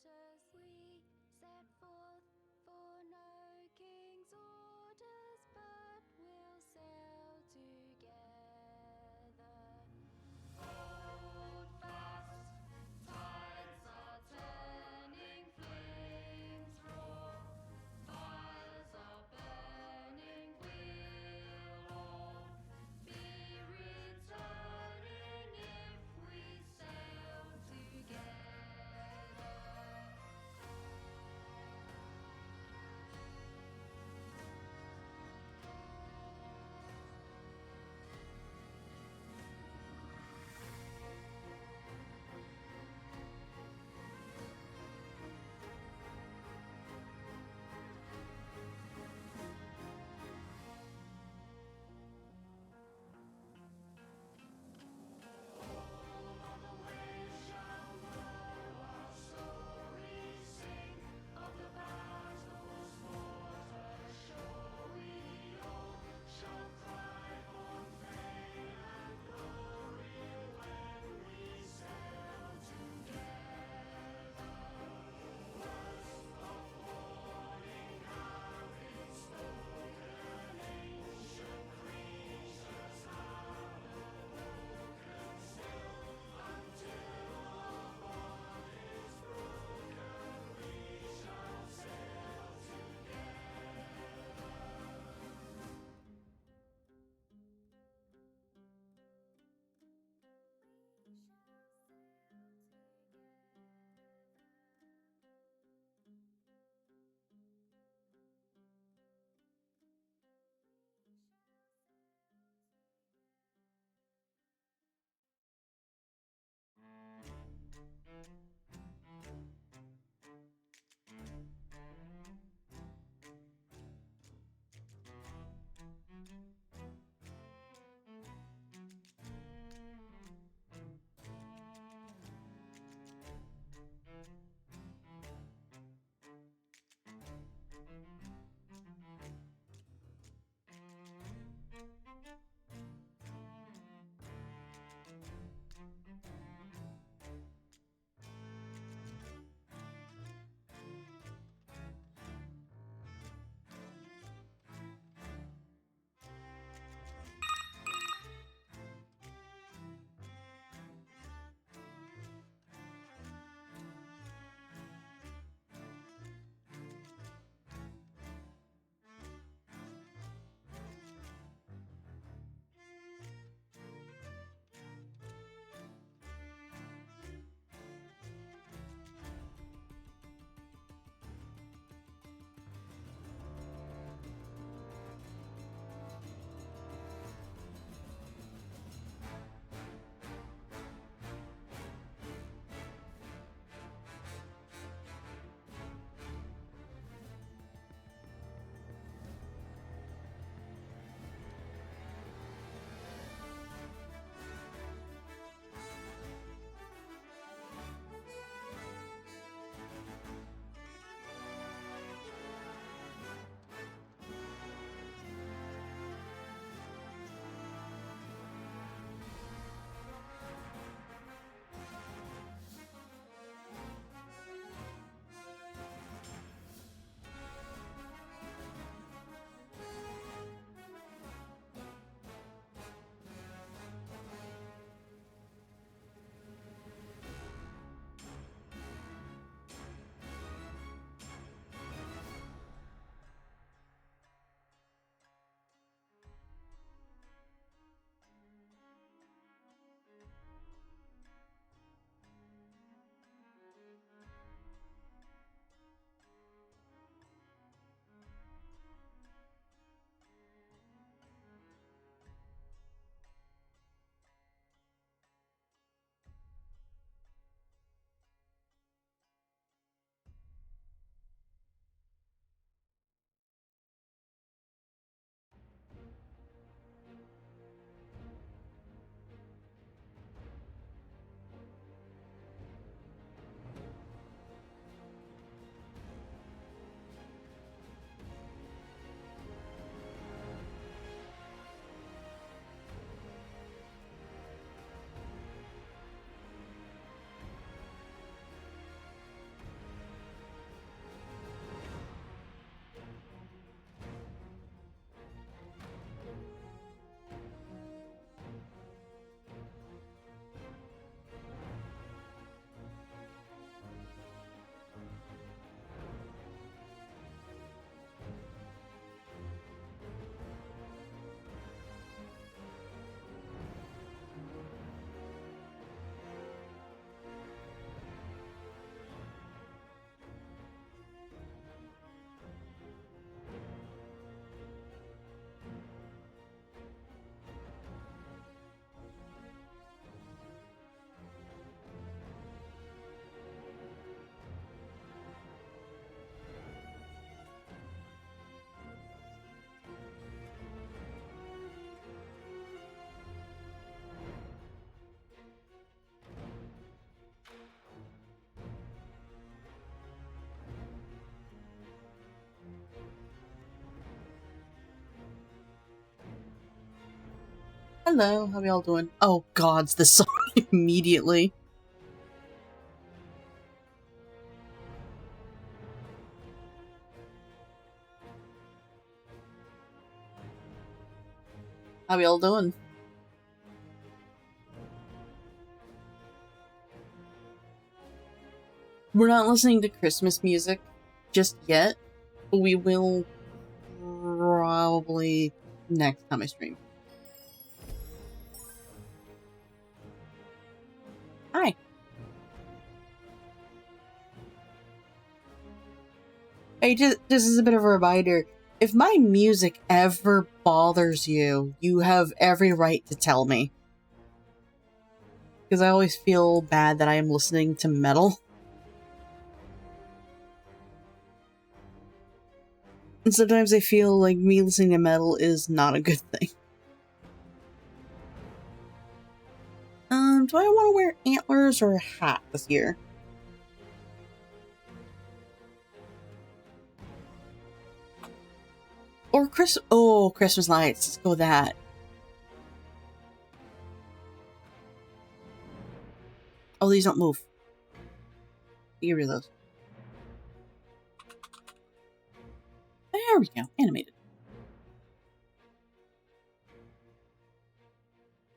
waters we set forth for no king's orders, but we'll sail together. Hold fast, tides are turning, flames roar, fires are burning, we'll all be returning if we sail together. Hello, how are y'all doing? Oh gods, this song immediately. How y'all doing? We're not listening to Christmas music just yet, but we will probably next time I stream. Hi. Hey, just as a bit of a reminder, if my music ever bothers you, you have every right to tell me. Because I always feel bad that I am listening to metal. And sometimes I feel like me listening to metal is not a good thing. Do I want to wear antlers or a hat this year? Or Christmas lights. Let's go with that. Oh, these don't move. Get rid of those. There we go. Animated.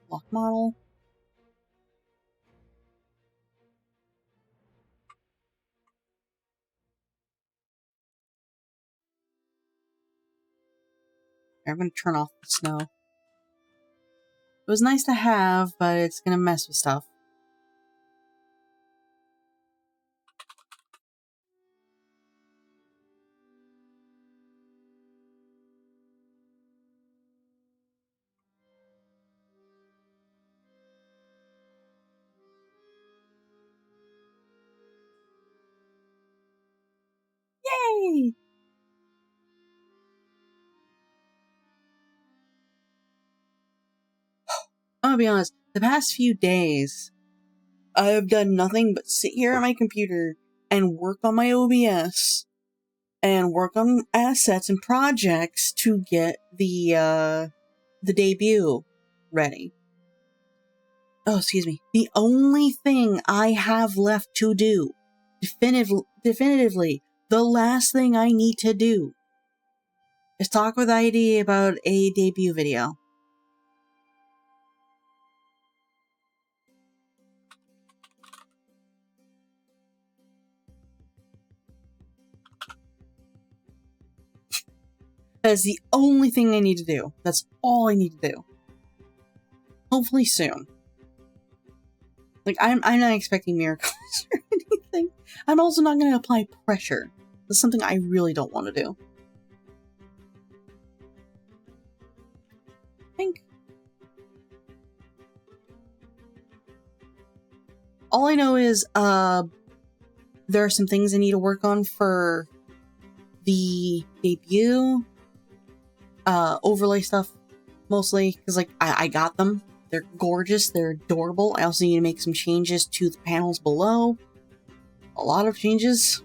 Lock model. I'm going to turn off the snow. It was nice to have, but it's going to mess with stuff. Yay! I'm gonna be honest, the past few days, I have done nothing but sit here at my computer and work on my OBS and work on assets and projects to get the debut ready. Oh, excuse me. The only thing I have left to do, definitively, the last thing I need to do, is talk with ID about a debut video. That is the only thing I need to do. That's all I need to do. Hopefully soon. Like, I'm not expecting miracles or anything. I'm also not going to apply pressure. That's something I really don't want to do. I think all I know is there are some things I need to work on for the debut overlay stuff, mostly because like I got them. They're gorgeous, they're adorable. I also need to make some changes to the panels below. A lot of changes.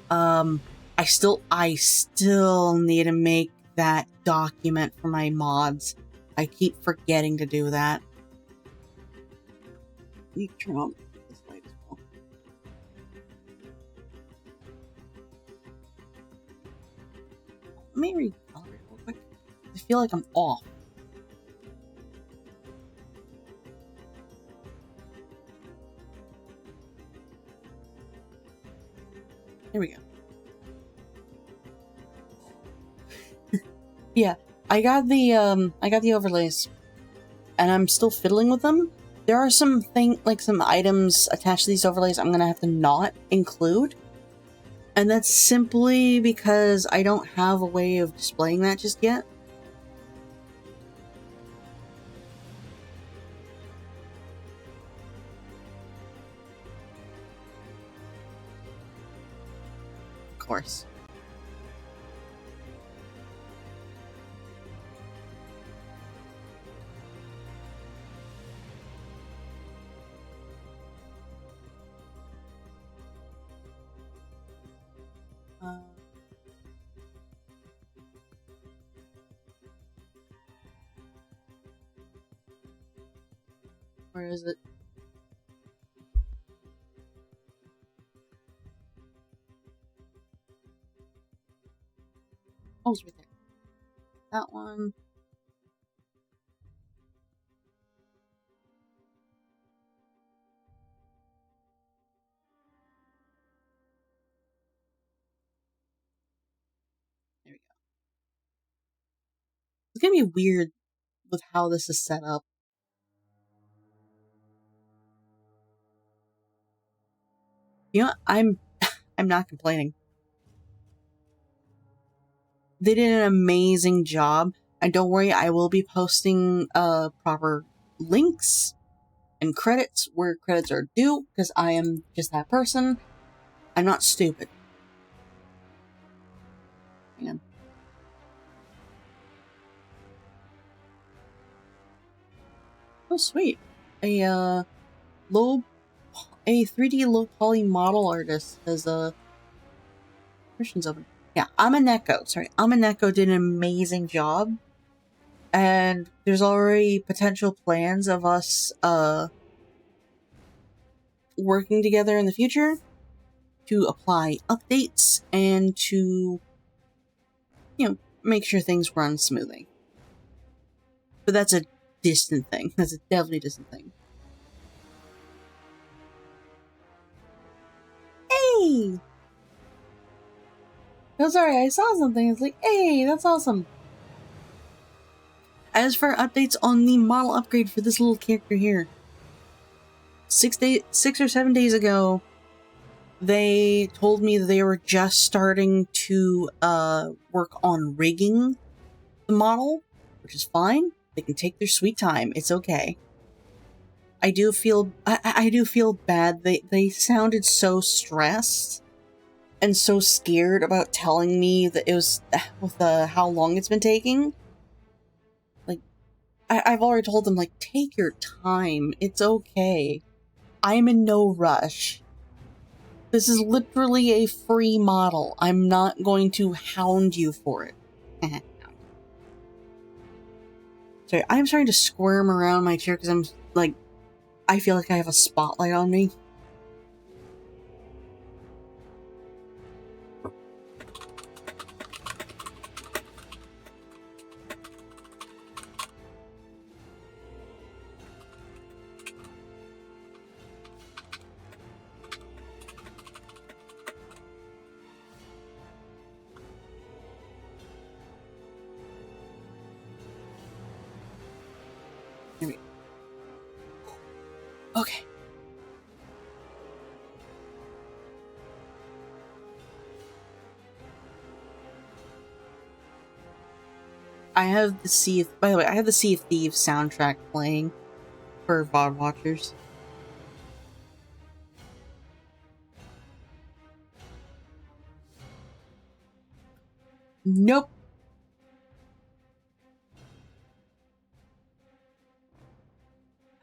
I still need to make that document for my mods. I keep forgetting to do that. Let me turn on this light as well. Let me recolor it real quick. I feel like I'm off. Here we go. Yeah, I got the overlays, and I'm still fiddling with them. There are some items attached to these overlays I'm gonna have to not include, and that's simply because I don't have a way of displaying that just yet. Of course. Where is it? Oh, it's right there. That one. There we go. It's gonna be weird with how this is set up. You know, I'm not complaining. They did an amazing job, and don't worry, I will be posting proper links and credits where credits are due, because I am just that person. I'm not stupid. Hang on. Oh, sweet. A 3D low poly model artist has missions open. Yeah, Amaneko. Sorry, Amaneko did an amazing job, and there's already potential plans of us working together in the future to apply updates and to, you know, make sure things run smoothly. But that's a distant thing. That's a definitely distant thing. Hey! Oh, sorry, I saw something. It's like, hey, that's awesome. As for updates on the model upgrade for this little character here, 6 or 7 days ago, they told me that they were just starting to work on rigging the model, which is fine. They can take their sweet time. It's okay. I do feel bad. They sounded so stressed and so scared about telling me that it was with how long it's been taking. Like, I've already told them, like, take your time. It's okay. I'm in no rush. This is literally a free model. I'm not going to hound you for it. Sorry, I'm starting to squirm around my chair because I'm, like, I feel like I have a spotlight on me. Here we go. Okay. I have the Sea of, by the way, I have the Sea of Thieves soundtrack playing for VOD watchers. Nope.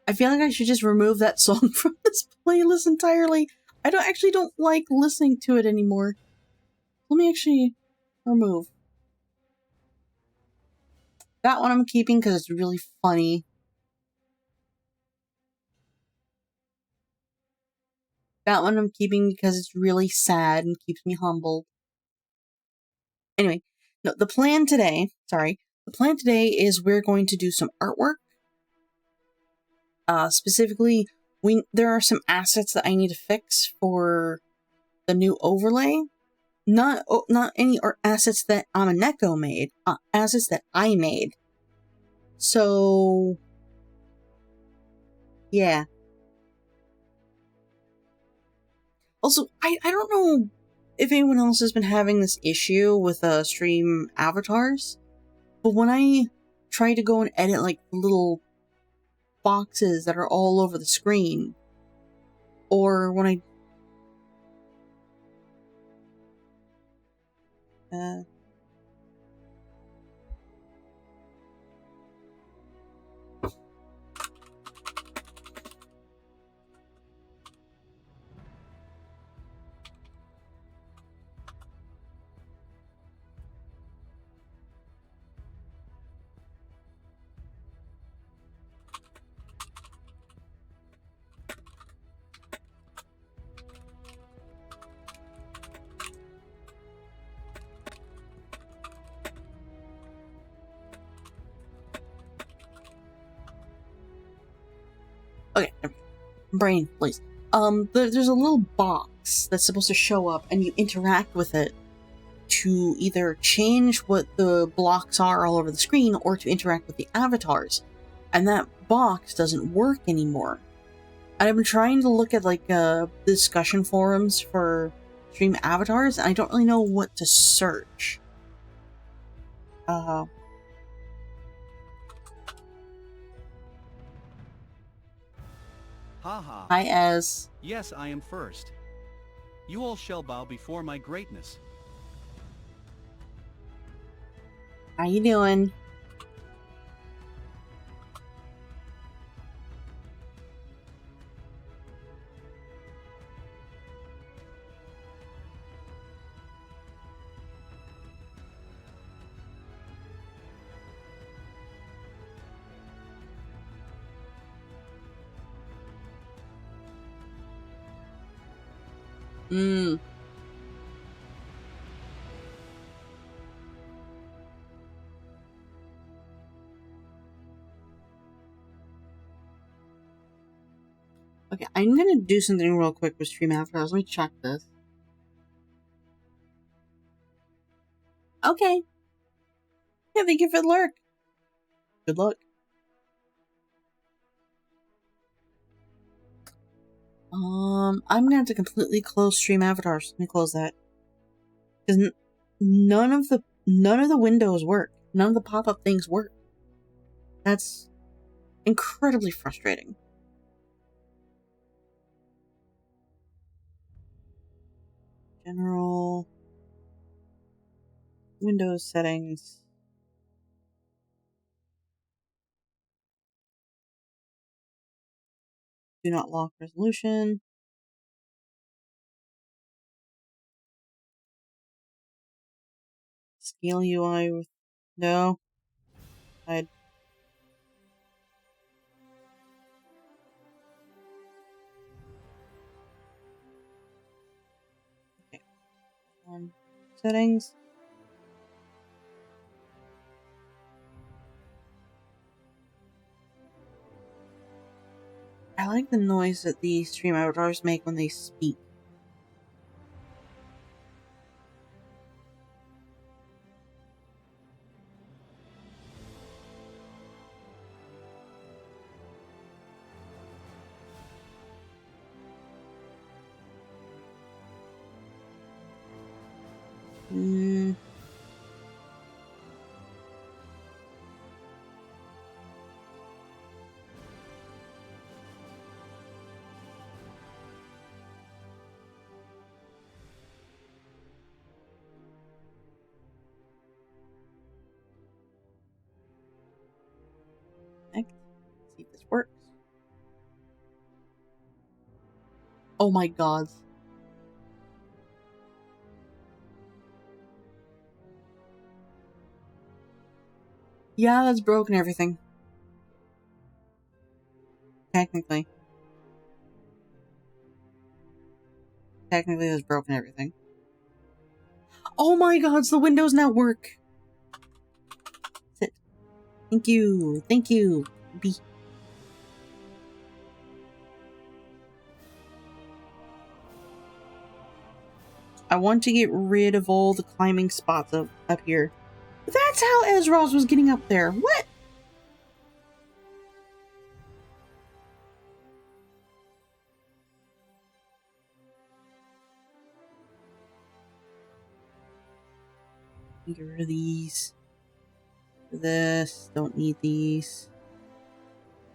I feel like I should just remove that song from this playlist entirely. I don't like listening to it anymore. Let me actually remove. That one I'm keeping because it's really funny. That one I'm keeping because it's really sad and keeps me humbled. Anyway, no, the plan today is we're going to do some artwork. Specifically, there are some assets that I need to fix for the new overlay. Not any assets that Amaneko made, assets that I made. So, yeah. Also, I don't know if anyone else has been having this issue with stream avatars, but when I try to go and edit like little boxes that are all over the screen, or when I Okay, brain, please. There's a little box that's supposed to show up, and you interact with it to either change what the blocks are all over the screen or to interact with the avatars. And that box doesn't work anymore. And I've been trying to look at like discussion forums for stream avatars, and I don't really know what to search. Ha. Hi, Ez. Yes, I am first. You all shall bow before my greatness. How you doing? Okay, I'm gonna do something real quick with stream avatars. Let me check this. Okay. Yeah, thank you for the lurk. Good luck. I'm gonna have to completely close stream avatars. Let me close that. Because none of the windows work. None of the pop-up things work. That's incredibly frustrating. General Windows settings. Do not lock resolution. Scale UI with no. Hide. Okay. Settings. I like the noise that the stream avatars make when they speak. See if this works. Oh my god. Yeah, that's broken everything. Technically. Technically, that's broken everything. Oh my god, the windows now work! Sit. Thank you. Thank you. B. I want to get rid of all the climbing spots up here. But that's how Ezra's was getting up there. What? Get rid of these. This. Don't need these.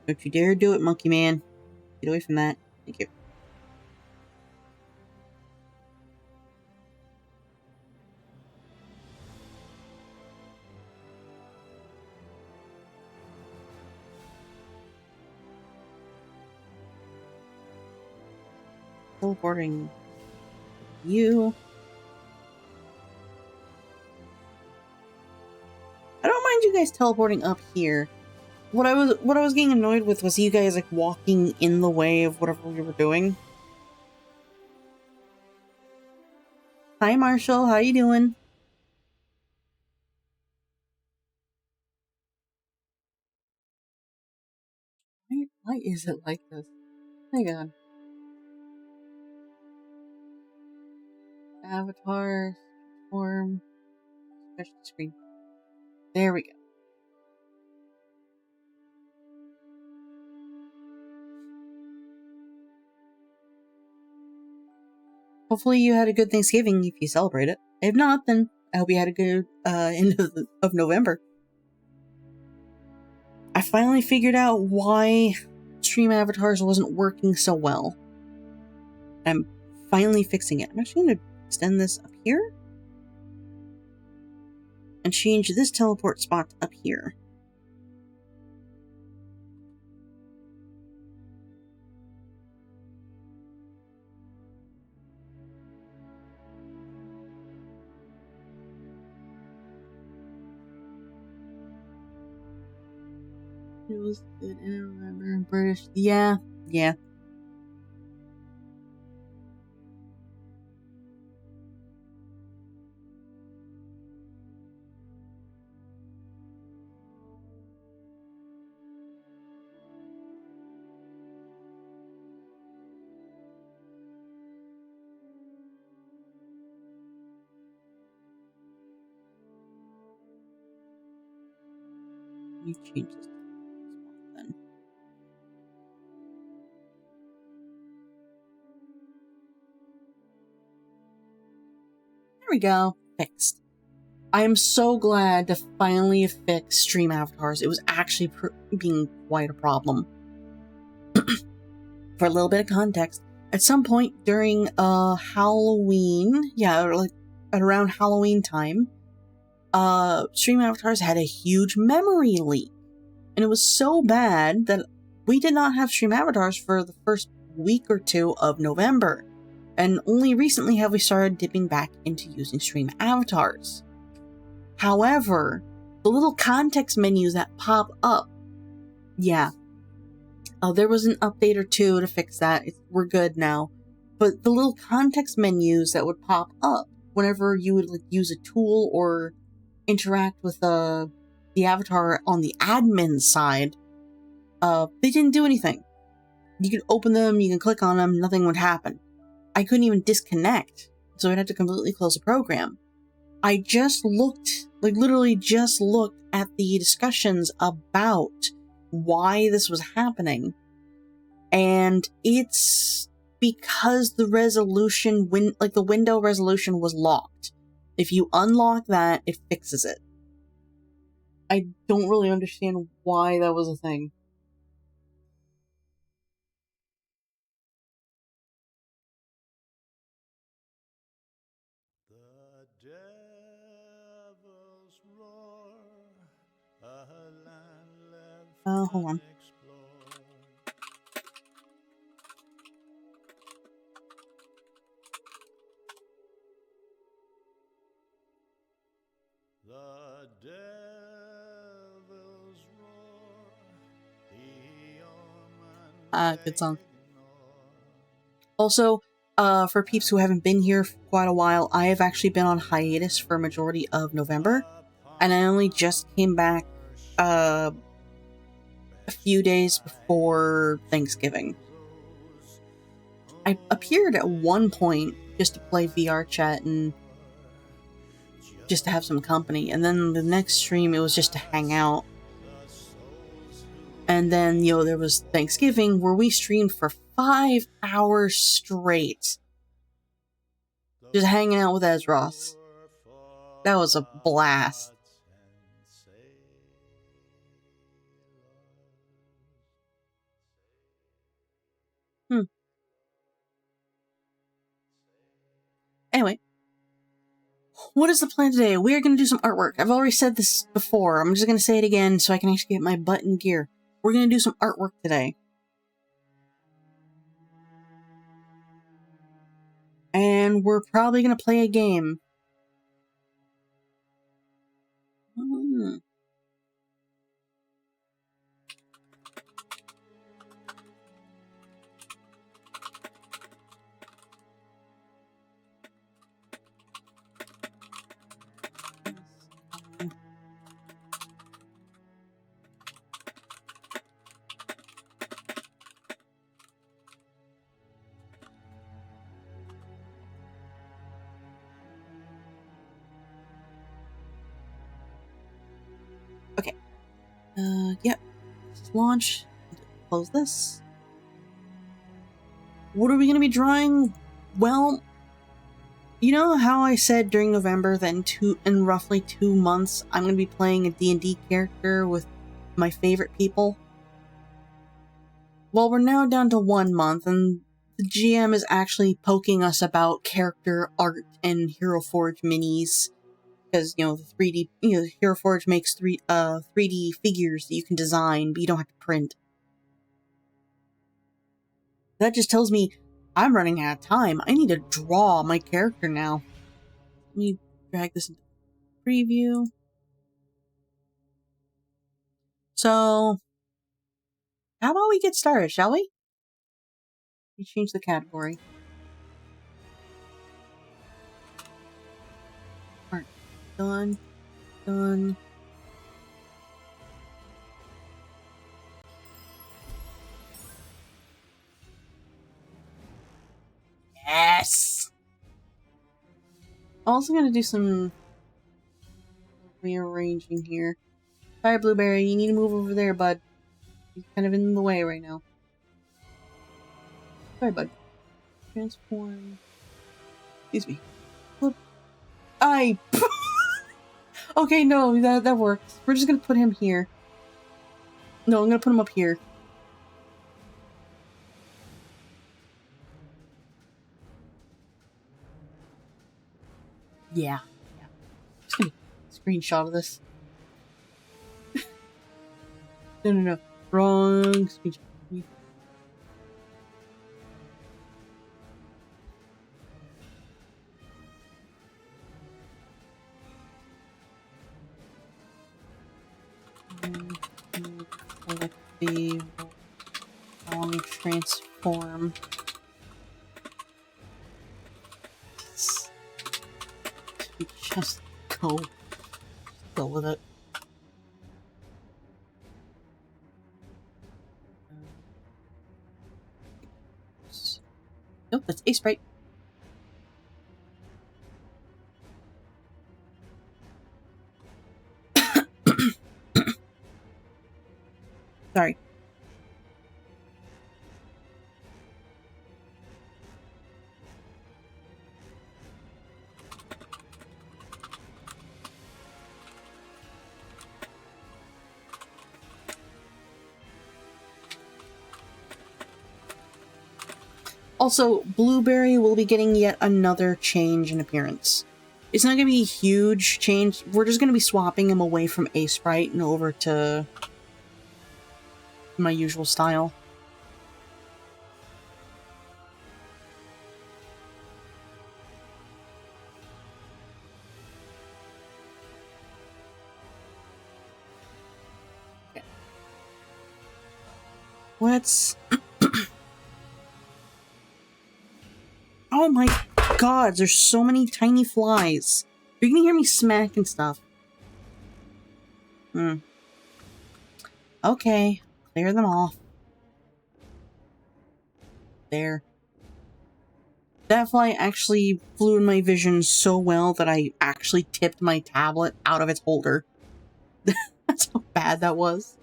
Don't you dare do it, monkey man. Get away from that. Thank you. Teleporting you. I don't mind you guys teleporting up here. What I was getting annoyed with was you guys like walking in the way of whatever we were doing. Hi Marshall, how you doing? Why is it like this? Hang on. Avatar, form, special screen. There we go. Hopefully you had a good Thanksgiving if you celebrate it. If not, then I hope you had a good end of November. I finally figured out why Stream Avatars wasn't working so well. I'm finally fixing it. I'm actually going to extend this up here. And change this teleport spot up here. It was good in November. British. Yeah. Let me change this then. There we go. Fixed. I am so glad to finally fix Stream Avatars. It was actually being quite a problem. For a little bit of context, at some point during Halloween, like at around Halloween time, Stream Avatars had a huge memory leak. And it was so bad that we did not have Stream Avatars for the first week or two of November. And only recently have we started dipping back into using Stream Avatars. However, the little context menus that pop up, there was an update or two to fix that. We're good now. But the little context menus that would pop up whenever you would use a tool or interact with the avatar on the admin side, they didn't do anything. You could open them, you can click on them, nothing would happen. I couldn't even disconnect, so I'd have to completely close the program. I just looked, literally just looked at the discussions about why this was happening, and it's because the resolution, the window resolution was locked. If you unlock that, it fixes it. I don't really understand why that was a thing. The devil's roar, a land left Hold on. unexplored. The devil's roar, the omen Good song. they ignore. Also, for peeps who haven't been here for quite a while, I have actually been on hiatus for a majority of November, and I only just came back a few days before Thanksgiving. I appeared at one point just to play VR chat and just to have some company, and then the next stream it was just to hang out. And then, there was Thanksgiving where we streamed for 5 hours straight. Just hanging out with Ezros. That was a blast. Anyway. What is the plan today? We are going to do some artwork. I've already said this before. I'm just going to say it again so I can actually get my butt in gear. We're going to do some artwork today. And we're probably going to play a game. Yep. Launch. Close this. What are we going to be drawing? Well, you know how I said during November that in roughly 2 months I'm going to be playing a D&D character with my favorite people? Well, we're now down to 1 month, and the GM is actually poking us about character art and Hero Forge minis. Because, you know, the 3D, Hero Forge makes 3D figures that you can design, but you don't have to print. That just tells me I'm running out of time. I need to draw my character now. Let me drag this into preview. So, how about we get started, shall we? Let me change the category. Alright, done. Yes! I'm also gonna do some rearranging here. Sorry, Blueberry, you need to move over there, bud. You're kind of in the way right now. Sorry, bud. Transform. Excuse me. Look. Okay, no, that works. We're just gonna put him here. No, I'm gonna put him up here. Yeah. Just gonna screenshot of this. No. Wrong screenshot. Select the wrong transform. Just go with it. Nope, that's a sprite. Sorry. Also, Blueberry will be getting yet another change in appearance. It's not going to be a huge change. We're just going to be swapping him away from a sprite and over to my usual style. Okay. Let's... Oh my god, there's so many tiny flies. You're gonna hear me smacking stuff. Okay, clear them off. There. That fly actually flew in my vision so well that I actually tipped my tablet out of its holder. That's how bad that was.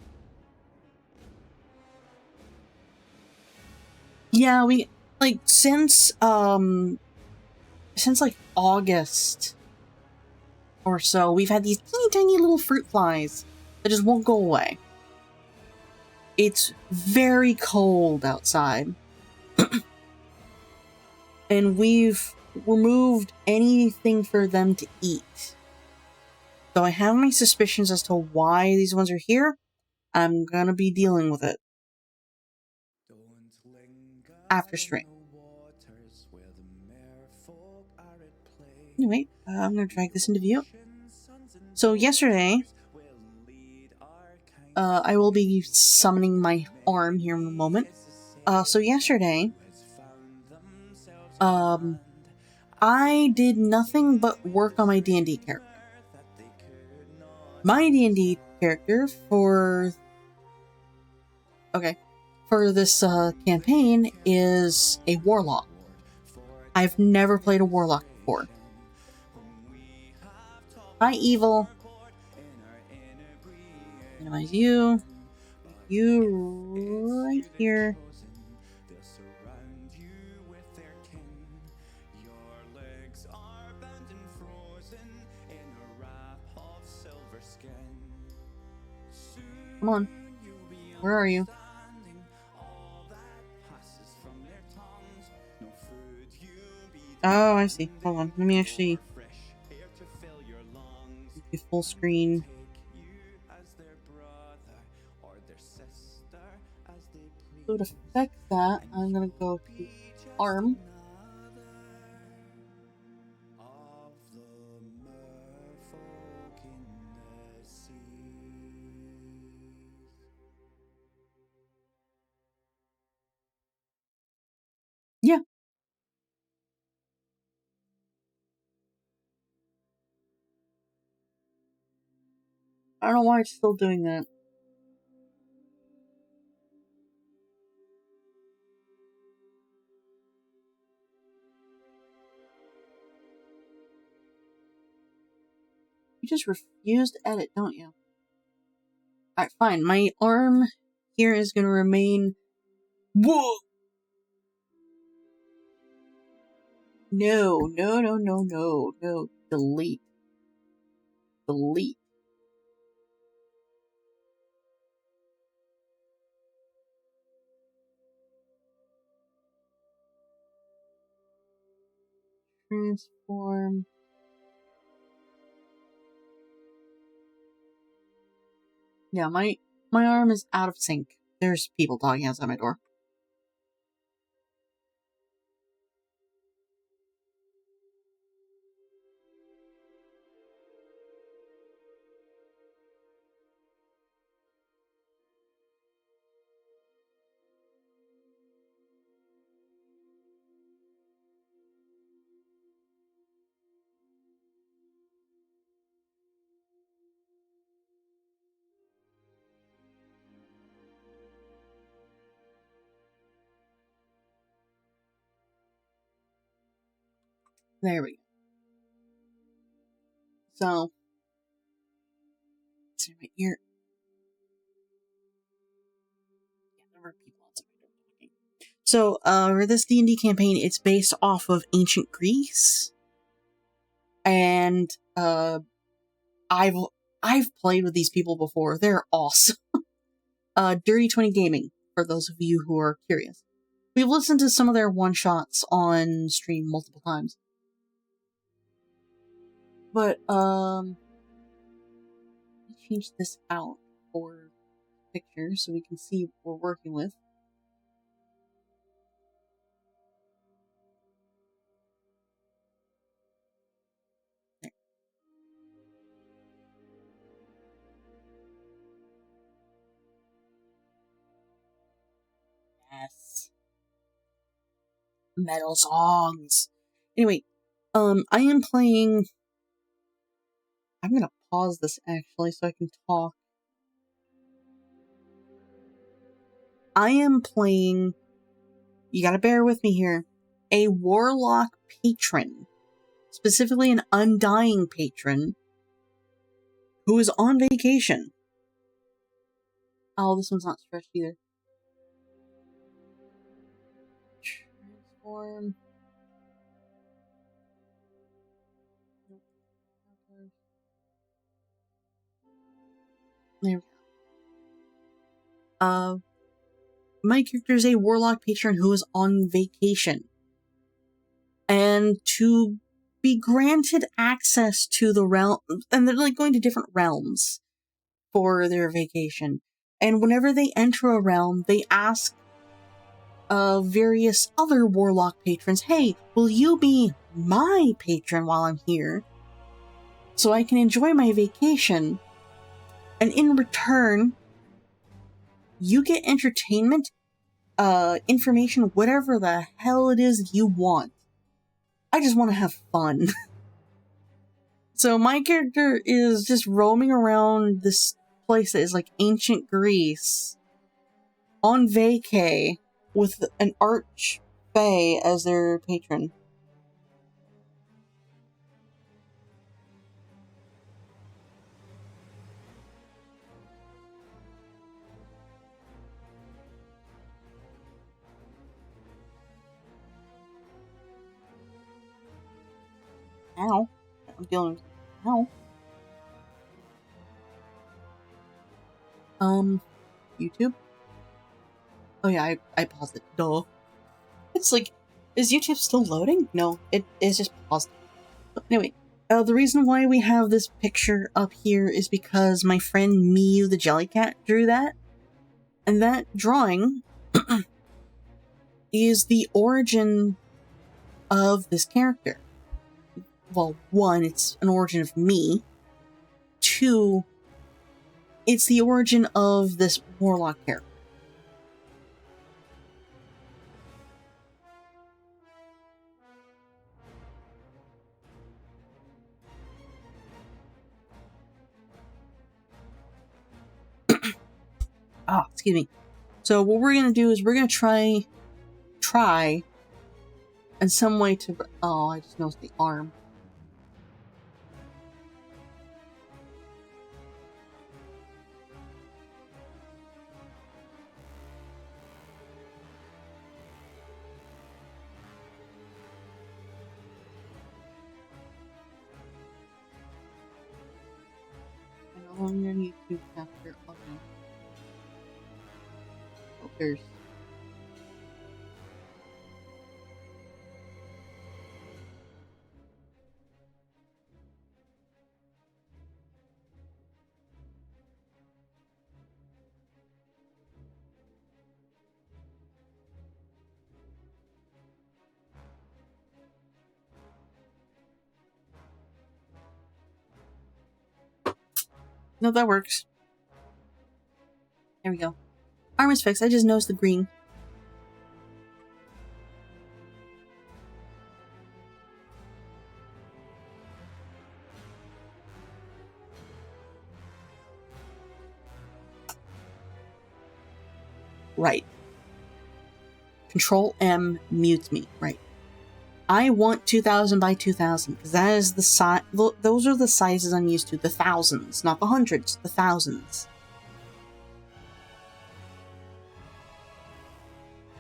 Yeah, we... Like, since like August or so, we've had these teeny tiny little fruit flies that just won't go away. It's very cold outside. And we've removed anything for them to eat. So I have my suspicions as to why these ones are here. I'm gonna be dealing with it after stream. Anyway, I'm gonna drag this into view. So yesterday, I will be summoning my arm here in a moment. So yesterday, I did nothing but work on my D&D character. My D&D character for this campaign is a warlock. I've never played a warlock before. High evil. Minimize you. You right here. They'll surround you with their kin. Your legs are bound and frozen in a wrap of silver skin. Soon Come on. you'll be Where are you? understanding all that passes from their tongues. No food you'll be Oh, I see. Hold on. Let me actually fresh air to fill your lungs. do full screen. Take you as their brother or their sister as they please. So to affect that, I'm gonna go to arm. Of the merfolk in the seas. Yeah. I don't know why it's still doing that. You just refuse to edit, don't you? Alright, fine. My arm here is gonna remain. Whoa! No. Delete. Delete. Transform. Yeah, my arm is out of sync. There's people talking outside my door. There we go. So, let's see my ear. Yeah, there were people outside my door talking. So, for this D&D campaign, it's based off of ancient Greece, and I've played with these people before. They're awesome. Dirty 20 Gaming, for those of you who are curious. We've listened to some of their one-shots on stream multiple times. But, let me change this out for pictures so we can see what we're working with. There. Yes. Metal songs. Anyway, I am playing. I'm gonna pause this actually so I can talk. I am playing. You gotta bear with me here. A warlock patron, specifically an undying patron, who is on vacation. Oh, this one's not stretched either. Transform. There we go. My character is a warlock patron who is on vacation. And to be granted access to the realm, and they're like going to different realms for their vacation. And whenever they enter a realm, they ask various other warlock patrons, hey, will you be my patron while I'm here? So I can enjoy my vacation. And in return, you get entertainment, information, whatever the hell it is you want. I just want to have fun. So my character is just roaming around this place that is like ancient Greece on vacay with an archfey as their patron. Ow. I'm dealing with ow. YouTube? Oh yeah, I paused it. Duh. It's like, is YouTube still loading? No, it is just paused. But anyway, the reason why we have this picture up here is because my friend Miu the Jellycat drew that. And that drawing is the origin of this character. Well, one, it's an origin of me. Two, it's the origin of this warlock character. Excuse me. So what we're gonna do is we're gonna try in some way to, oh, I just noticed the arm. I no longer need to capture audio. Filters. No, that works. There we go. Arm is fixed. I just noticed the green. Right. Control M mutes me. Right. I want 2000 by 2000 because that is the size. Those are the sizes I'm used to. The thousands, not the hundreds. The thousands.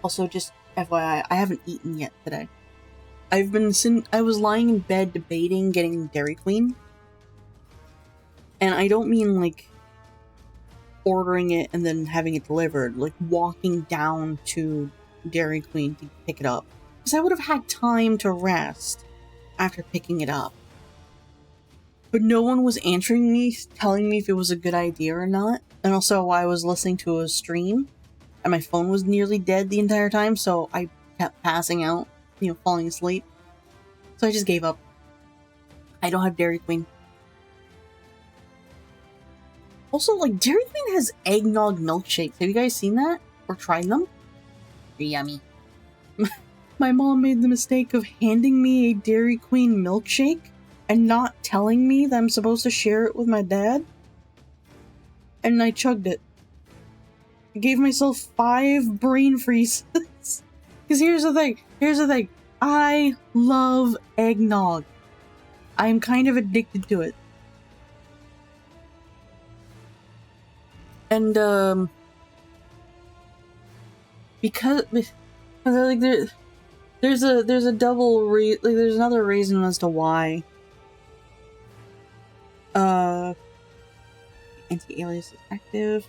Also, just FYI, I haven't eaten yet today. I was lying in bed debating getting Dairy Queen, and I don't mean like ordering it and then having it delivered. Like walking down to Dairy Queen to pick it up. Because I would have had time to rest after picking it up. But no one was answering me, telling me if it was a good idea or not. And also, I was listening to a stream, and my phone was nearly dead the entire time, so I kept passing out, falling asleep. So I just gave up. I don't have Dairy Queen. Also, like, Dairy Queen has eggnog milkshakes. Have you guys seen that? Or tried them? They're yummy. My mom made the mistake of handing me a Dairy Queen milkshake and not telling me that I'm supposed to share it with my dad. And I chugged it. I gave myself 5 brain freezes. Because here's the thing. I love eggnog. I'm kind of addicted to it. And, because like, there's a double there's another reason as to why anti-alias is active.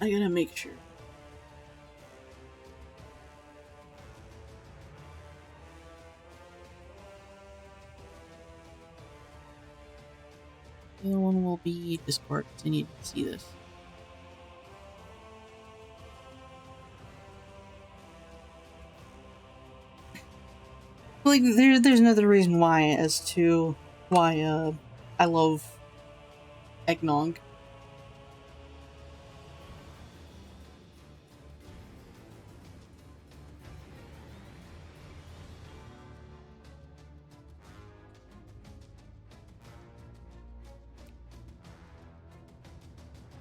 I gotta make sure. The other one will be Discord, because I need to see this. Like, there's another reason why as to why, I love eggnog.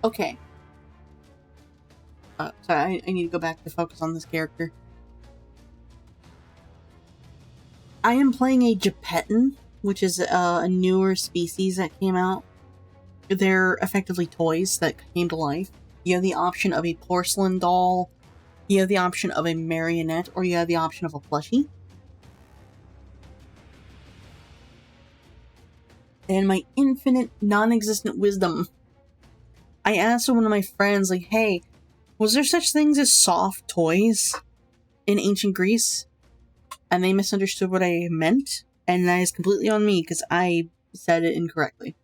Okay. Sorry, I need to go back to focus on this character. I am playing a Gepeton, which is a newer species that came out. They're effectively toys that came to life. You have the option of a porcelain doll, You have the option of a marionette, or you have the option of a plushie. And my infinite, non-existent wisdom, I asked one of my friends, like, hey, was there such things as soft toys in ancient Greece? And they misunderstood what I meant, and that is completely on me, because I said it incorrectly.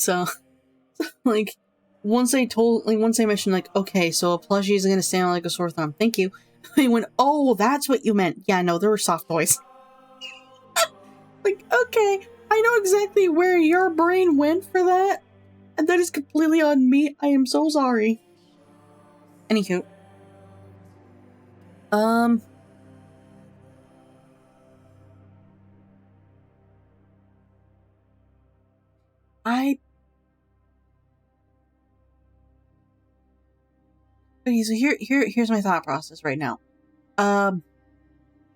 So, like, once I mentioned, like, okay, so a plushie is gonna stand like a sore thumb, thank you. He went, oh, that's what you meant. Yeah, no, there were soft toys. Like, okay, I know exactly where your brain went for that, and that is completely on me. I am so sorry. Anywho. Okay, so here's my thought process right now. I'm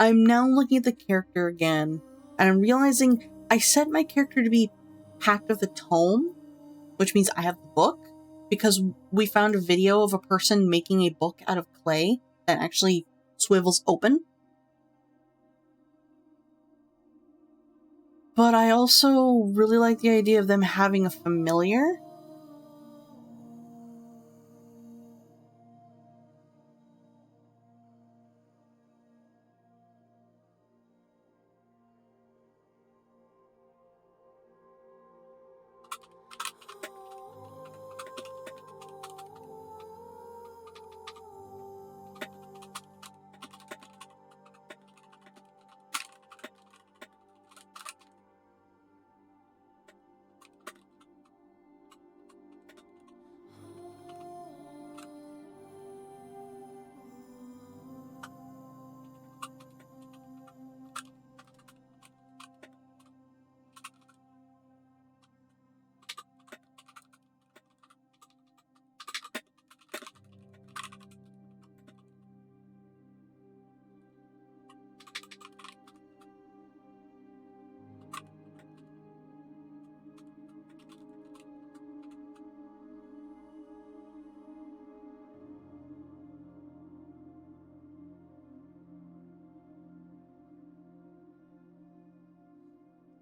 now looking at the character again, and I'm realizing I set my character to be Pact of the Tome, which means I have the book, because we found a video of a person making a book out of clay that actually swivels open. But I also really like the idea of them having a familiar.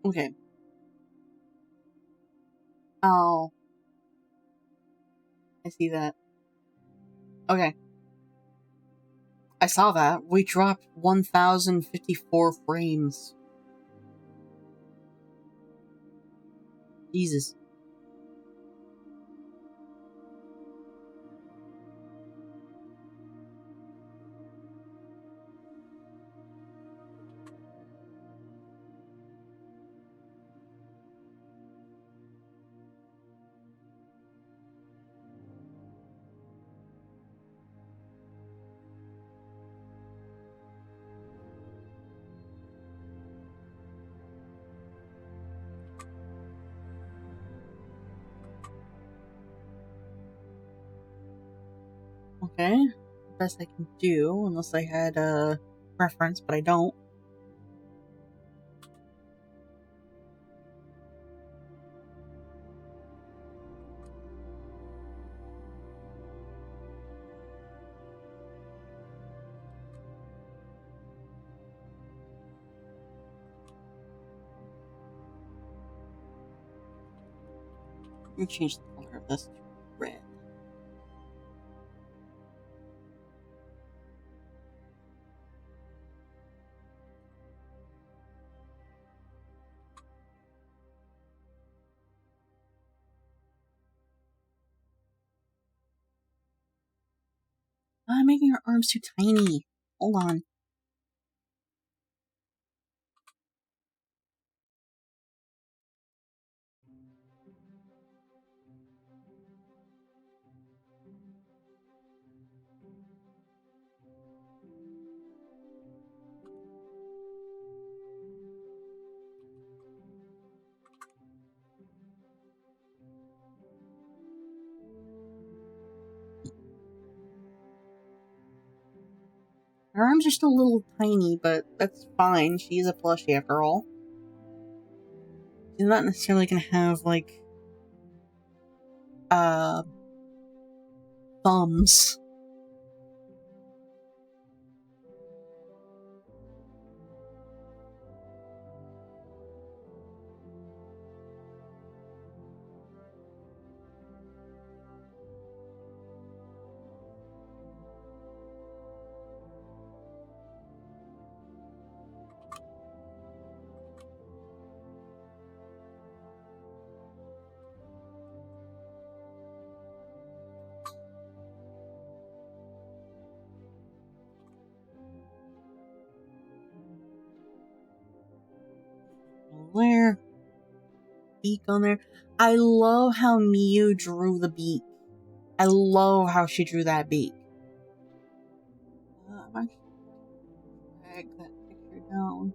Okay. Oh. I see that. Okay. I saw that. We dropped 1,054 frames. Jesus. Okay. Best I can do, unless I had a reference, but I don't. Let me change the color of this to red. I'm making her arms too tiny. Hold on. Her arms are still a little tiny, but that's fine. She is a plushie after all. She's not necessarily gonna have, like, thumbs. There. Beak on there. I love how Miyu drew the beak. I love how she drew that beak. I'm actually drag that picture down.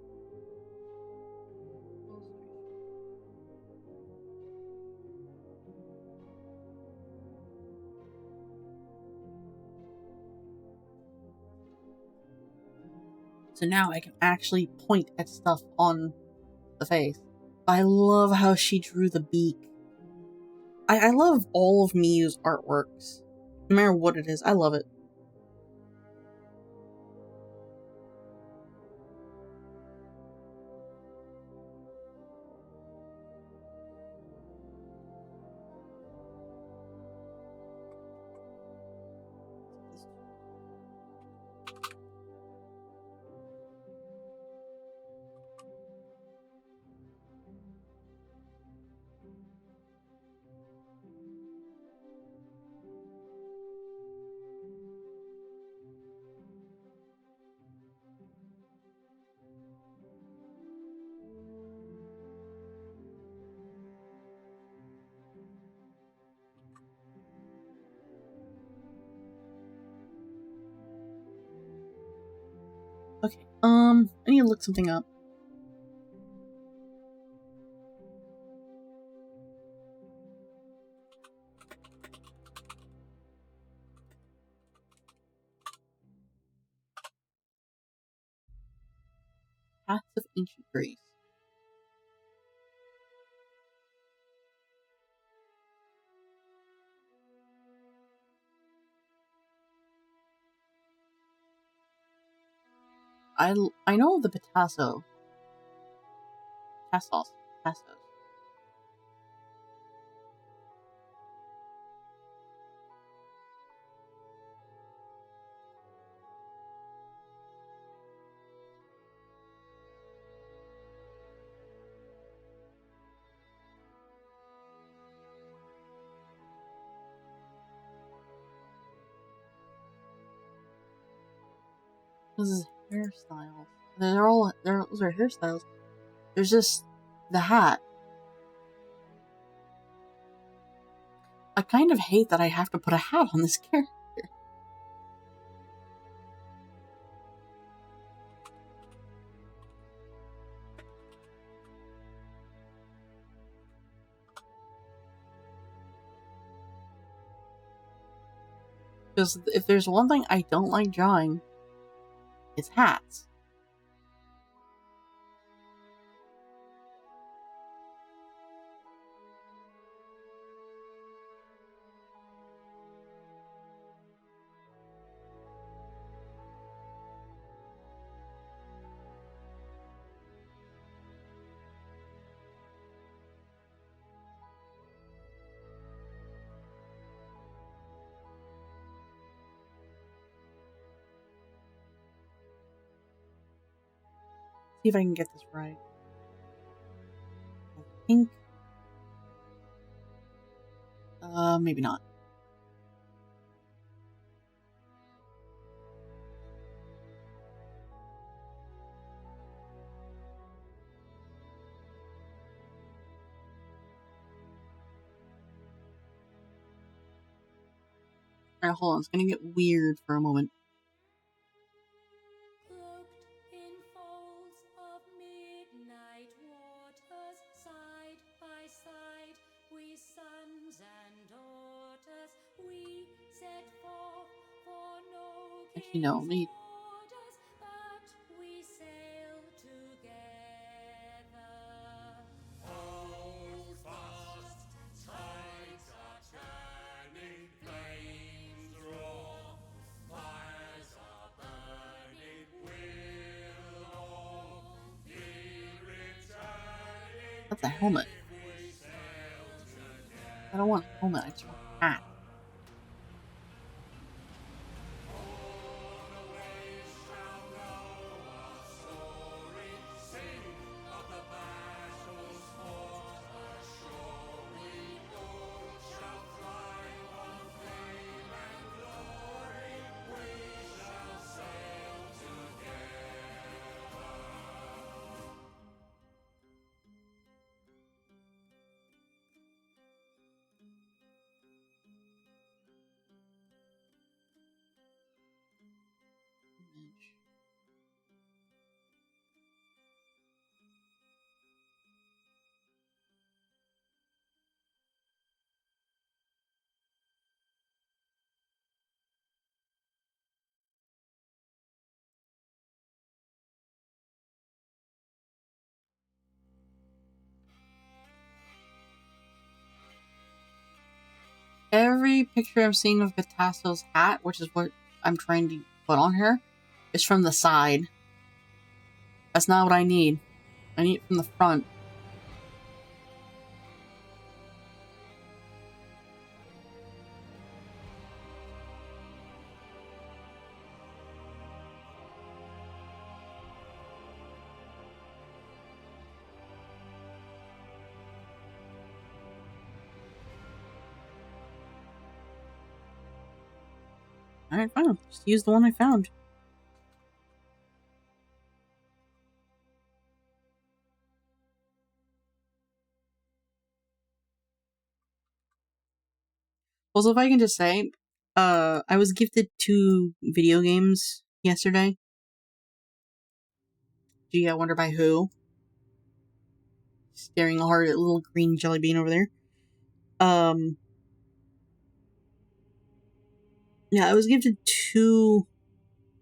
So now I can actually point at stuff on the face. I love how she drew the beak. I love all of Miyu's artworks. No matter what it is, I love it. Okay, I need to look something up. Paths of Ancient Grace. I know the Picasso. Tassos. This is hairstyles. Those are hairstyles. There's just the hat. I kind of hate that I have to put a hat on this character. Because if there's one thing I don't like drawing, it's hats. See if I can get this right. I think. Maybe not. Alright, hold on. It's gonna get weird for a moment. Cloaked in folds of midnight waters, side by side, we sons and daughters, we set forth for no Actually, no. king's Let me orders, That's a helmet. I don't want a helmet, I just want a hat. Every picture I'm seeing of Pitasso's hat, which is what I'm trying to put on her, is from the side. That's not what I need. I need it from the front. Alright, fine. Just use the one I found. Also, if I can just say, I was gifted 2 video games yesterday. Gee, I wonder by who? Staring hard at little green jelly bean over there. Yeah, I was gifted 2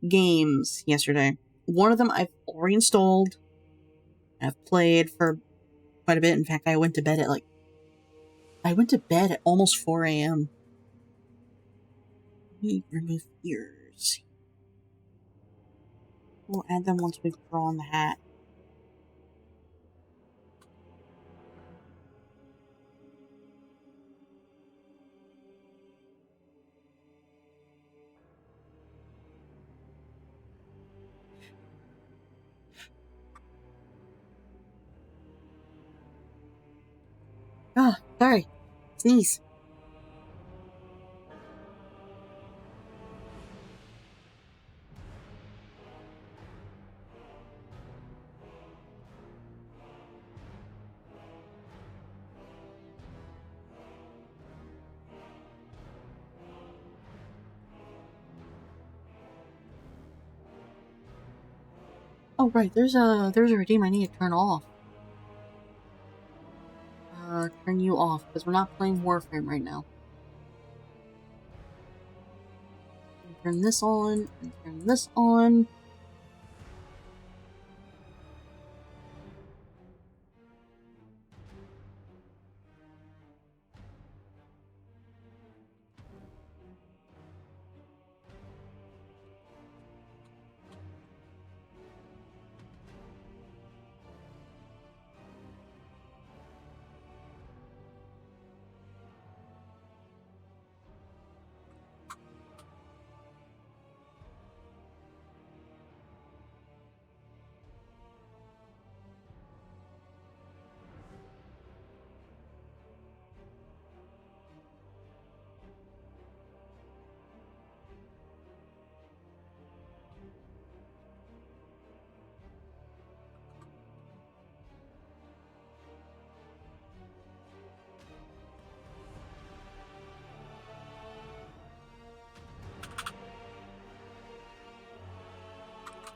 games yesterday. One of them I've already installed. I've played for quite a bit. In fact, I went to bed at almost 4 a.m. Let me remove ears. We'll add them once we've drawn the hat. Ah, sorry. Sneeze. Oh, right. There's a redeem I need to turn off. Turn you off, because we're not playing Warframe right now. Turn this on, and turn this on.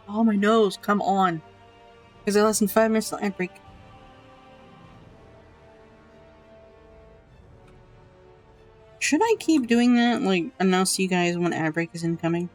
Oh, my nose, come on. Is it less than 5 minutes till ad break? Should I keep doing that? Like, announce to you guys when ad break is incoming?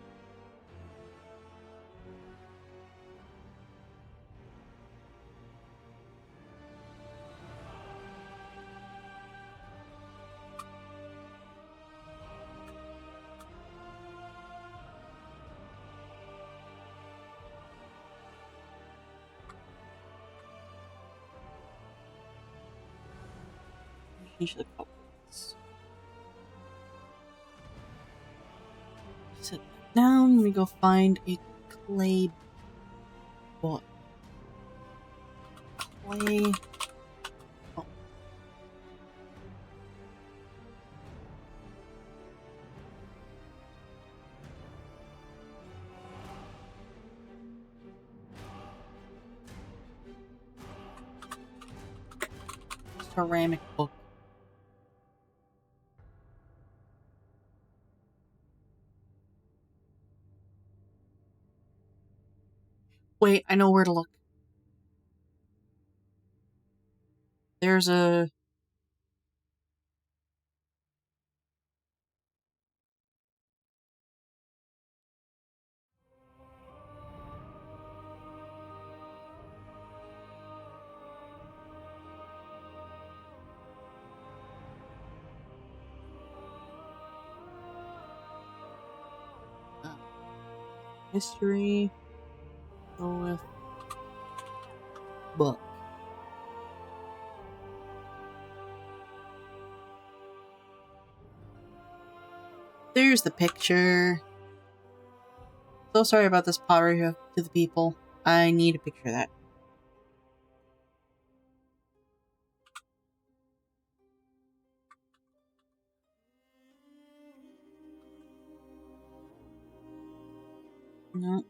Change the colors. Sit down. Let me go find a clay book. Clay. Oh. Ceramic book. Wait, I know where to look. There's a... history. Go with book. There's the picture. So sorry about this pottery to the people. I need a picture of that. No.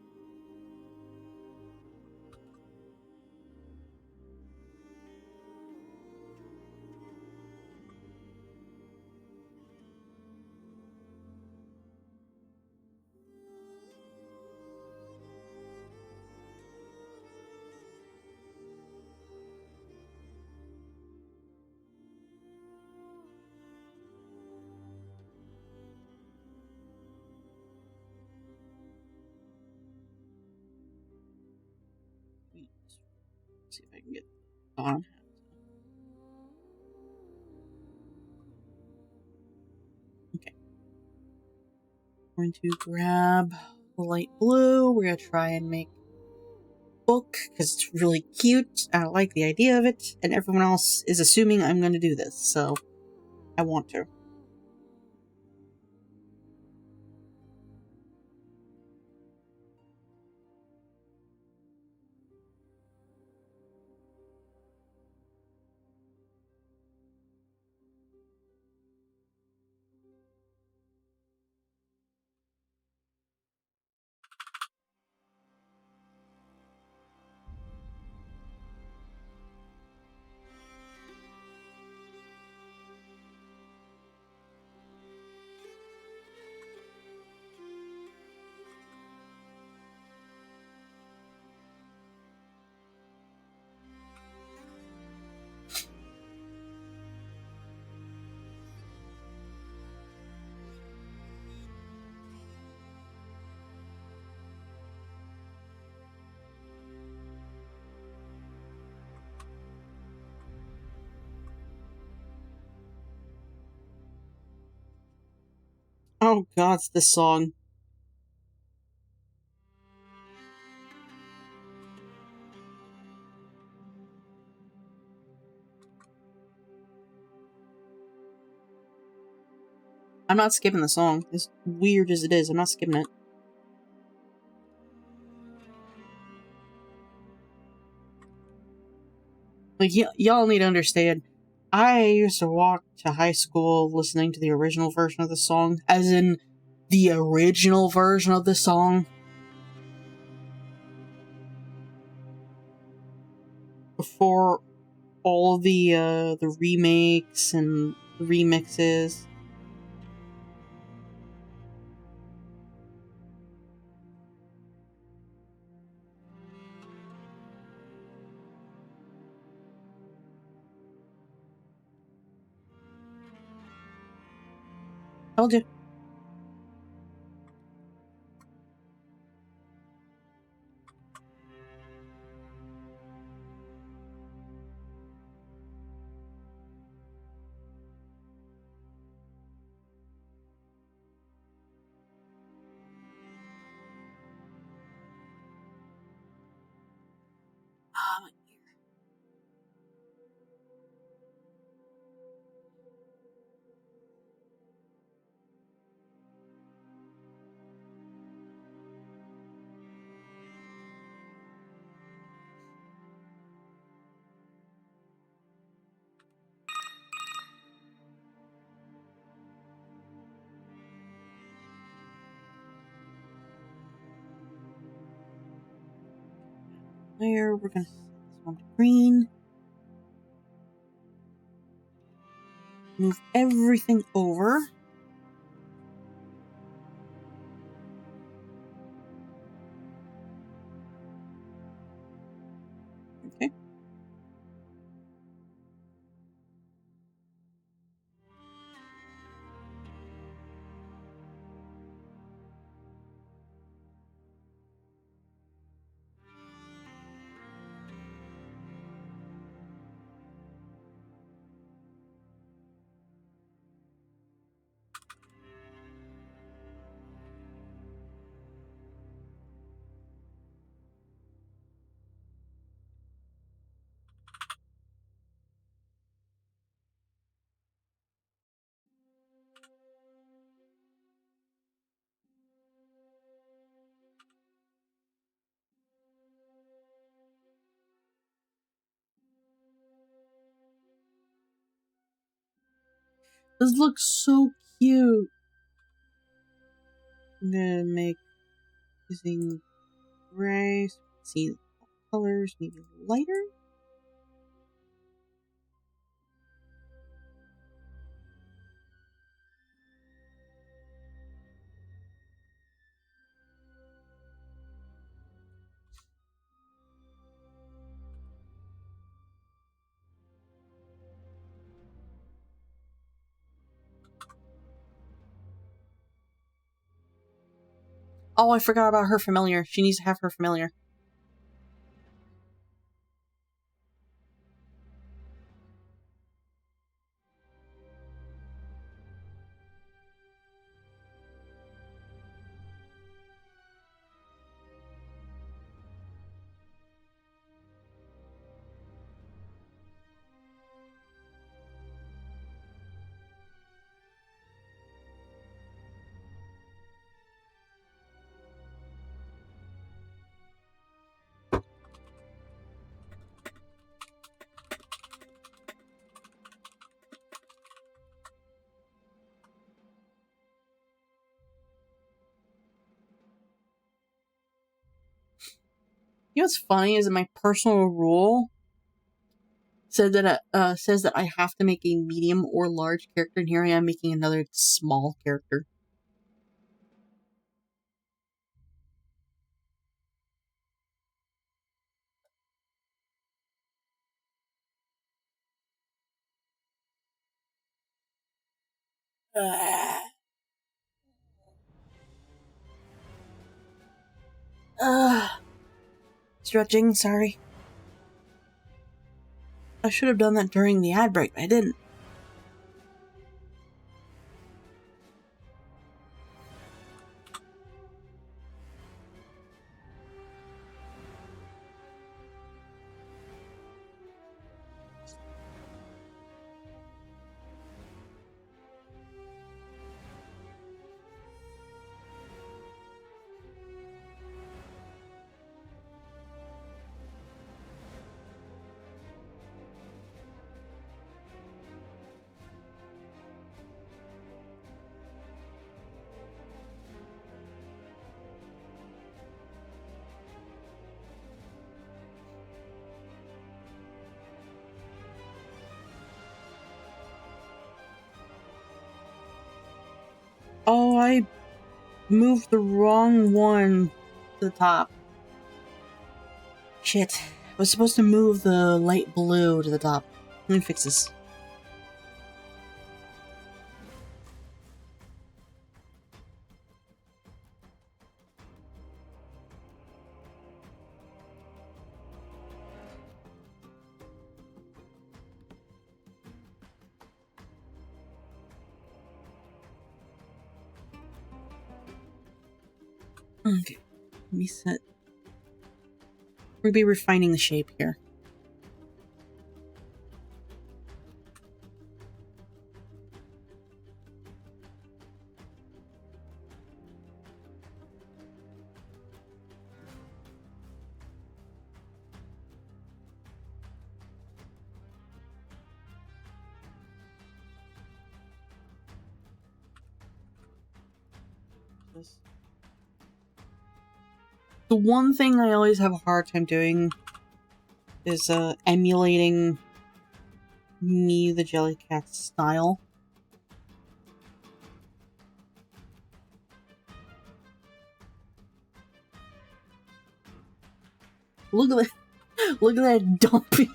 Let's see if I can get on. Okay. I'm going to grab the light blue. We're going to try and make a book because it's really cute. I like the idea of it. And everyone else is assuming I'm going to do this. So I want to. Oh god, it's this song. I'm not skipping the song. As weird as it is, I'm not skipping it. Like, y'all need to understand. I used to walk to high school listening to the original version of the song, as in the original version of the song. Before all the remakes and remixes. Told you. Ah, my ear. Where we're gonna set this one to green. Move everything over. Okay. This looks so cute. I'm gonna make using gray. So see the colors, maybe lighter. Oh, I forgot about her familiar. She needs to have her familiar. You know what's funny is that my personal rule said that says that I have to make a medium or large character, and here I am making another small character. Stretching, sorry. I should have done that during the ad break, but I didn't. Oh, I moved the wrong one to the top. Shit. I was supposed to move the light blue to the top. Let me fix this. Okay. Let me set. We'll be refining the shape here. The one thing I always have a hard time doing is emulating me, the Jellycat style. Look at that! Look at that dumpy!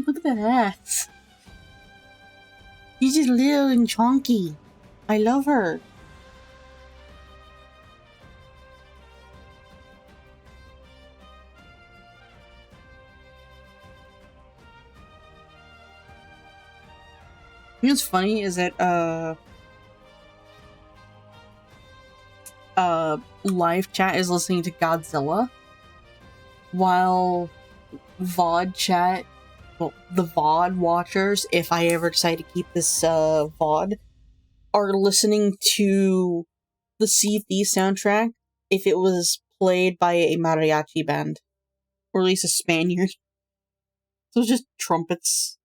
Look at that ass! She's just little and chunky. I love her. You know what's funny is that live chat is listening to Godzilla while VOD chat, well, the VOD watchers, if I ever decide to keep this VOD, are listening to the CP soundtrack if it was played by a mariachi band, or at least a Spaniard. So it's just trumpets.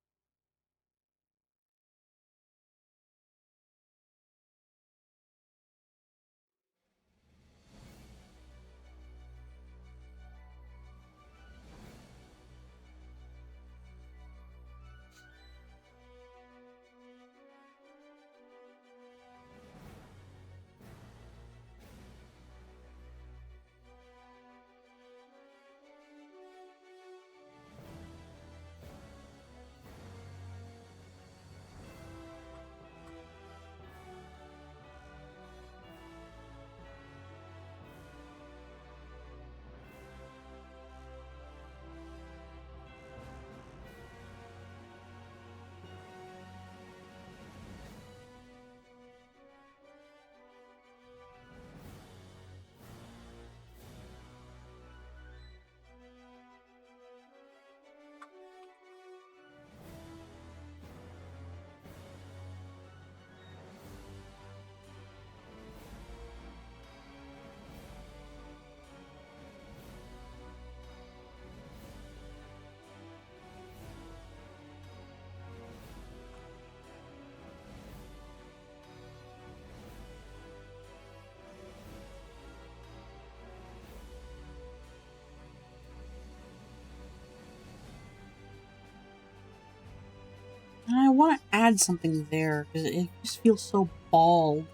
And I want to add something there, because it just feels so bald.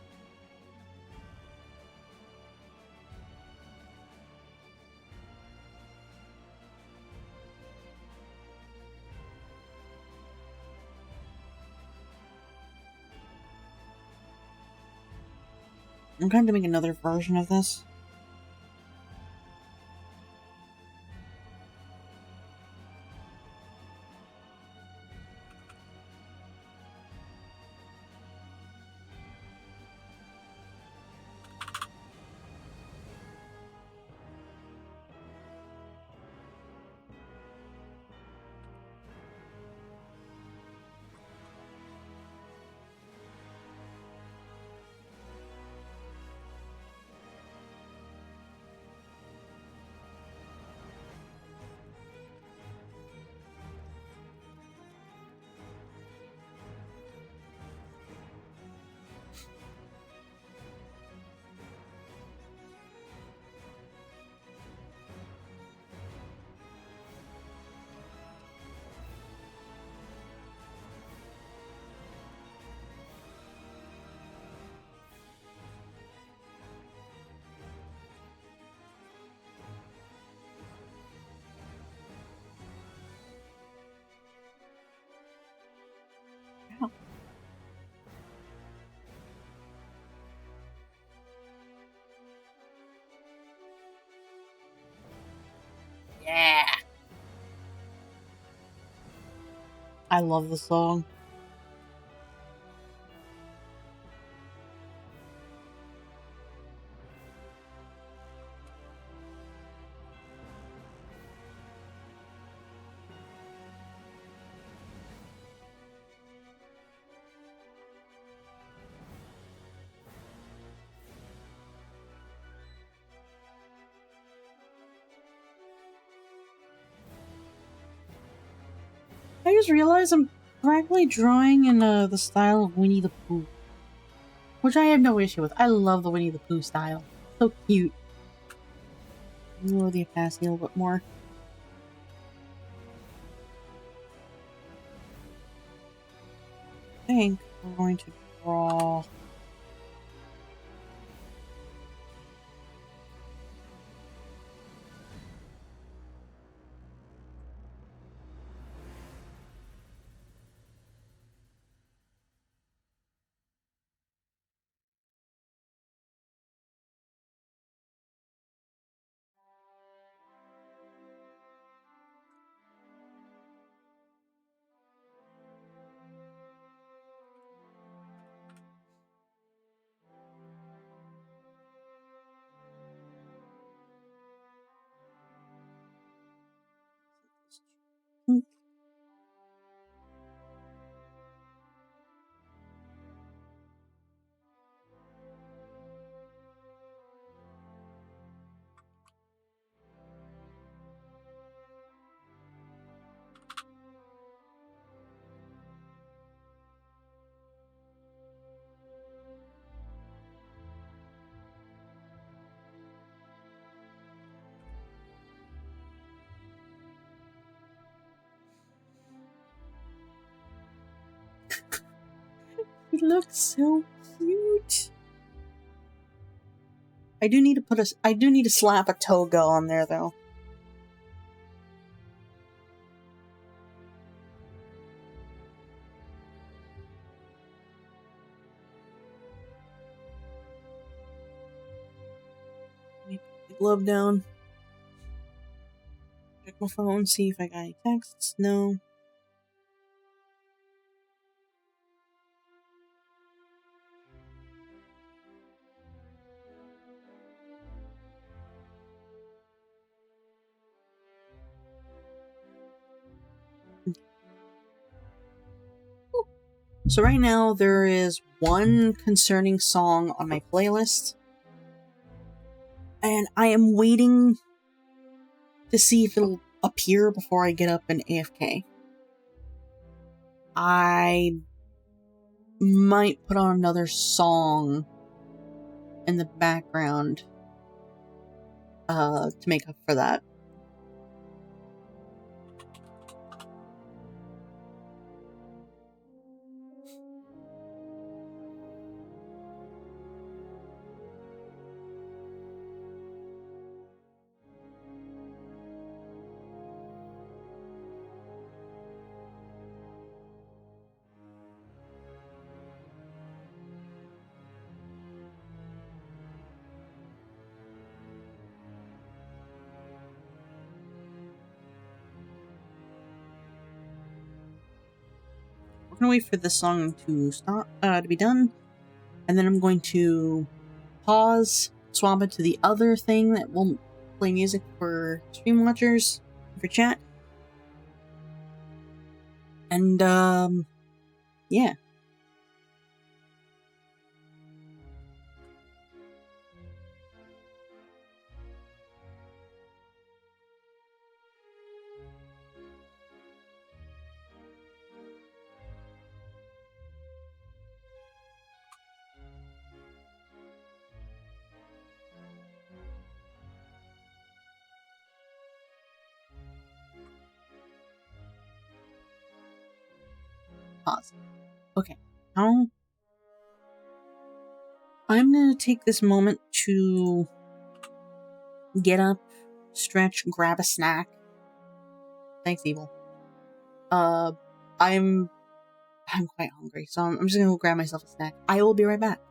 I'm going to make another version of this. Yeah! I love the song. I just realized I'm practically drawing in the style of Winnie the Pooh, which I have no issue with. I love the Winnie the Pooh style. So cute. Lower the opacity a little bit more. think we're going to draw. He looks so cute. I do need to slap a toga on there though. Let me put the glove down. Check my phone, see if I got any texts. No. So right now there is one concerning song on my playlist, and I am waiting to see if it'll appear before I get up and AFK. I might put on another song in the background to make up for that. We're gonna wait for this song to stop, to be done, and then I'm going to pause, swap it to the other thing that will play music for stream watchers, for chat, and yeah. Pause. Okay, now I'm gonna take this moment to get up, stretch, grab a snack. Thanks, Evil. I'm quite hungry, so I'm just gonna go grab myself a snack. I will be right back.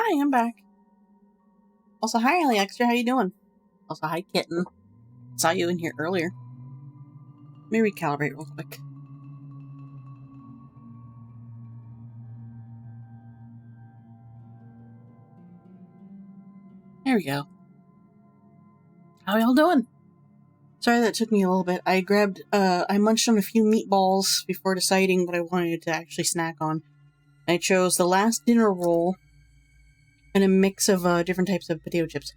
Hi, I'm back. Also, hi, Alexia. How you doing? Also, hi, Kitten. Saw you in here earlier. Let me recalibrate real quick. There we go. How y'all doing? Sorry that took me a little bit. I munched on a few meatballs before deciding what I wanted to actually snack on. I chose the last dinner roll and a mix of different types of potato chips.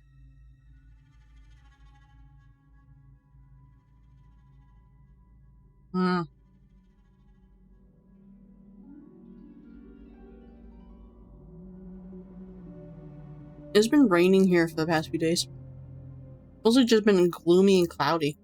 It's been raining here for the past few days. It's also just been gloomy and cloudy.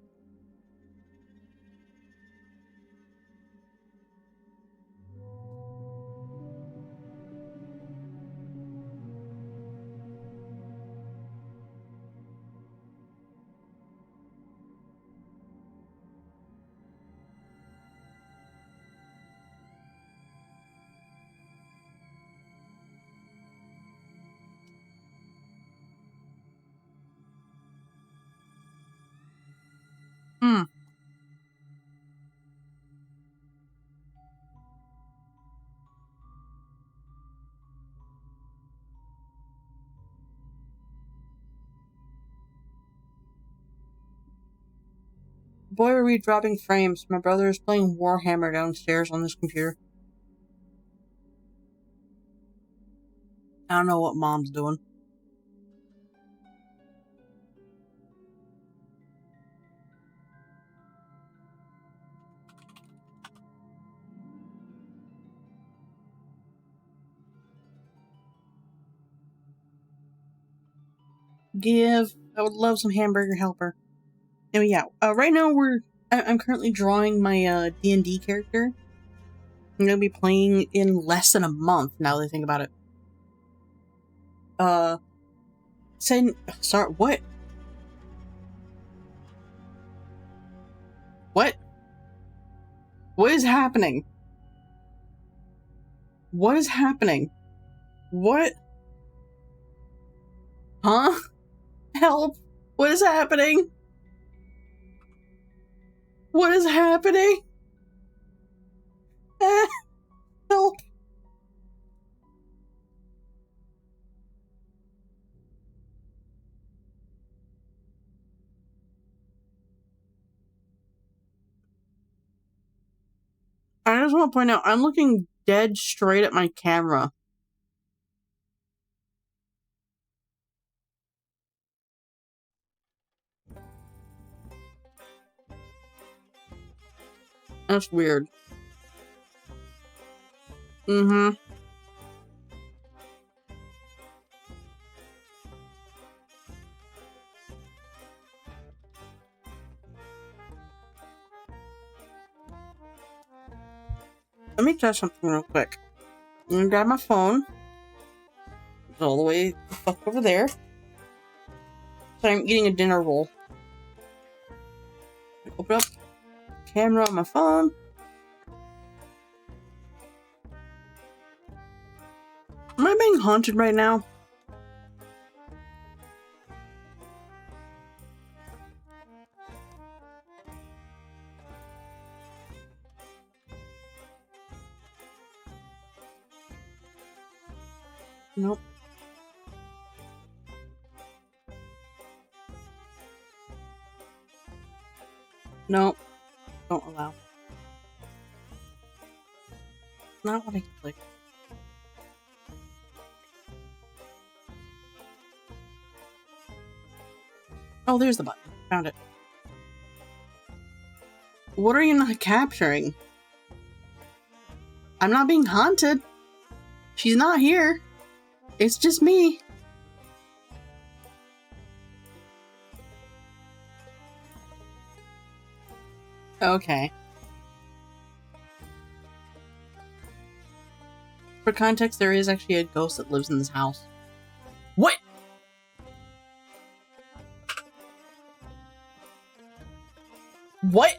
Boy, are we dropping frames. My brother is playing Warhammer downstairs on this computer. I don't know what Mom's doing. I would love some hamburger helper. Anyway, yeah. Right now I'm currently drawing my D&D character. I'm gonna be playing in less than a month. Now that I think about it. Sorry. What? What? What is happening? What is happening? What? Huh? Help! What is happening? What is happening? Help! I just want to point out, I'm looking dead straight at my camera. That's weird. Mm-hmm. Let me try something real quick. I'm gonna grab my phone. It's all the way the fuck over there. So I'm eating a dinner roll. Open up camera on my phone. Am I being haunted right now? Nope. Nope. Don't allow. Not what I click. Oh, there's the button. Found it. What are you not capturing? I'm not being haunted. She's not here. It's just me. Okay. For context, there is actually a ghost that lives in this house. What? What?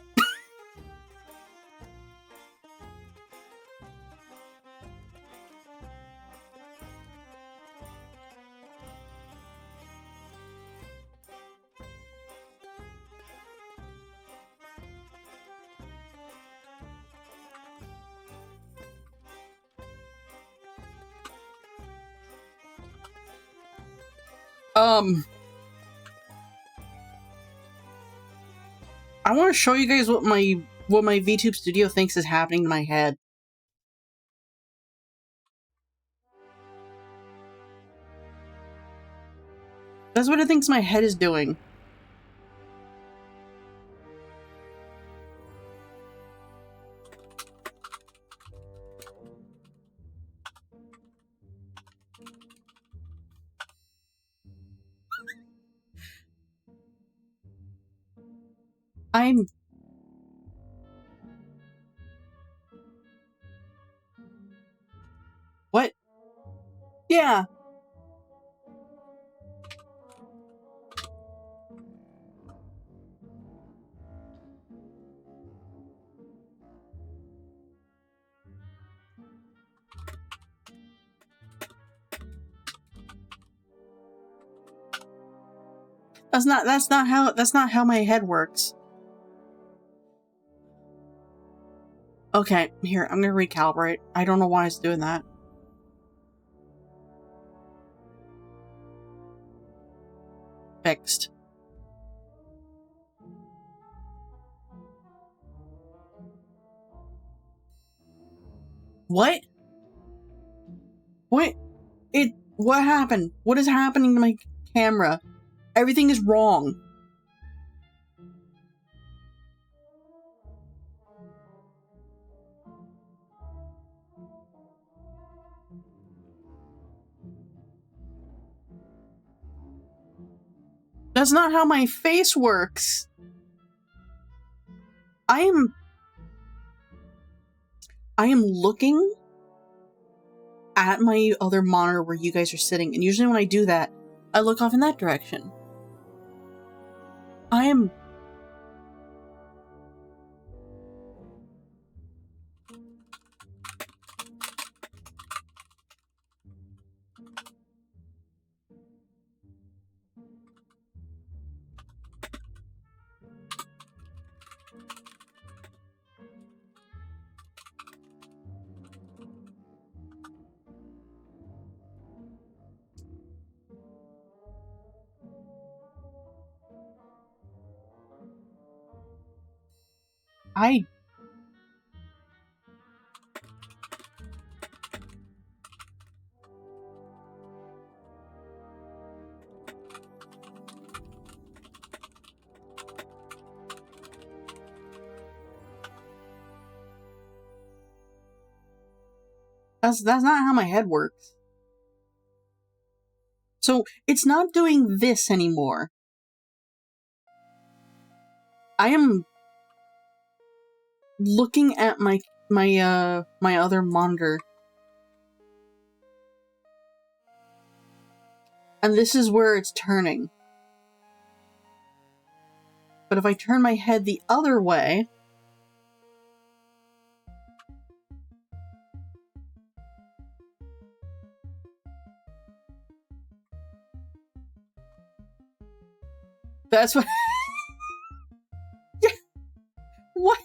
I want to show you guys what my VTube Studio thinks is happening to my head. That's what it thinks my head is doing. What? Yeah. That's not how my head works. Okay, here, I'm gonna recalibrate. I don't know why it's doing that. Fixed. What? What happened? What is happening to my camera? Everything is wrong. That's not how my face works. I am looking at my other monitor where you guys are sitting, and usually when I do that, I look off in that direction. I am... That's not how my head works. So, it's not doing this anymore. I am looking at my other monitor. And this is where it's turning. But if I turn my head the other way... That's what... What?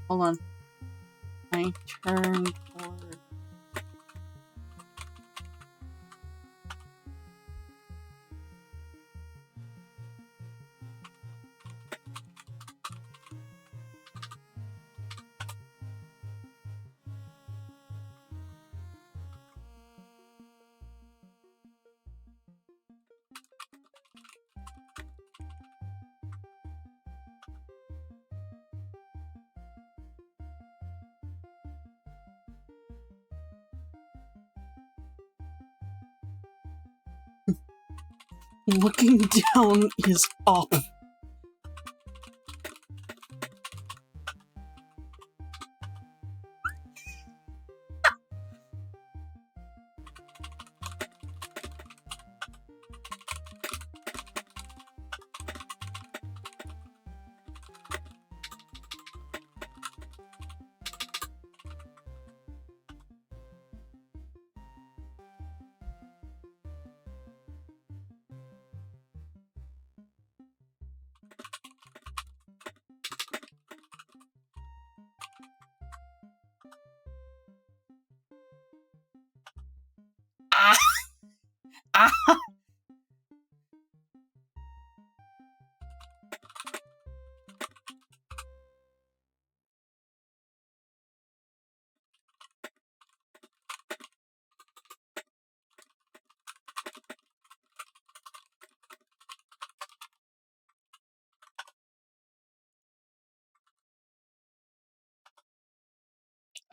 Hold on. I turn forward. Looking down is up.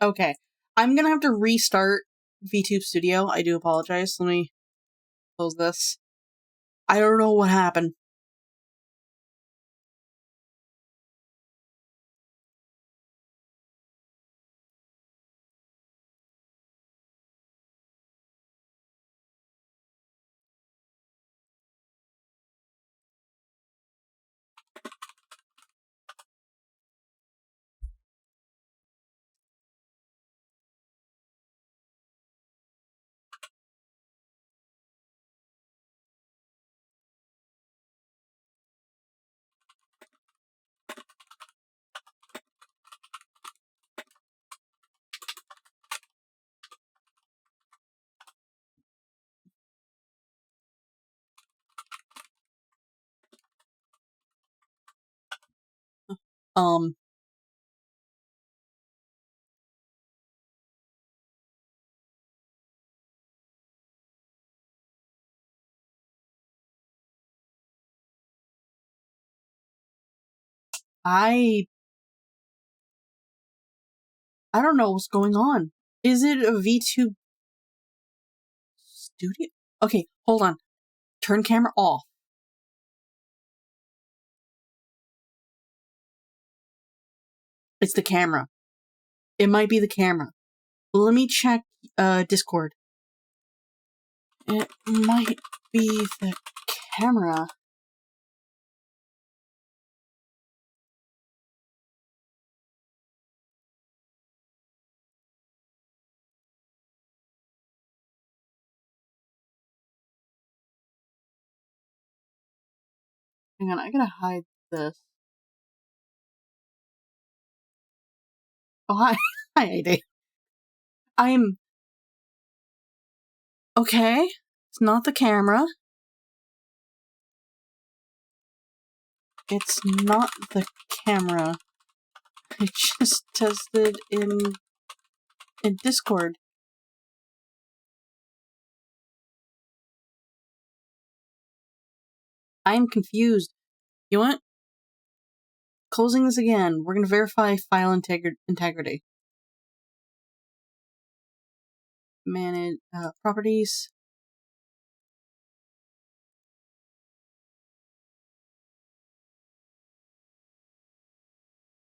Okay. I'm gonna have to restart VTube Studio. I do apologize. Let me close this. I don't know what happened. Um, I don't know what's going on. Is it a VTube Studio? Okay, hold on. Turn camera off. It's the camera. It might be the camera. Let me check Discord. It might be the camera. Hang on, I gotta hide this. Oh, hi. Hi, AD. I'm... Okay. It's not the camera. It's not the camera. I just tested in Discord. I'm confused. You know what? Closing this again. We're gonna verify file integrity. Manage properties.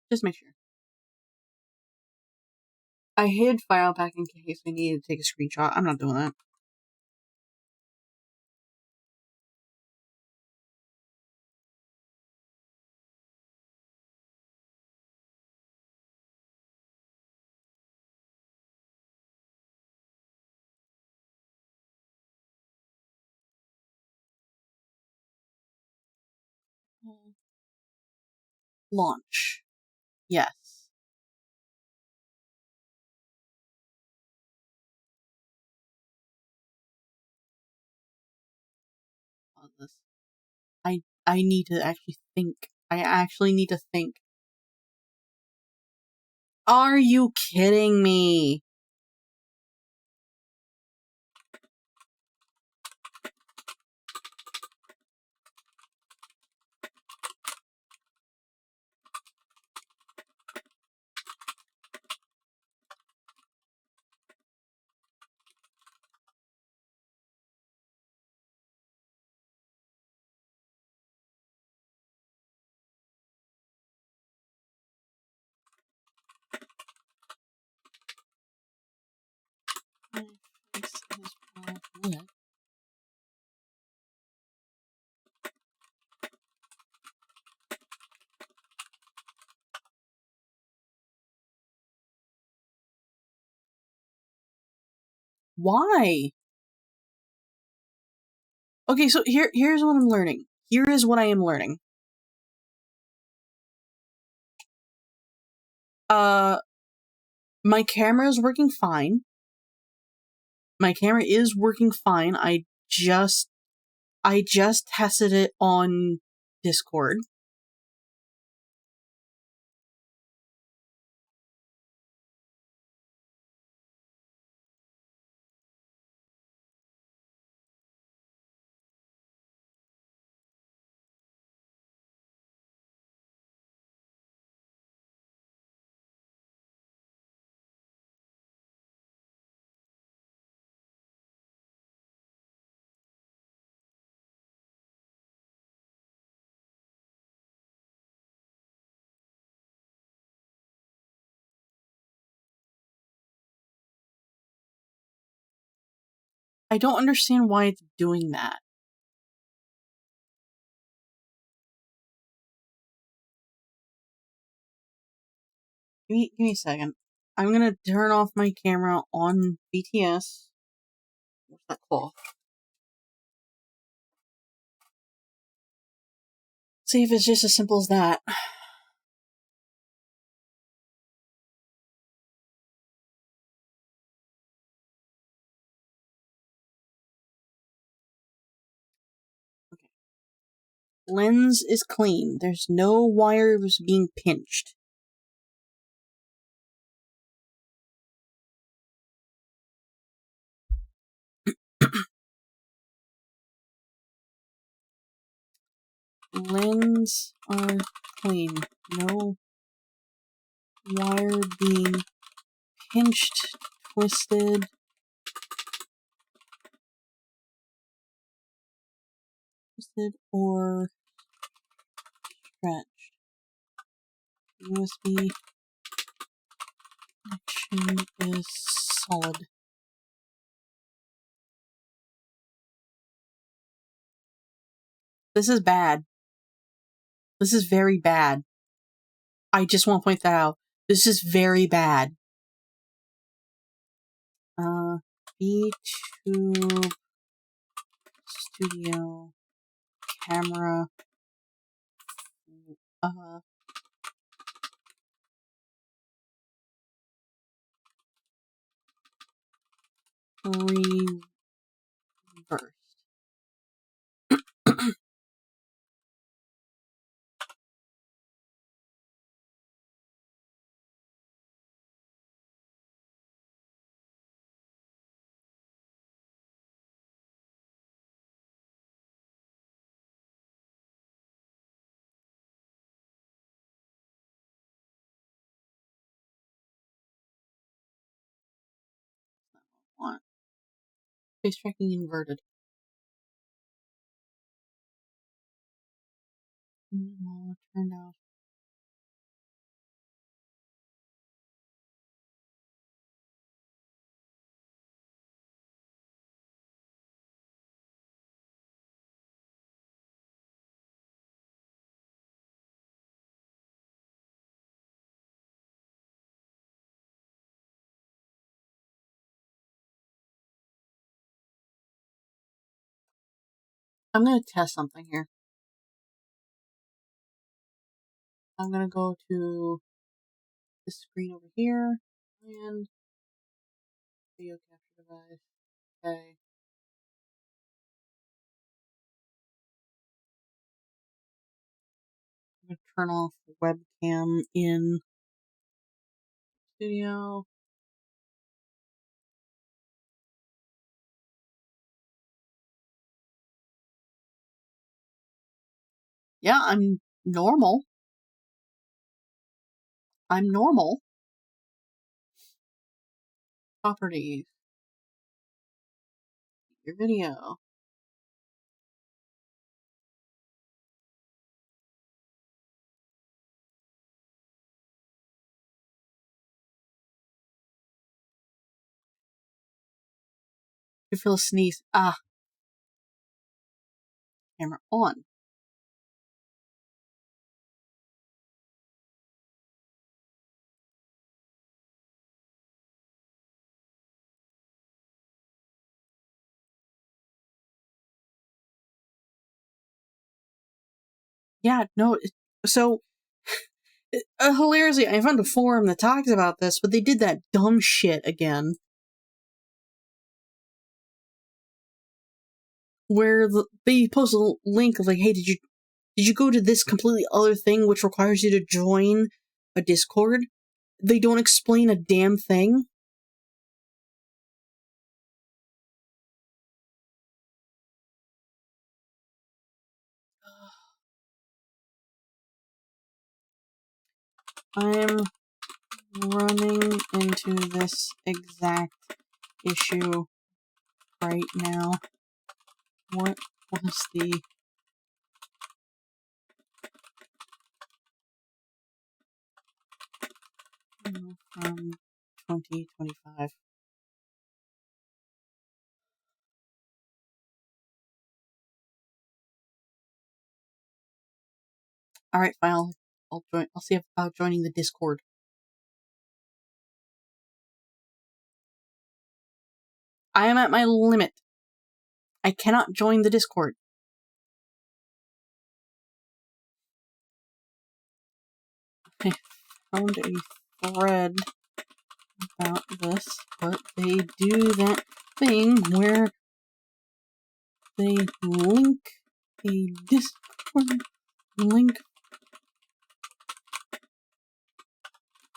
Just make sure. I hid file pack in case we needed to take a screenshot. I'm not doing that. Launch. Yes. I need to actually think. I actually need to think. Are you kidding me? Why? Okay, so here's what I'm learning. Here is what I am learning. My camera is working fine. My camera is working fine. I just tested it on Discord. I don't understand why it's doing that. Give me a second. I'm gonna turn off my camera on BTS. What's that cloth? See if it's just as simple as that. Okay. Lens is clean. There's no wires being pinched. Lens are clean. No wire being pinched, twisted, or stretched. USB connection is solid. This is bad. This is very bad. I just want to point that out. This is very bad. B-Tube Studio camera. Reversed. What? Face tracking inverted. Turned out. I'm going to test something here. I'm going to go to the screen over here and video capture device. Okay. I'm going to turn off the webcam in studio. Yeah, I'm normal. I'm normal. Properties. Your video. You feel a sneeze. Ah. Camera on. Yeah, no. So, hilariously, I found a forum that talks about this, but they did that dumb shit again. where they post a link of like, hey, did you go to this completely other thing which requires you to join a Discord? They don't explain a damn thing. I'm running into this exact issue right now. What was the... from 2025? Alright, fine. I'll join. I'll see about joining the Discord. I am at my limit. I cannot join the Discord. I found a thread about this, but they do that thing where they link a Discord link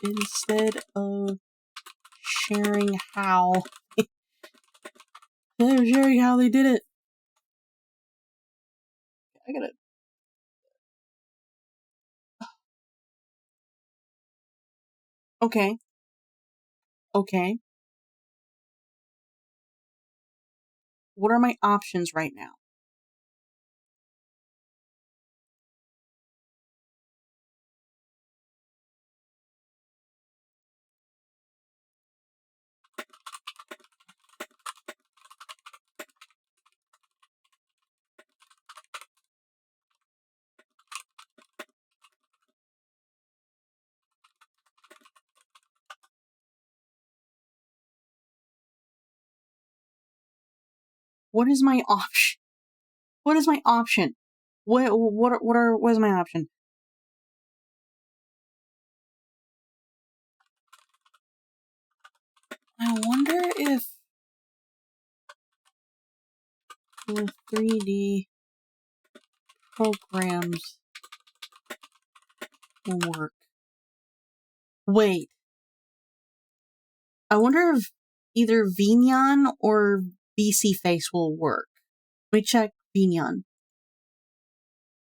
instead of sharing how. They're sharing how they did it. I gotta... Okay. Okay. What are my options right now? What is my option? What is my option? What is my option? I wonder if the 3D programs will work. Wait. I wonder if either Vignon or BC Face will work. Let me check Vignon.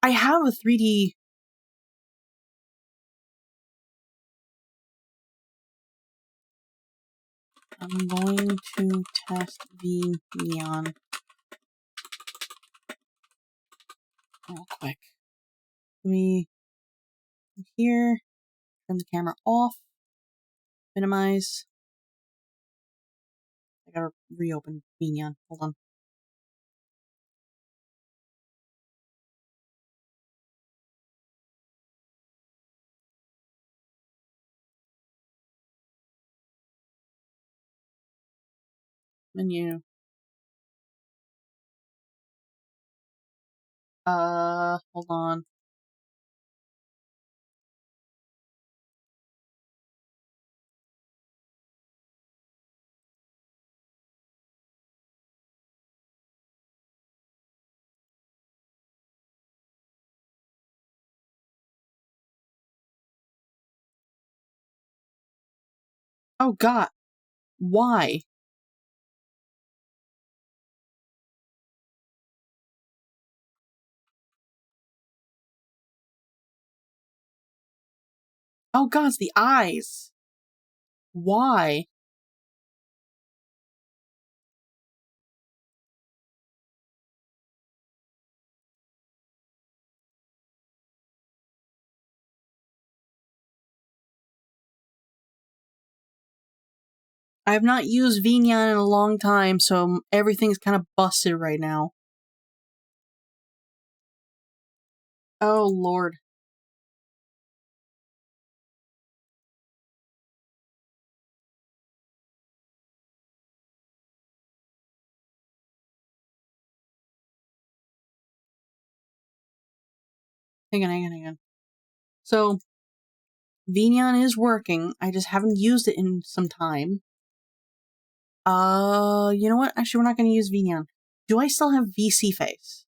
I have a 3D... I'm going to test Vignon real quick. Let me... here. Turn the camera off. Minimize. I gotta reopen Vignon. Hold on. Menu. Hold on. Oh god. Why? Oh god, it's the eyes. Why? I have not used Vignon in a long time, so everything's kind of busted right now. Oh lord. Hang on. So, Vignon is working. I just haven't used it in some time. You know what? Actually, we're not going to use Vignon. Do I still have VC face?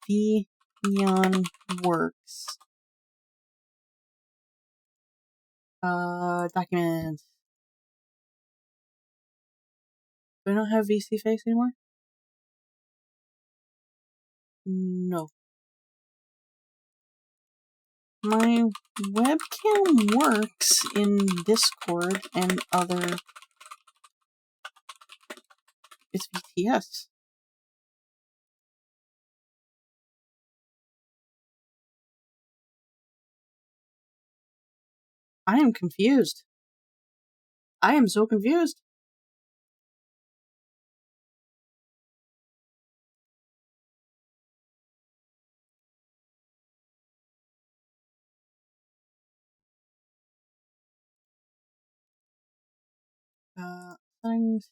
Neon works. Documents. Do I not have VC face anymore? No. My webcam works in Discord and other... It's VTS. I am confused. I am so confused. Settings.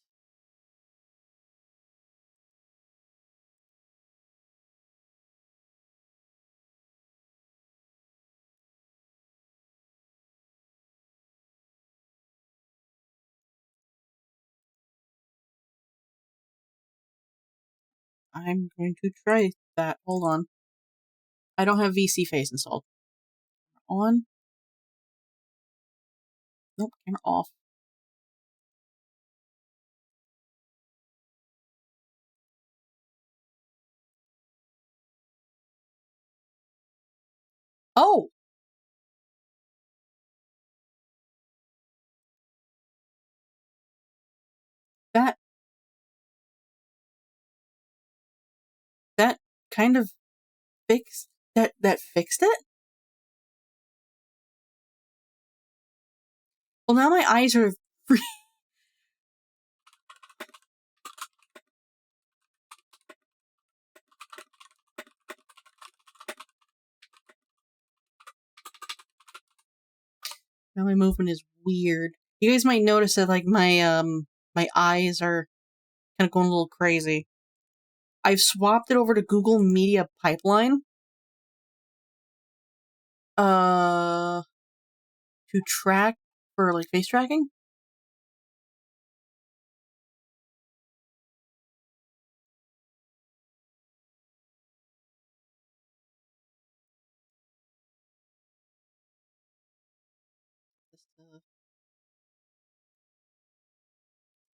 I'm going to try that. Hold on. I don't have VC face installed. On. Nope, camera off. Oh! That kind of fixed that fixed it? Well, now my eyes are free. Now my movement is weird. You guys might notice that like my eyes are kind of going a little crazy. I've swapped it over to Google Media Pipeline. To track for like face tracking.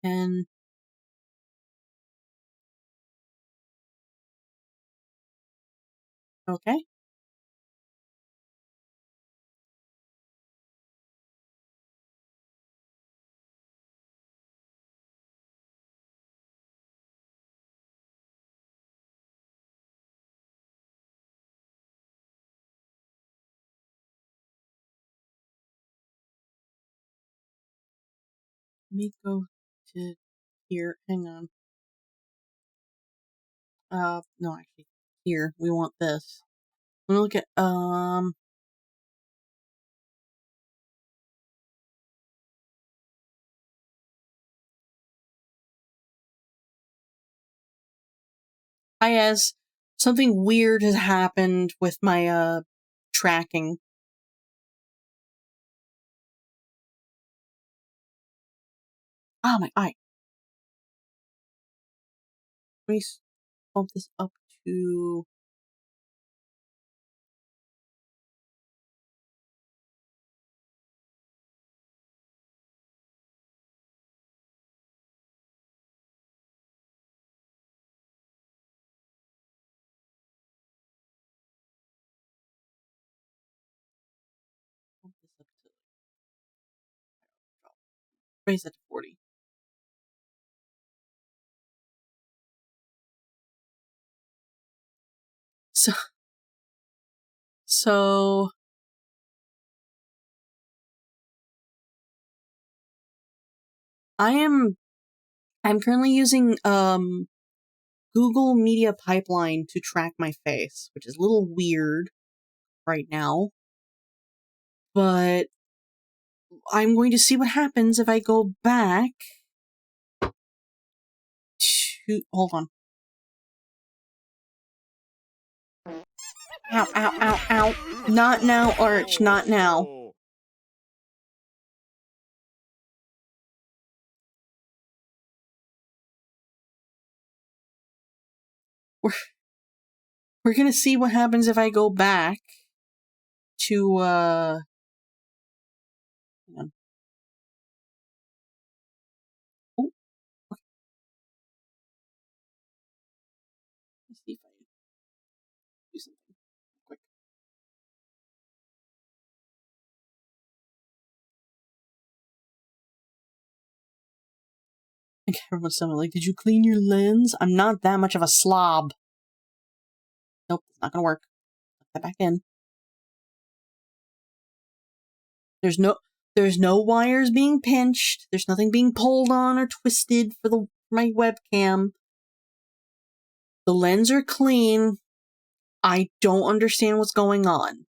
And okay. Let me go to here. Hang on. No, actually, here. We want this. Let me look at, Hi, Ez. Something weird has happened with my, tracking. Ah, my eye. Let me bump this up to... Raise it to 40. So I'm currently using Google Media Pipeline to track my face, which is a little weird right now. But I'm going to see what happens if I go back to... Hold on. Ow, ow, ow, ow. Not now, Arch, not now. we're gonna see what happens if I go back to hang on. Oh, let's see if I can do something quick. Like everyone's suddenly like, did you clean your lens? I'm not that much of a slob. Nope, it's not gonna work. Put that back in. There's no wires being pinched. There's nothing being pulled on or twisted for my webcam. The lens are clean. I don't understand what's going on.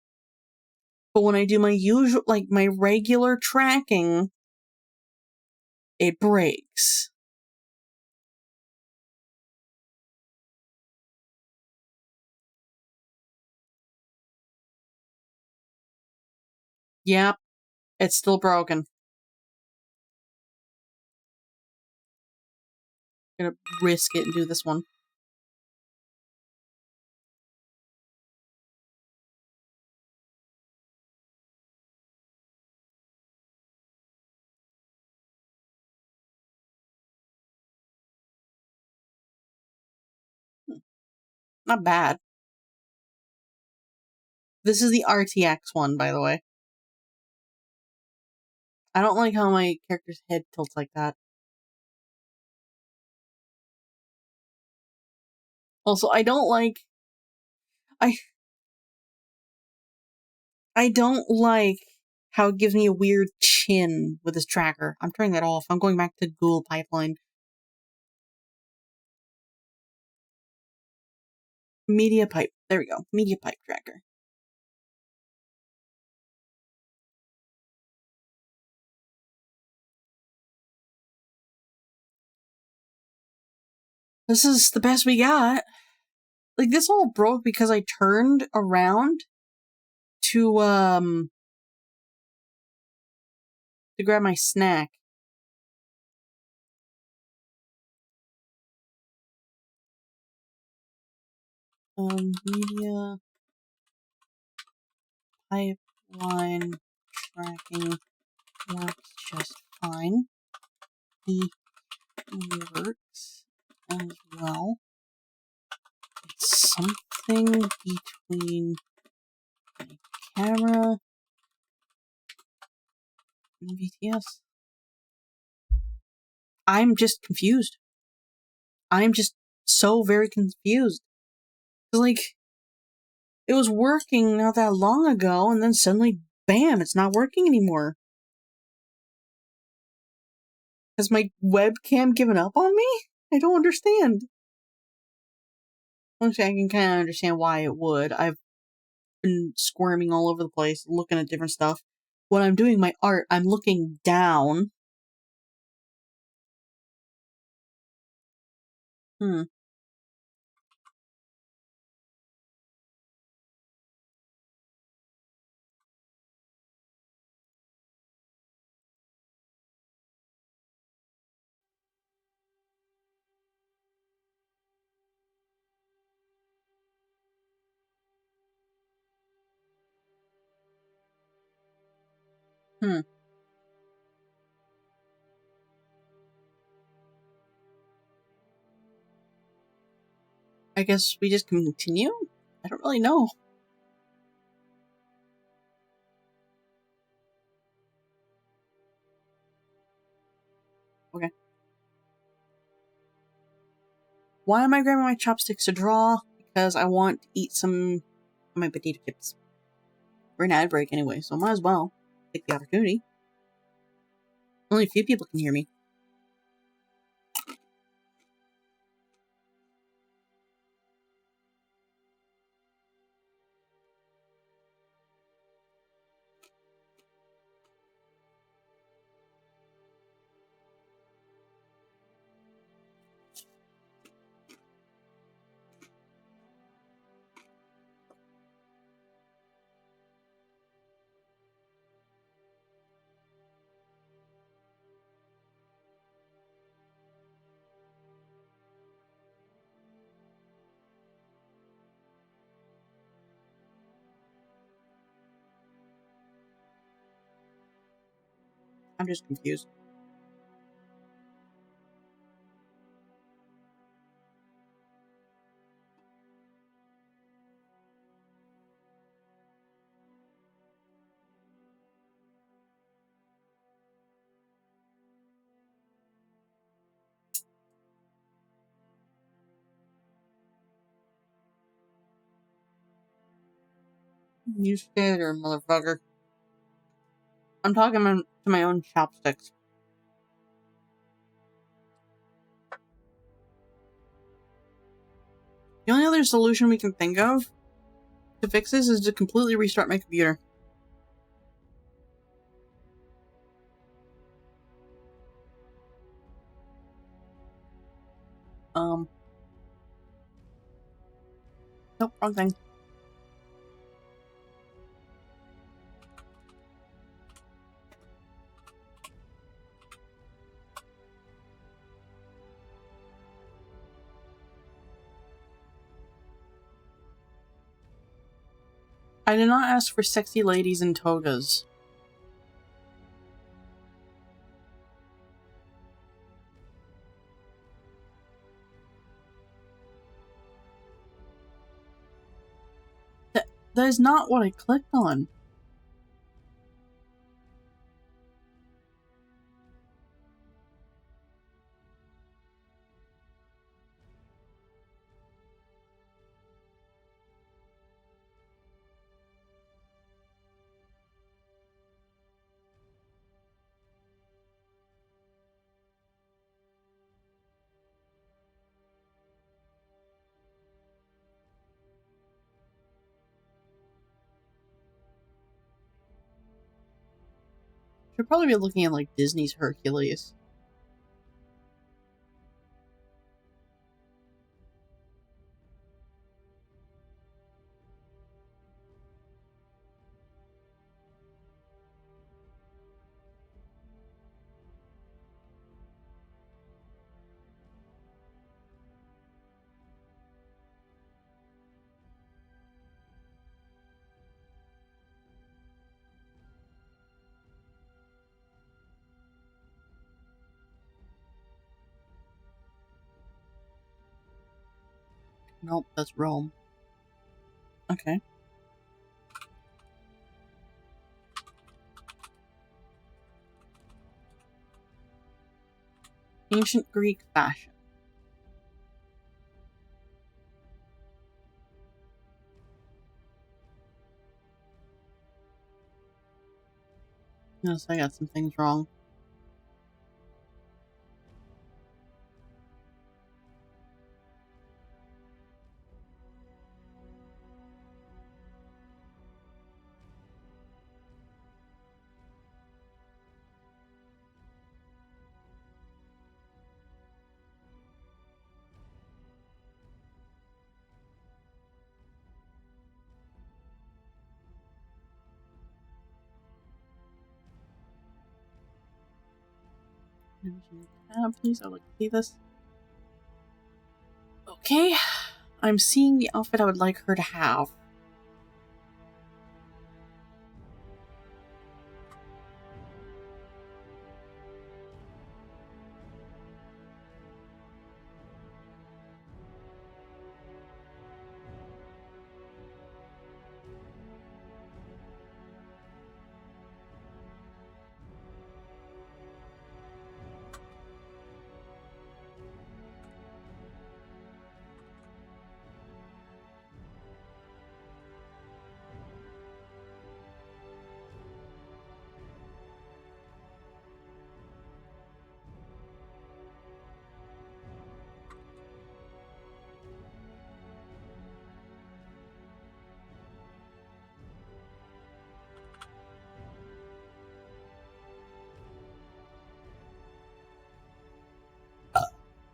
But when I do my usual, like my regular tracking, it breaks. Yep, it's still broken. I'm gonna risk it and do this one. Not bad. This is the RTX one, by the way. I don't like how my character's head tilts like that. Also, I don't like how it gives me a weird chin with this tracker. I'm turning that off. I'm going back to Google Pipeline. Media pipe. There we go. Media pipe tracker. This is the best we got. Like, this all broke because I turned around to grab my snack. Media pipeline tracking works just fine. The works as well. It's something between my camera and VTS. I'm just confused. I'm just so very confused. Like, it was working not that long ago, and then suddenly, bam, it's not working anymore. Has my webcam given up on me? I don't understand. Honestly, I can kind of understand why it would. I've been squirming all over the place, looking at different stuff. When I'm doing my art, I'm looking down. Hmm. Hmm. I guess we just continue? I don't really know. Okay. Why am I grabbing my chopsticks to draw? Because I want to eat some of my potato chips. We're in ad break anyway, so might as well take the opportunity. Only a few people can hear me. I'm just confused. You stay there, motherfucker. I'm talking to my own chopsticks. The only other solution we can think of to fix this is to completely restart my computer. Nope, wrong thing. I did not ask for sexy ladies in togas. That is not what I clicked on. Should probably be looking at like Disney's Hercules. Nope, that's Rome. Okay. Ancient Greek fashion. Yes, I got some things wrong. Please, I would like to see this. Okay, I'm seeing the outfit I would like her to have.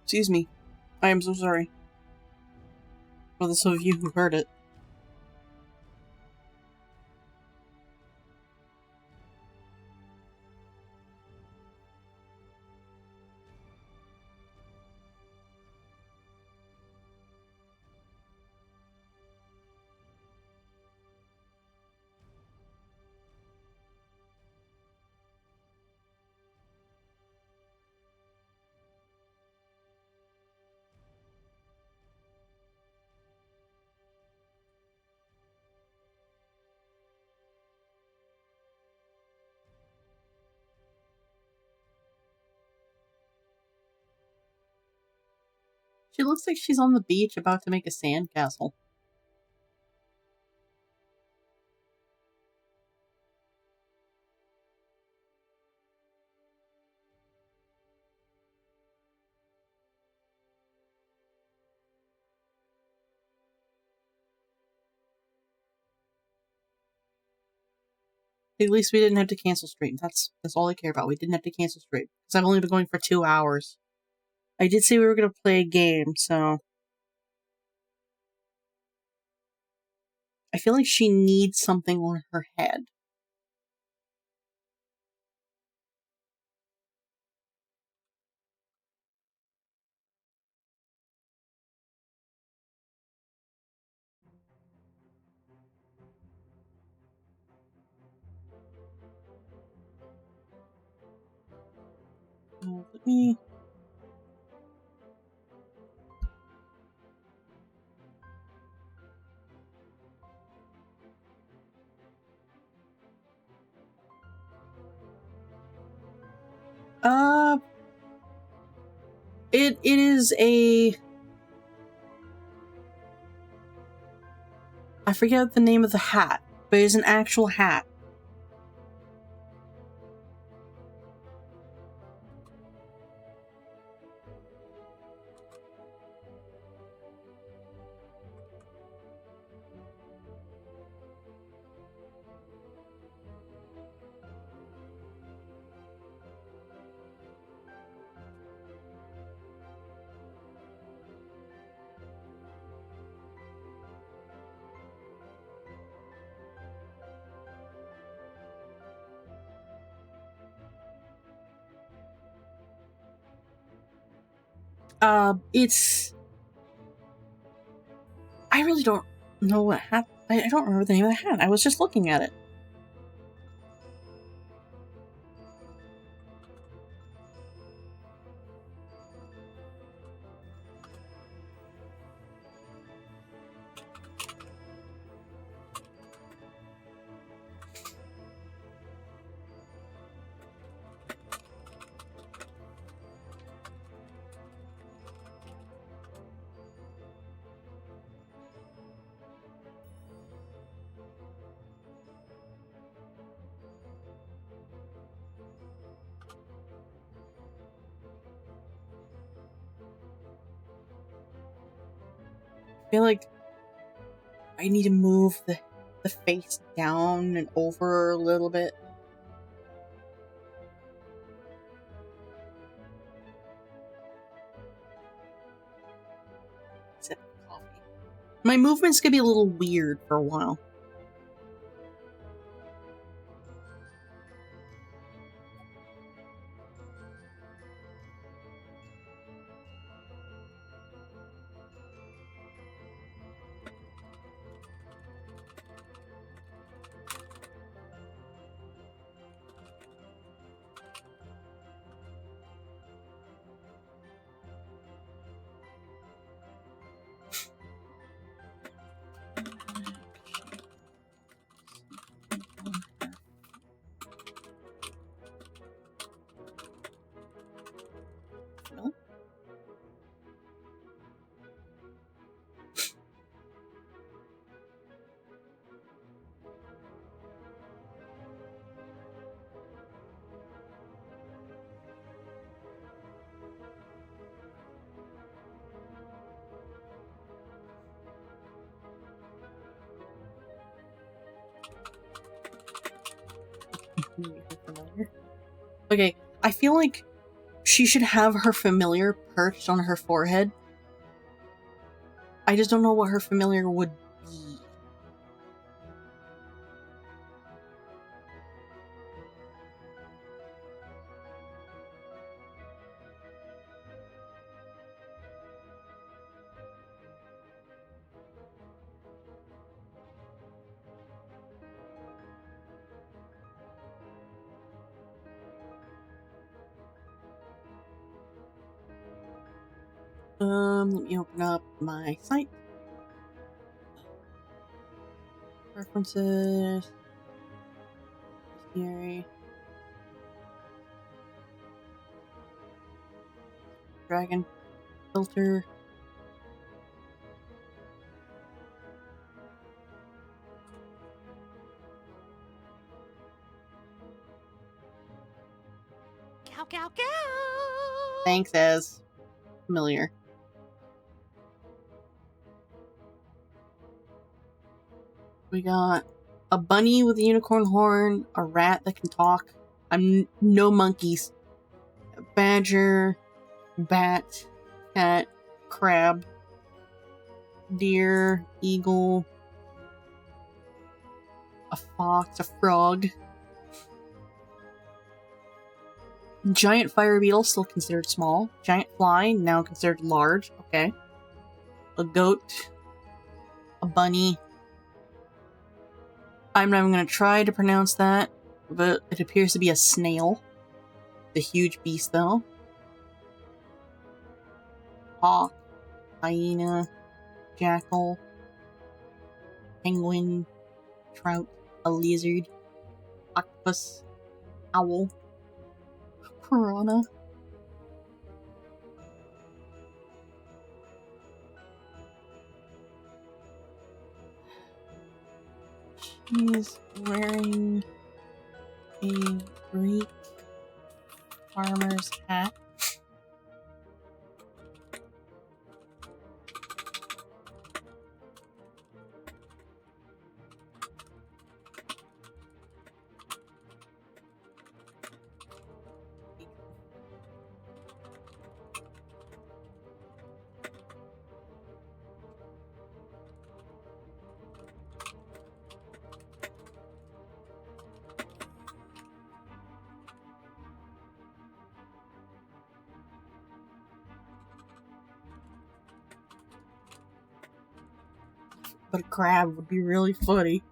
Excuse me. I am so sorry. For those of you who heard it. She looks like she's on the beach about to make a sandcastle. At least we didn't have to cancel stream. That's all I care about. We didn't have to cancel stream. Because I've only been going for 2 hours. I did say we were going to play a game, so... I feel like she needs something on her head. Let me... It is a... I forget the name of the hat, but it's an actual hat. It's... I really don't know what hat... I don't remember the name of the hat. I was just looking at it. I feel like I need to move the face down and over a little bit. Sip of coffee. My movement's gonna be a little weird for a while. Okay, I feel like she should have her familiar perched on her forehead. I just don't know what her familiar would be. Let me open up my site. References. Theory. Dragon filter. Cow, cow, cow! Thanks, Ez. Familiar. We got a bunny with a unicorn horn, a rat that can talk. No monkeys. A badger, bat, cat, crab, deer, eagle, a fox, a frog. Giant fire beetle, still considered small. Giant fly, now considered large. Okay. A goat, a bunny. I'm not even going to try to pronounce that, but it appears to be a snail. The huge beast, though. Hawk, hyena, jackal, penguin, trout, a lizard, octopus, owl, piranha. She's wearing a Greek farmer's hat. But a crab would be really funny.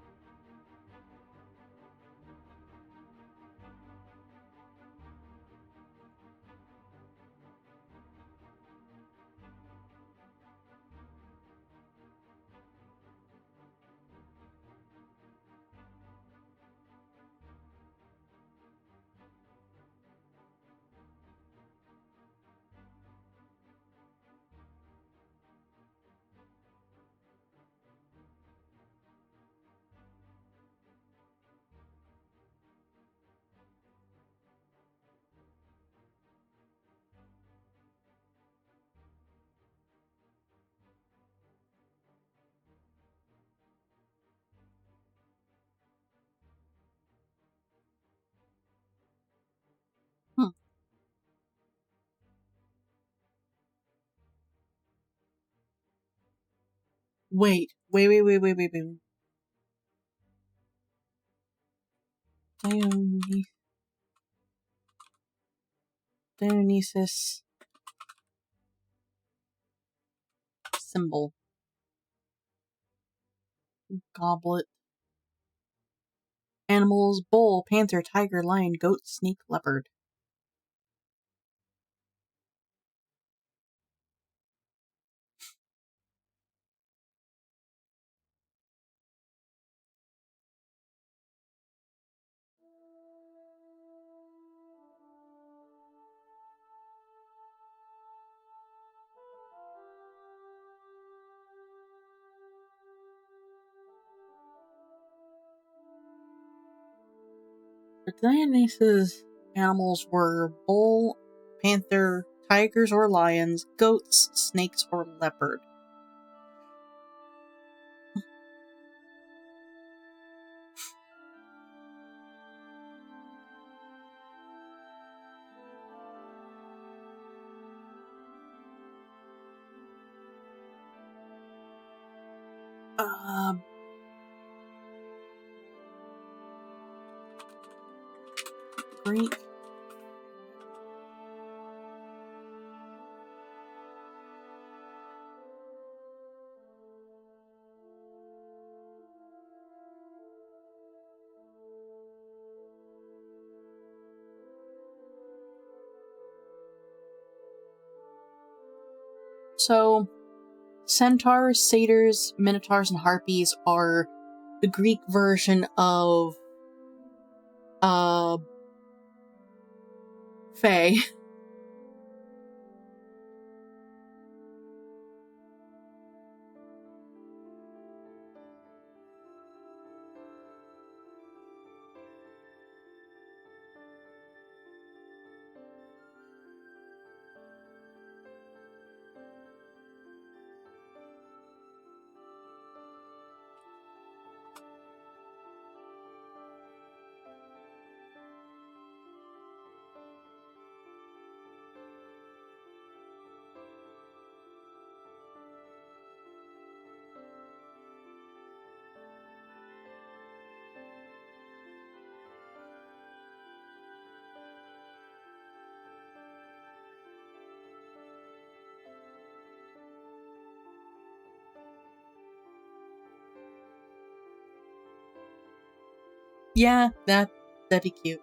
Wait. Dionysus symbol. Goblet. Animals: bull, panther, tiger, lion, goat, snake, leopard. The Dionysus animals were bull, panther, tigers or lions, goats, snakes, or leopard. Greek. So, centaurs, satyrs, minotaurs, and harpies are the Greek version of Fae. Yeah, that'd be cute.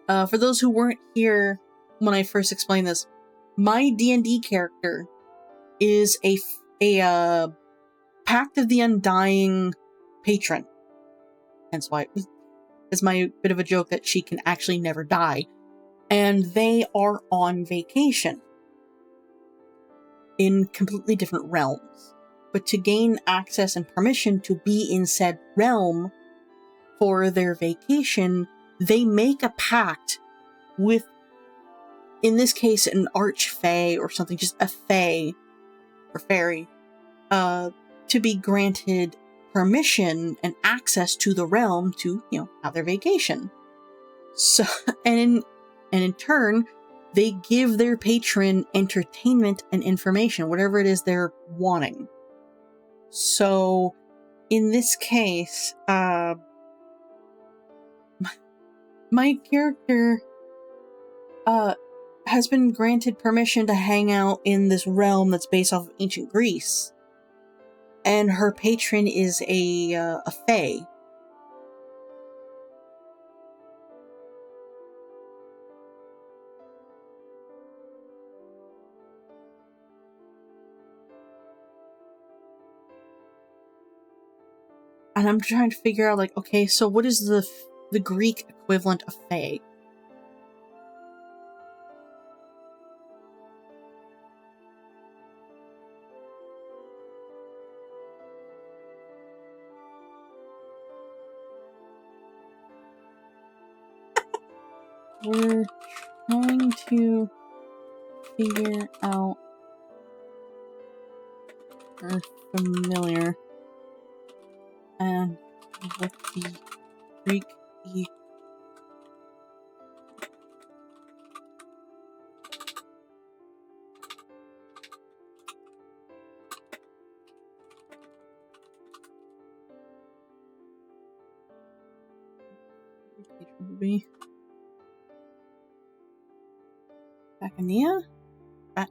For those who weren't here when I first explained this, my D&D character is a Pact of the Undying patron. Hence why it's my bit of a joke that she can actually never die. And they are on vacation in completely different realms. But to gain access and permission to be in said realm for their vacation, they make a pact with, in this case, an archfey or something, just a fey or fairy, to be granted permission and access to the realm to, have their vacation. So, and in turn, they give their patron entertainment and information, whatever it is they're wanting. So, in this case, my character, has been granted permission to hang out in this realm that's based off of ancient Greece. And her patron is a fae. And I'm trying to figure out, like, okay, so what is the Greek equivalent of fae? We're trying to figure out her familiar and what the Greek would be. Bacchania? Back.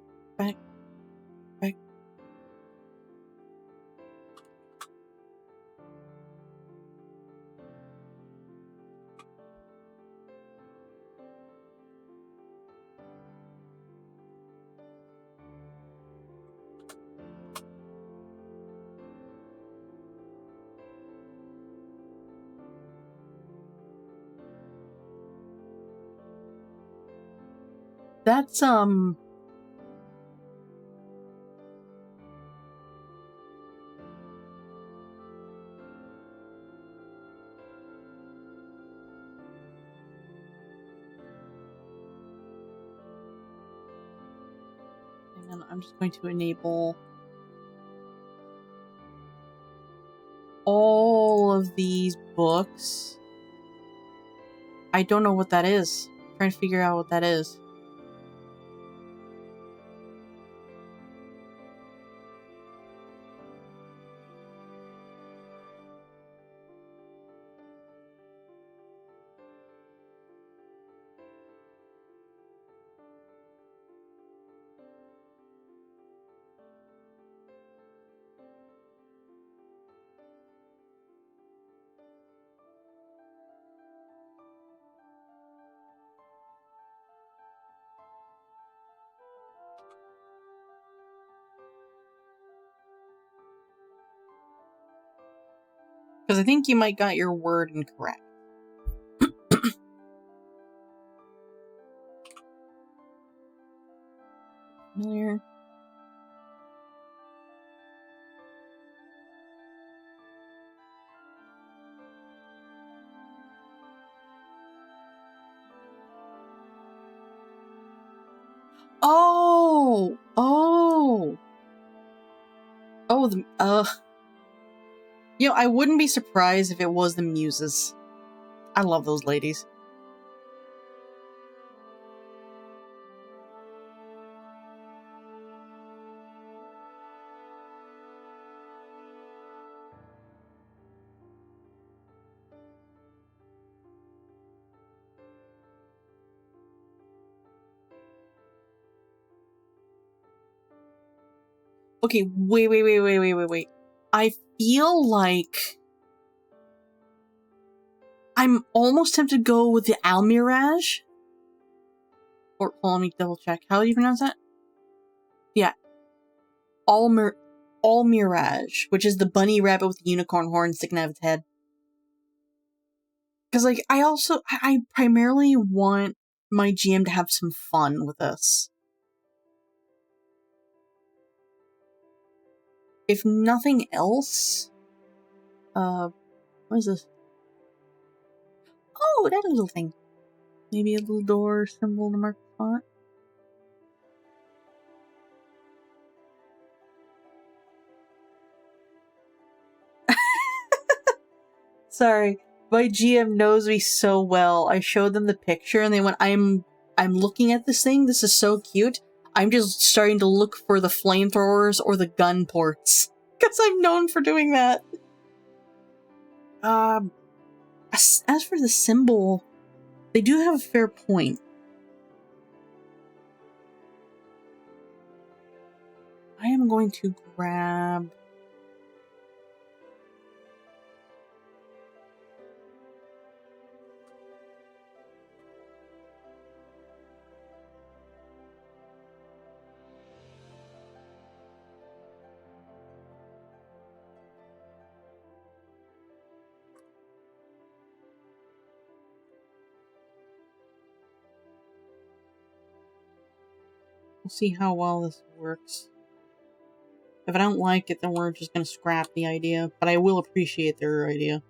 That's, and I'm just going to enable all of these books. I don't know what that is. I'm trying to figure out what that is. Because I think you might got your word incorrect. Familiar. I wouldn't be surprised if it was the Muses. I love those ladies. Okay, wait. I feel like I'm almost tempted to go with the Almirage. Or, hold on, let me double check. How do you pronounce that? Yeah. Almirage, which is the bunny rabbit with the unicorn horn sticking out of its head. Because, like, I primarily want my GM to have some fun with this. If nothing else, what is this? Oh, that little thing. Maybe a little door symbol to mark the spot. Sorry, my GM knows me so well. I showed them the picture and they went, I'm looking at this thing, this is so cute. I'm just starting to look for the flamethrowers or the gun ports. Because I'm known for doing that. As for the symbol, they do have a fair point. I am going to grab... We'll see how well this works. If I don't like it, then we're just gonna scrap the idea, but I will appreciate their idea.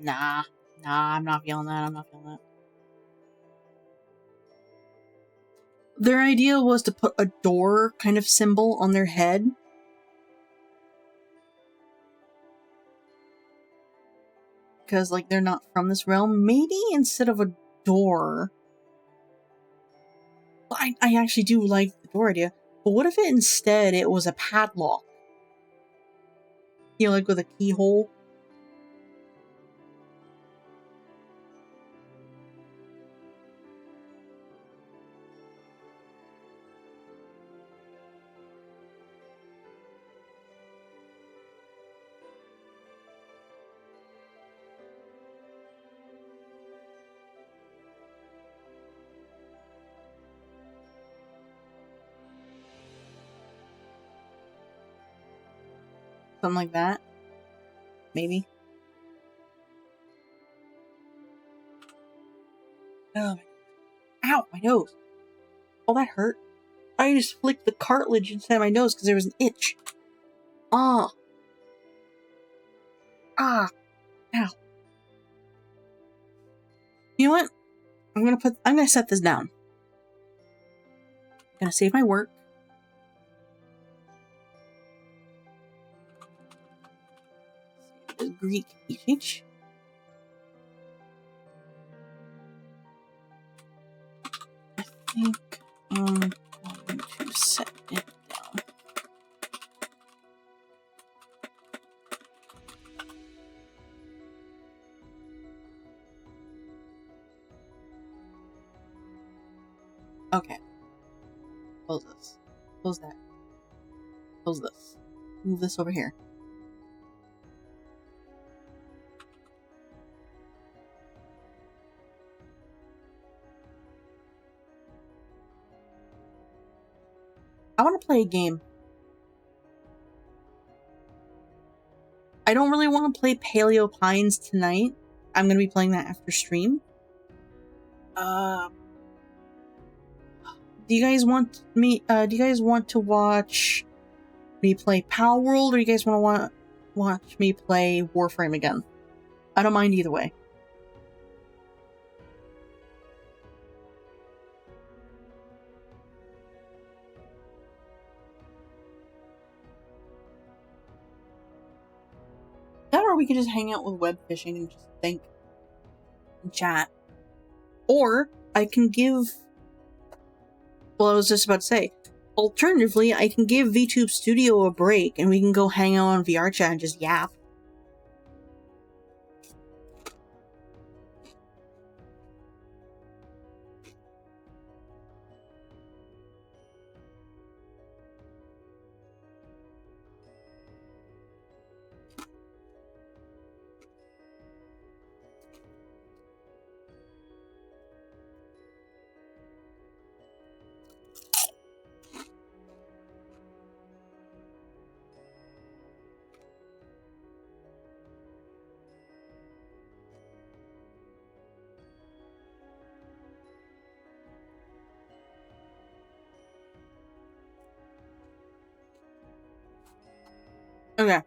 Nah, I'm not feeling that, Their idea was to put a door kind of symbol on their head. Because, like, they're not from this realm. Maybe instead of a door... I actually do like the door idea. But what if instead it was a padlock? You know, like with a keyhole? Something like that. Maybe. Oh, ow, my nose. Oh, that hurt. I just flicked the cartilage inside my nose because there was an itch. Ah. Ah. Ow. You know what? I'm gonna set this down. I'm gonna save my work. Greek PH. I think I'm going to set it down. Okay. Close this. Close that. Close this. Move this over here. I want to play a game. I don't really want to play Paleo Pines tonight. I'm going to be playing that after stream. Do you guys want to watch me play Power World, or you guys want to watch me play Warframe again? I don't mind either way. That, or we could just hang out with web fishing and just think and chat. Or I can give... Well, I was just about to say, Alternatively, I can give VTube Studio a break and we can go hang out on VR chat and just yap. Okay.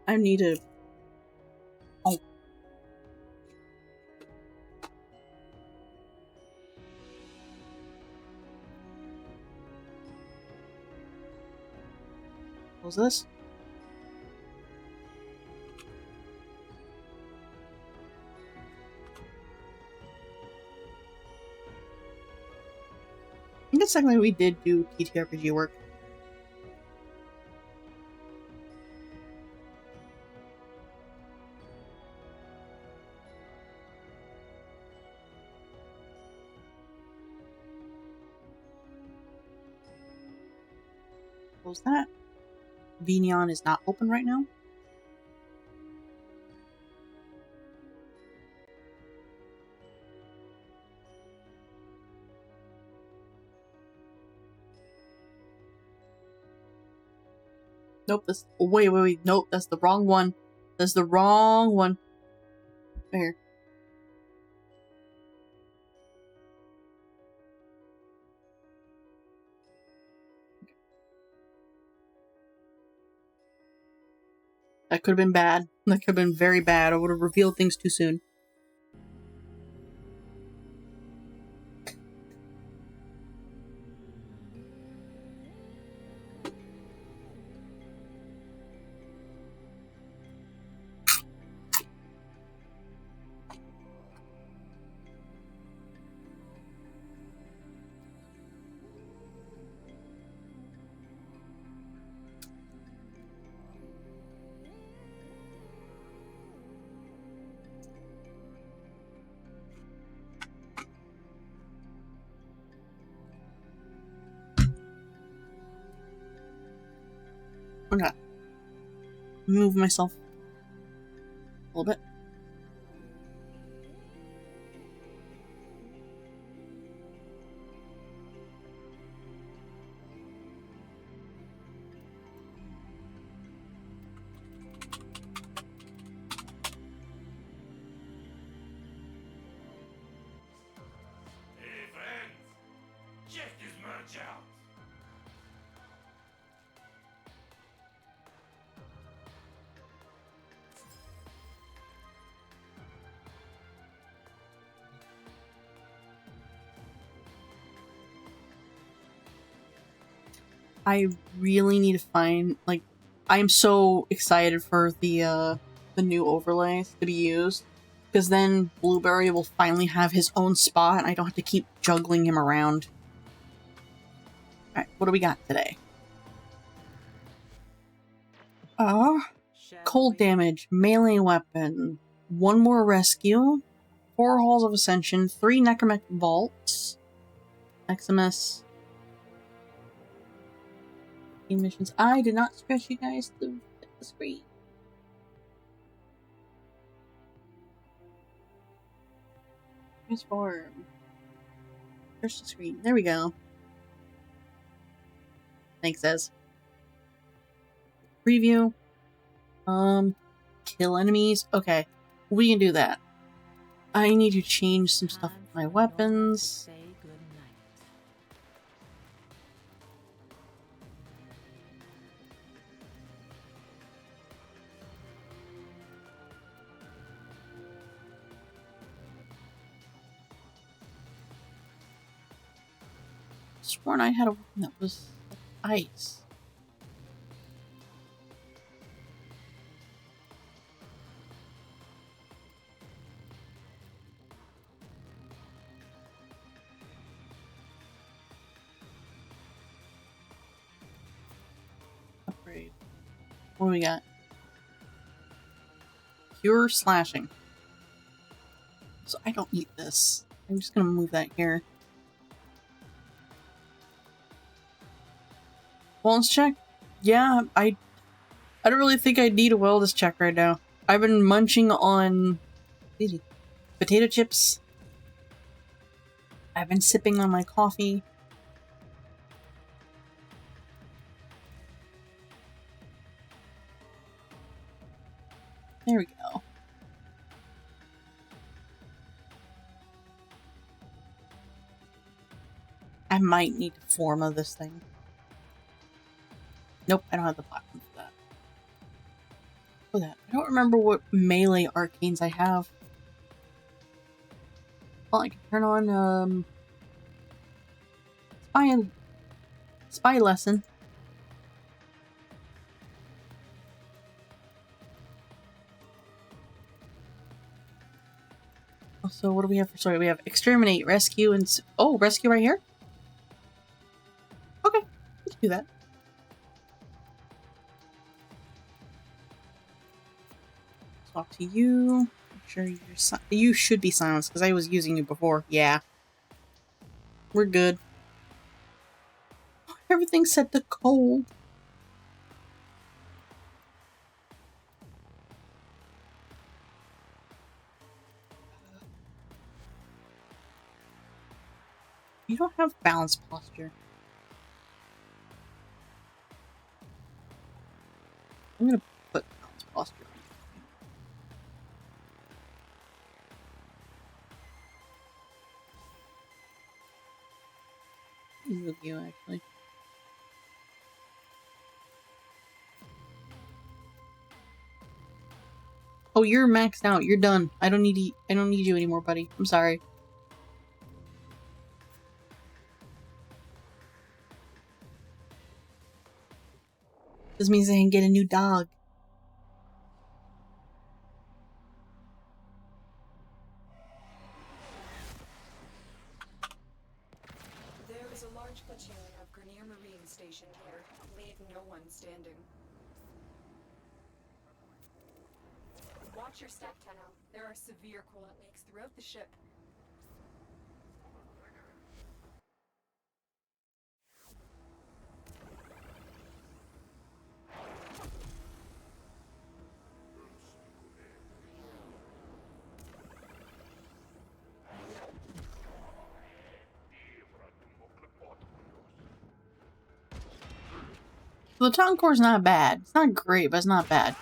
I need to... Oh. What was this? I think it's technically we did do TTRPG work. Close that. Vignon is not open right now. Nope, that's... Oh, wait. Nope, that's the wrong one. That's the wrong one. There. That could have been bad. That could have been very bad. I would have revealed things too soon. Okay. Move myself a little bit. Hey friends, check this merch out. I really need to find, like, I am so excited for the new overlays to be used, because then Blueberry will finally have his own spot and I don't have to keep juggling him around. Alright, what do we got today? Cold damage, melee weapon, 1 more rescue, 4 halls of ascension, 3 necromantic vaults, Eximus, missions. I did not stretch you guys to the screen. Transform. Search the screen. There we go. Thanks, Ez. Preview. Kill enemies. Okay, we can do that. I need to change some stuff with my weapons. Sworn I had a weapon that was ice. What do we got? Pure slashing. So I don't need this. I'm just gonna move that here. Wellness check? Yeah, I don't really think I need a wellness check right now. I've been munching on potato chips. I've been sipping on my coffee. There we go. I might need to form of this thing. Nope, I don't have the platform for that. For that. I don't remember what melee arcanes I have. Well, I can turn on spy lesson. So what do we have for story? We have exterminate, rescue, and oh, rescue right here. Okay, let's do that. Talk to you. Make sure you should be silenced because I was using you before. Yeah, we're good. Everything's set to cold. You don't have balanced posture. I'm gonna put balanced posture. Move you actually. Oh, you're maxed out. You're done. I don't need you anymore, buddy. I'm sorry. This means I can get a new dog. There is a large platoon of Grenier Marines stationed here. Leave no one standing. Watch your step, Tenno. There are severe coolant leaks throughout the ship. The Town Core's not bad. It's not great, but it's not bad.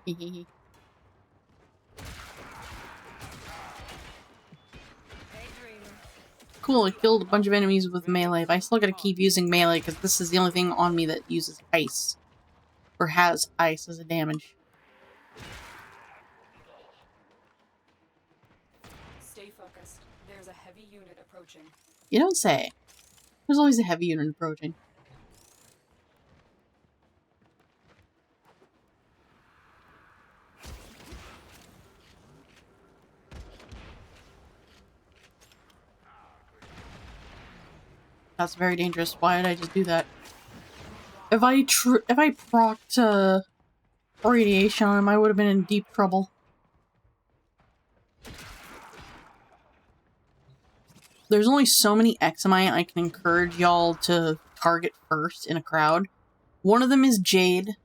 Hehehe. Cool, I killed a bunch of enemies with melee, but I still gotta keep using melee because this is the only thing on me that uses ice. Or has ice as a damage. Stay focused. There's a heavy unit approaching. You don't say. There's always a heavy unit approaching. That's very dangerous. Why did I just do that? If I procced radiation on him, I would have been in deep trouble. There's only so many Examite I can encourage y'all to target first in a crowd. One of them is Jade.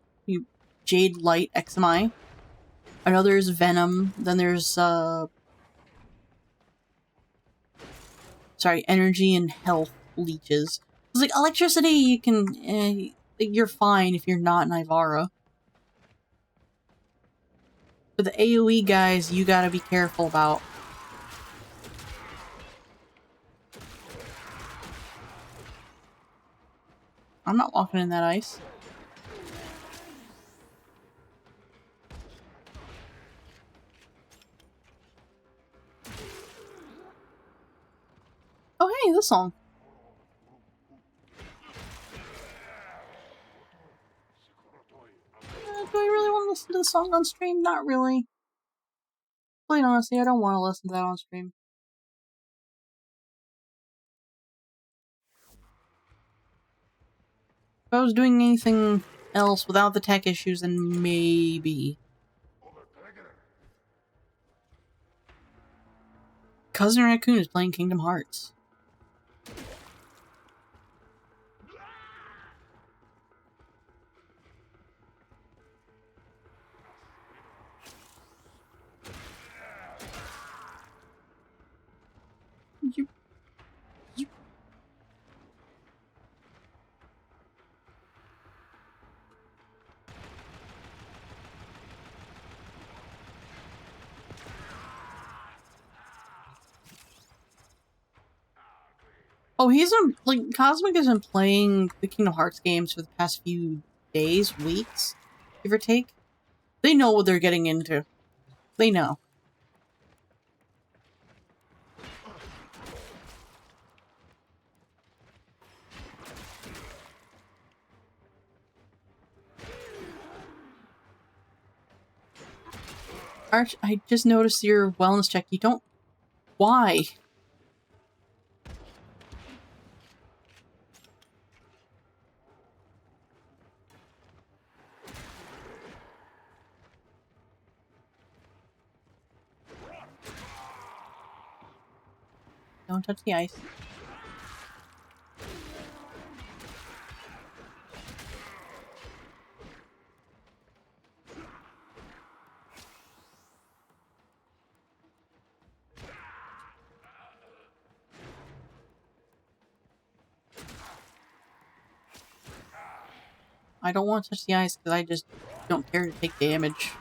Jade Light Examite. Another is Venom. Then there's sorry, Energy and Health leeches. It's like electricity, you can you're fine if you're not an Ivara. But the AoE guys, you gotta be careful about. I'm not walking in that ice. Oh hey, this song. Do I really want to listen to the song on stream? Not really. Quite honestly, I don't want to listen to that on stream. If I was doing anything else without the tech issues, then maybe. Cousin Raccoon is playing Kingdom Hearts. You. Oh, he's been, like, Cosmic has been playing the Kingdom Hearts games for the past few days, weeks, give or take. They know what they're getting into. They know. Arch, I just noticed your wellness check. You don't... Why? Don't touch the ice. I don't want to touch the ice because I just don't care to take damage.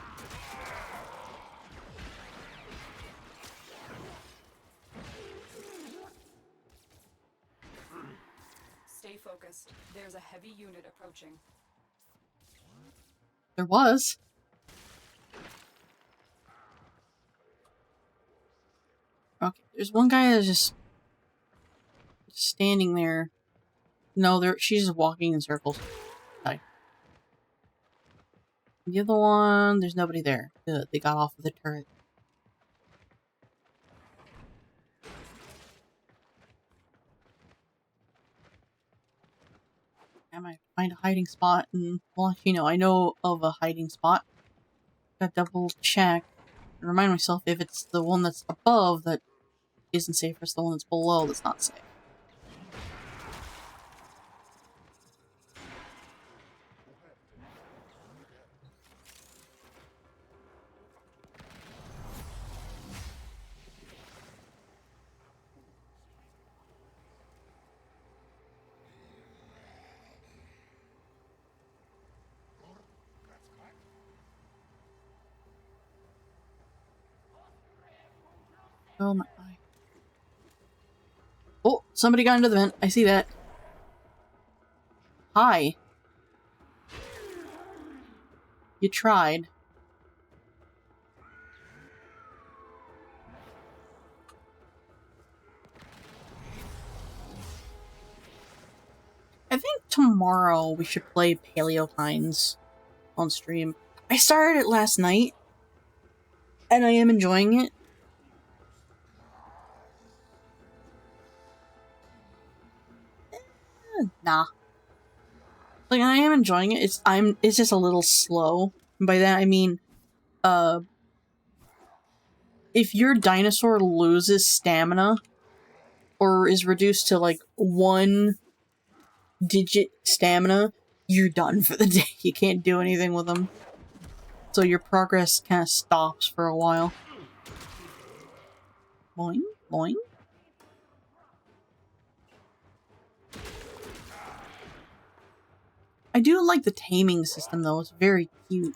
Stay focused. There's a heavy unit approaching. There was. Okay, there's one guy that's just standing there. No, she's just walking in circles. Hi. The other one, there's nobody there. Good, they got off of the turret. I might find a hiding spot and, well, actually, no, I know of a hiding spot. Gotta double check. Remind myself if it's the one that's above that isn't safe, or it's the one that's below that's not safe. Oh my eye. Oh, somebody got into the vent. I see that. Hi. You tried. I think tomorrow we should play Paleo Pines on stream. I started it last night, and I am enjoying it. Nah. Like, I am enjoying it. It's just a little slow. And by that I mean, if your dinosaur loses stamina, or is reduced to, like, 1-digit stamina, you're done for the day. You can't do anything with them. So your progress kind of stops for a while. Boing, boing. I do like the taming system, though. It's very cute.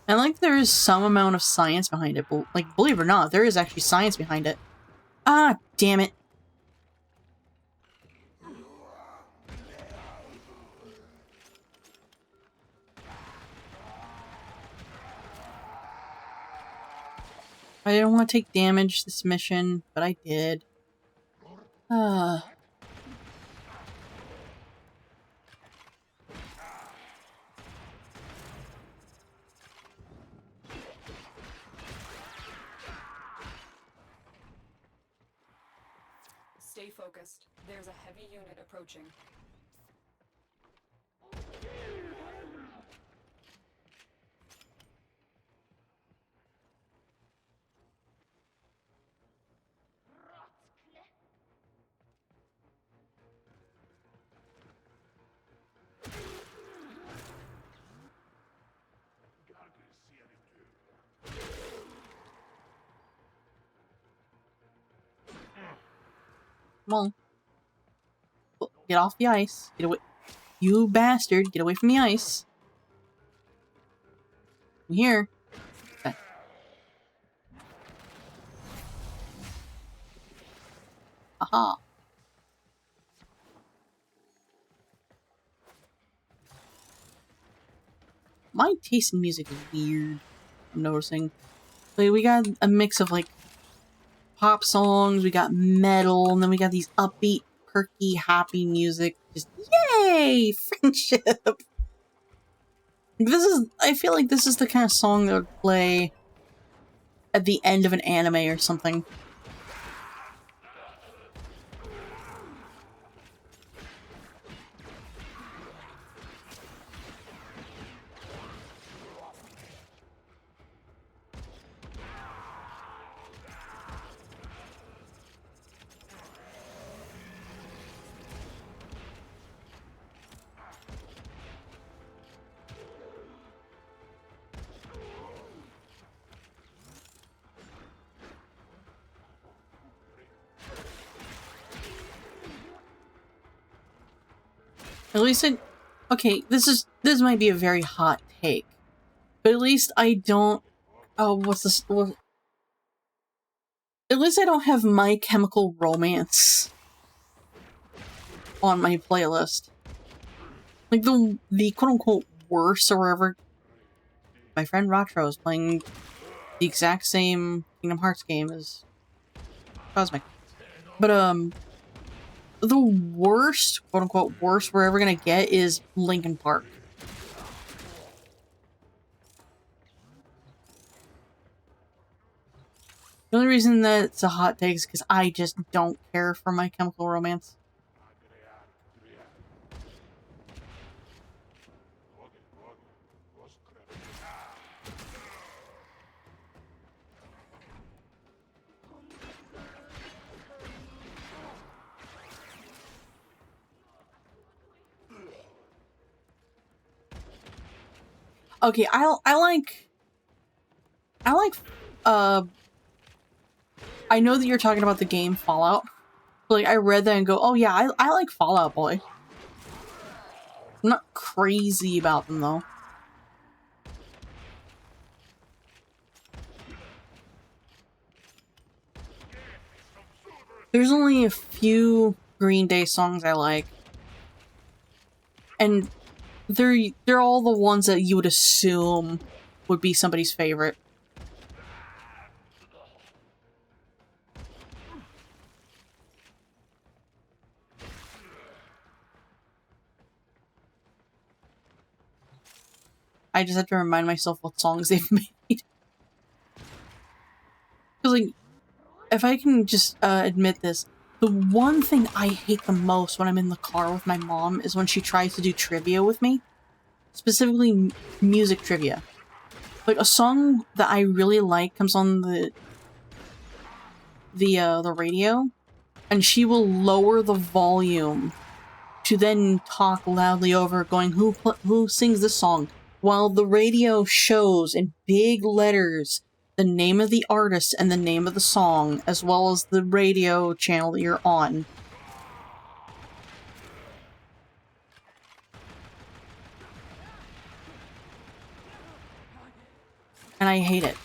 And like there is some amount of science behind it, but like, believe it or not, there is actually science behind it. Ah, damn it. I didn't want to take damage this mission, but I did. Stay focused. There's a heavy unit approaching. Come on. Get off the ice. Get away. You bastard. Get away from the ice. I'm here. Okay. Aha. My taste in music is weird. I'm noticing. Like, we got a mix of like pop songs, we got metal, and then we got these upbeat, perky, happy music. Just yay! Friendship! I feel like this is the kind of song that would play at the end of an anime or something. At least okay, this might be a very hot take, but at least I don't, what's this, at least I don't have My Chemical Romance on my playlist. Like the quote-unquote worst or whatever. My friend Ratro is playing the exact same Kingdom Hearts game as Cosmic. But, the worst, quote-unquote worst we're ever gonna get is Linkin Park. The only reason that it's a hot take is because I just don't care for My Chemical Romance. Okay, I know that you're talking about the game Fallout. But, like, I read that and go, oh yeah, I like Fallout Boy. I'm not crazy about them, though. There's only a few Green Day songs I like. And they're all the ones that you would assume would be somebody's favorite. I just have to remind myself what songs they've made. Because, like, if I can just admit this, the one thing I hate the most when I'm in the car with my mom is when she tries to do trivia with me. Specifically, music trivia. Like, a song that I really like comes on the radio, and she will lower the volume to then talk loudly over it, going, who sings this song? While the radio shows in big letters the name of the artist and the name of the song, as well as the radio channel that you're on. And I hate it.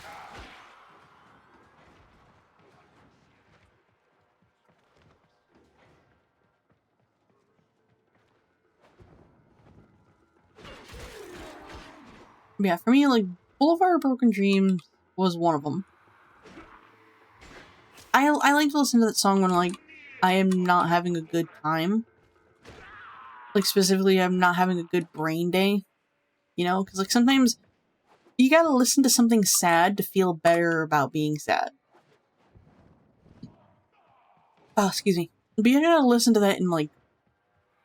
But yeah, for me, like, Boulevard of Broken Dreams was one of them. I like to listen to that song when, like, I am not having a good time. Like, specifically, I'm not having a good brain day. You know? Because, like, sometimes you gotta listen to something sad to feel better about being sad. Oh, excuse me. But you gotta listen to that in, like,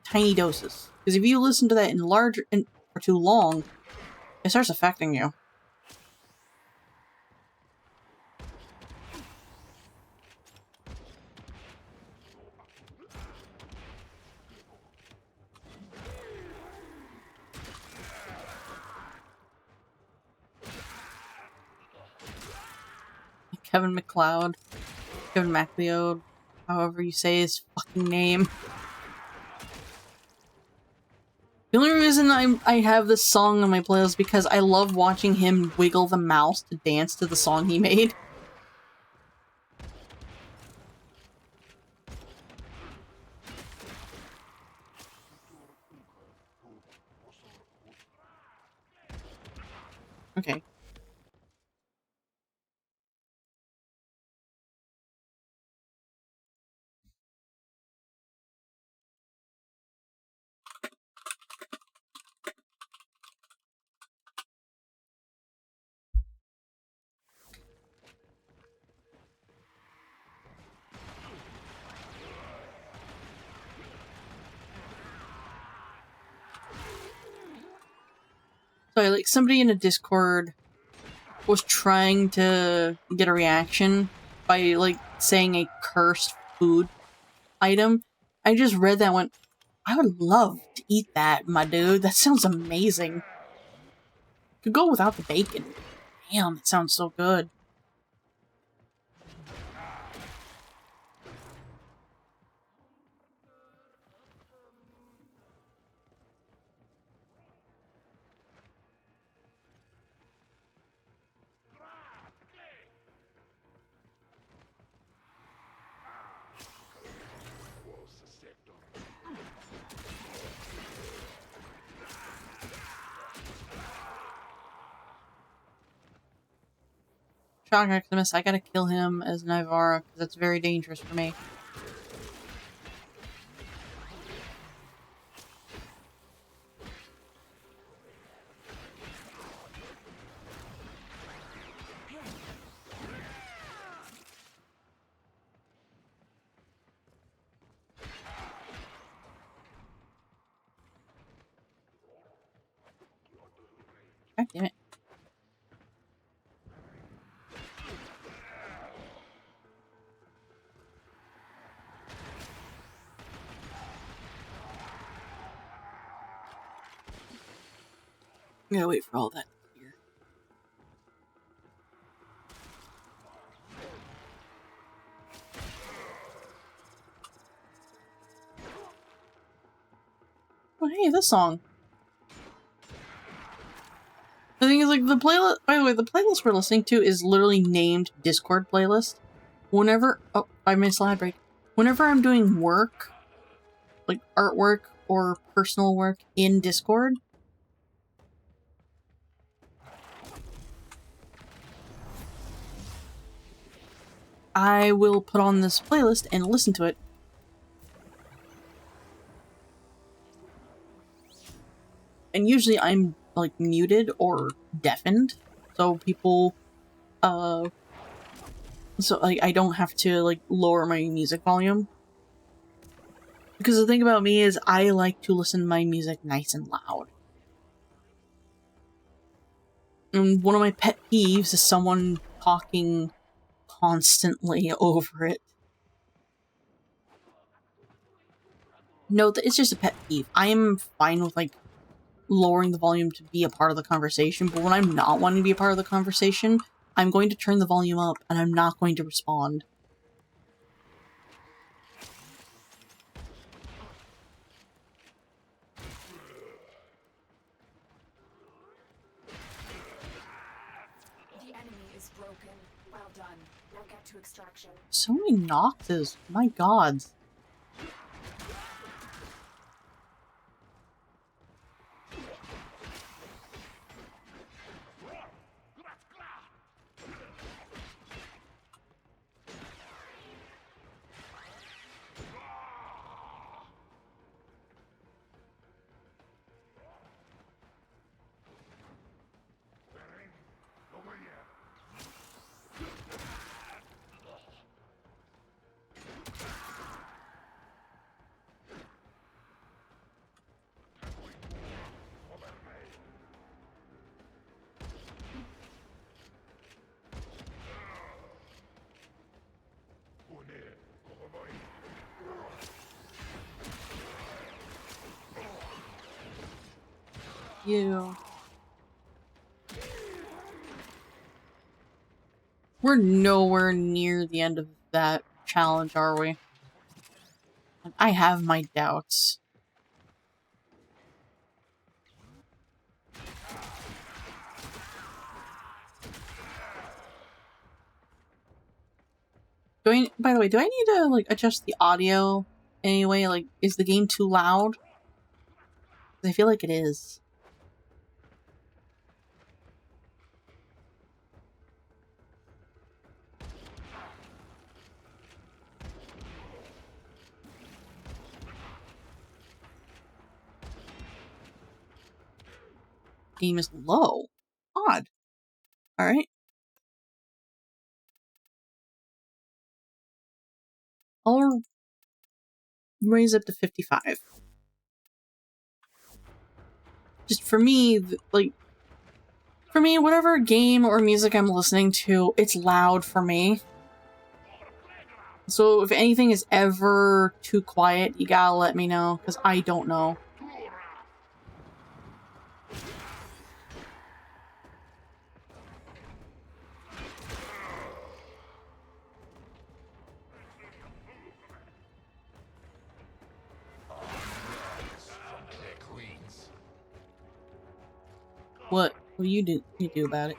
tiny doses. Because if you listen to that in large for too long, it starts affecting you. Kevin MacLeod. Kevin MacLeod. However you say his fucking name. The only reason I have this song on my playlist is because I love watching him wiggle the mouse to dance to the song he made. Okay. So, like, somebody in a Discord was trying to get a reaction by, like, saying a cursed food item. I just read that and went, I would love to eat that, my dude. That sounds amazing. Could go without the bacon. Damn, it sounds so good. Shock Maximus, I gotta kill him as Nivara, because that's very dangerous for me. God damn it. I gotta wait for all that here. Oh, hey, this song. The thing is, like, the playlist, by the way, the playlist we're listening to is literally named Discord playlist. Whenever, oh, 5 minutes ad break. Whenever I'm doing work, like artwork or personal work in Discord, I will put on this playlist and listen to it. And usually I'm, like, muted or deafened, so people, so, like, I don't have to, like, lower my music volume. Because the thing about me is I like to listen to my music nice and loud. And one of my pet peeves is someone talking constantly over it. No, it's just a pet peeve. I'm fine with, like, lowering the volume to be a part of the conversation, but when I'm not wanting to be a part of the conversation, I'm going to turn the volume up and I'm not going to respond. broken. Well done. Now get to extraction. So many Noxes. My god. You. We're nowhere near the end of that challenge, are we? I have my doubts. By the way, do I need to, like, adjust the audio anyway? Like, is the game too loud? 'Cause I feel like it is. Game is low. Odd. Alright. I'll raise up to 55. Just for me, like, for me, whatever game or music I'm listening to, it's loud for me. So if anything is ever too quiet, you gotta let me know, because I don't know. What do you do about it?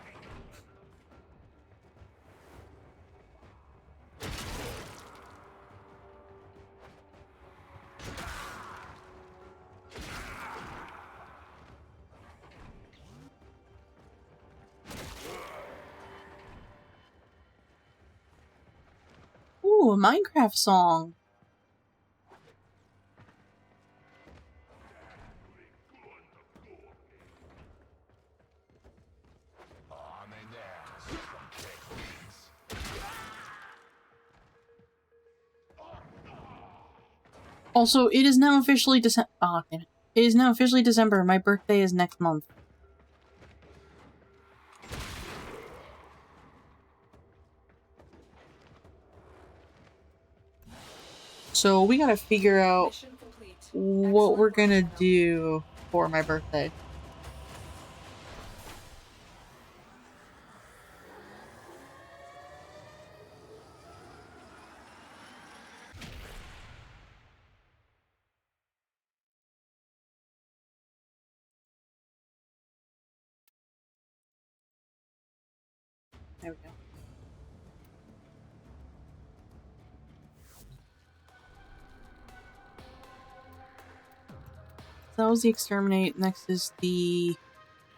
Ooh, a Minecraft song. Also, it is now officially December. Oh, damn it. It is now officially December. My birthday is next month. So we gotta figure out what we're gonna do for my birthday. There we go. So that was the Exterminate. Next is the...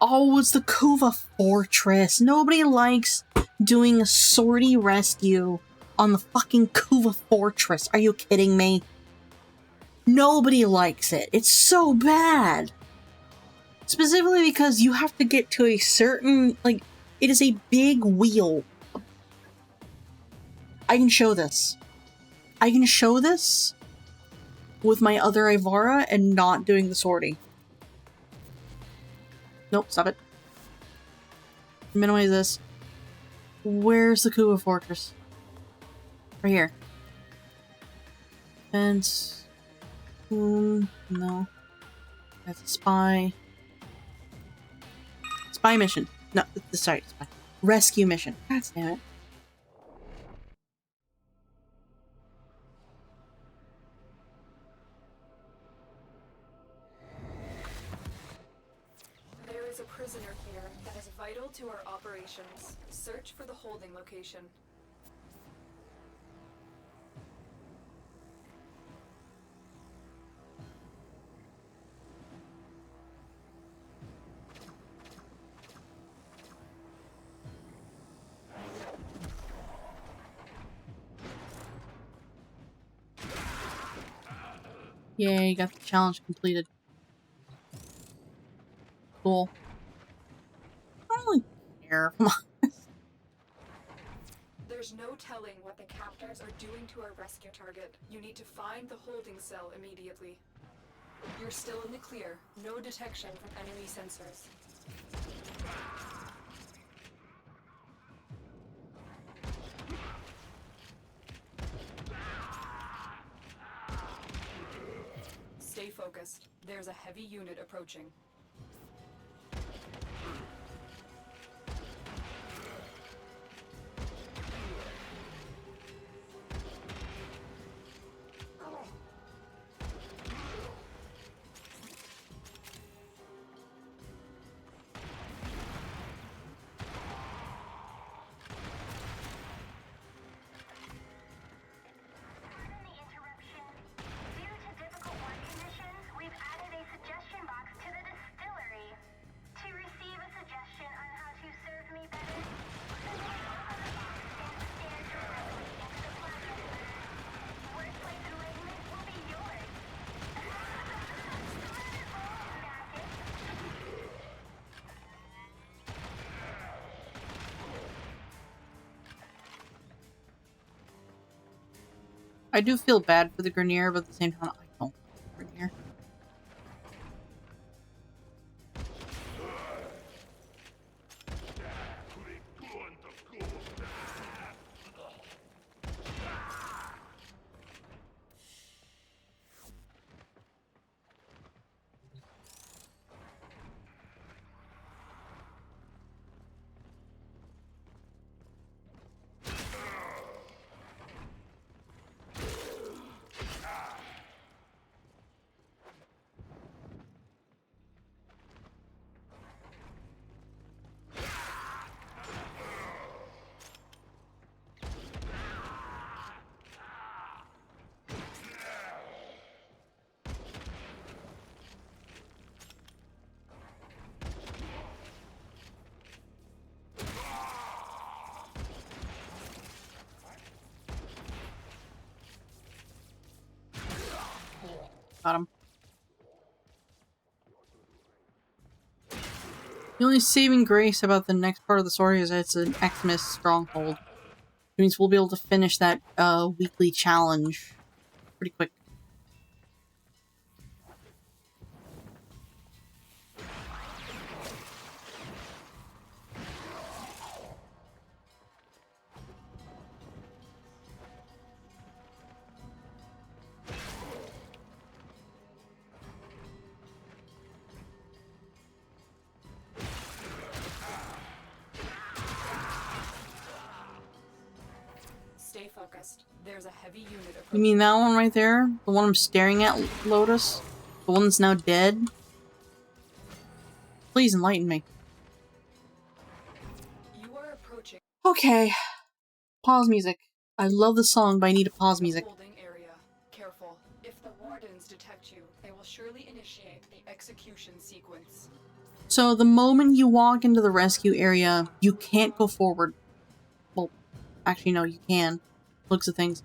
Oh, it's the Kuva Fortress. Nobody likes doing a sortie rescue on the fucking Kuva Fortress. Are you kidding me? Nobody likes it. It's so bad. Specifically because you have to get to a certain... Like, it is a big wheel. I can show this. I can show this with my other Ivara and not doing the sortie. Nope, stop it. Minimize this. Where's the Kuva Fortress? Right here. Fence. No. That's a spy. Spy mission. No, sorry, spy. Rescue mission. God damn it. There is a prisoner here that is vital to our operation. operations. Search for the holding location. Yay, got the challenge completed. Cool. I don't really care. Come on. There's no telling what the captors are doing to our rescue target. You need to find the holding cell immediately. You're still in the clear. No detection from enemy sensors. Stay focused. There's a heavy unit approaching. I do feel bad for the Grenier, but at the same time, I don't like the Grenier. Got him. The only saving grace about the next part of the story is that it's an Xmas stronghold. It means we'll be able to finish that weekly challenge pretty quick. Stay focused. There's a heavy unit approaching. You mean that one right there? The one I'm staring at, Lotus? The one that's now dead? Please enlighten me. You are approaching Okay. Pause music. I love the song, but I need a pause the music. holding area. Careful. If the wardens detect you, they will surely initiate the execution sequence. So the moment you walk into the rescue area, you can't go forward. Well, actually no, you can. Looks at things.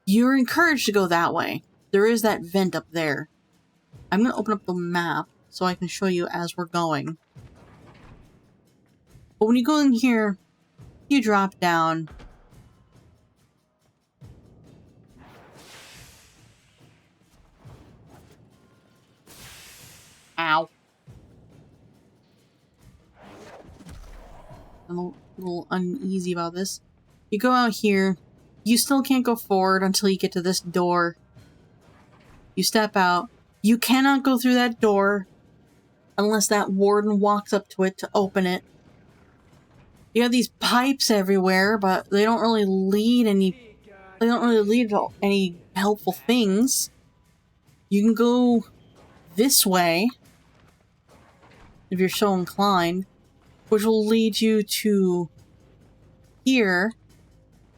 You're encouraged to go that way. There is that vent up there. I'm gonna open up the map so I can show you as we're going. But when you go in here, you drop down. Ow. I'm a little uneasy about this. You go out here, you still can't go forward until you get to this door. You step out. You cannot go through that door unless that warden walks up to it to open it. You have these pipes everywhere, but they don't really lead to any helpful things. You can go this way if you're so inclined. which will lead you to here.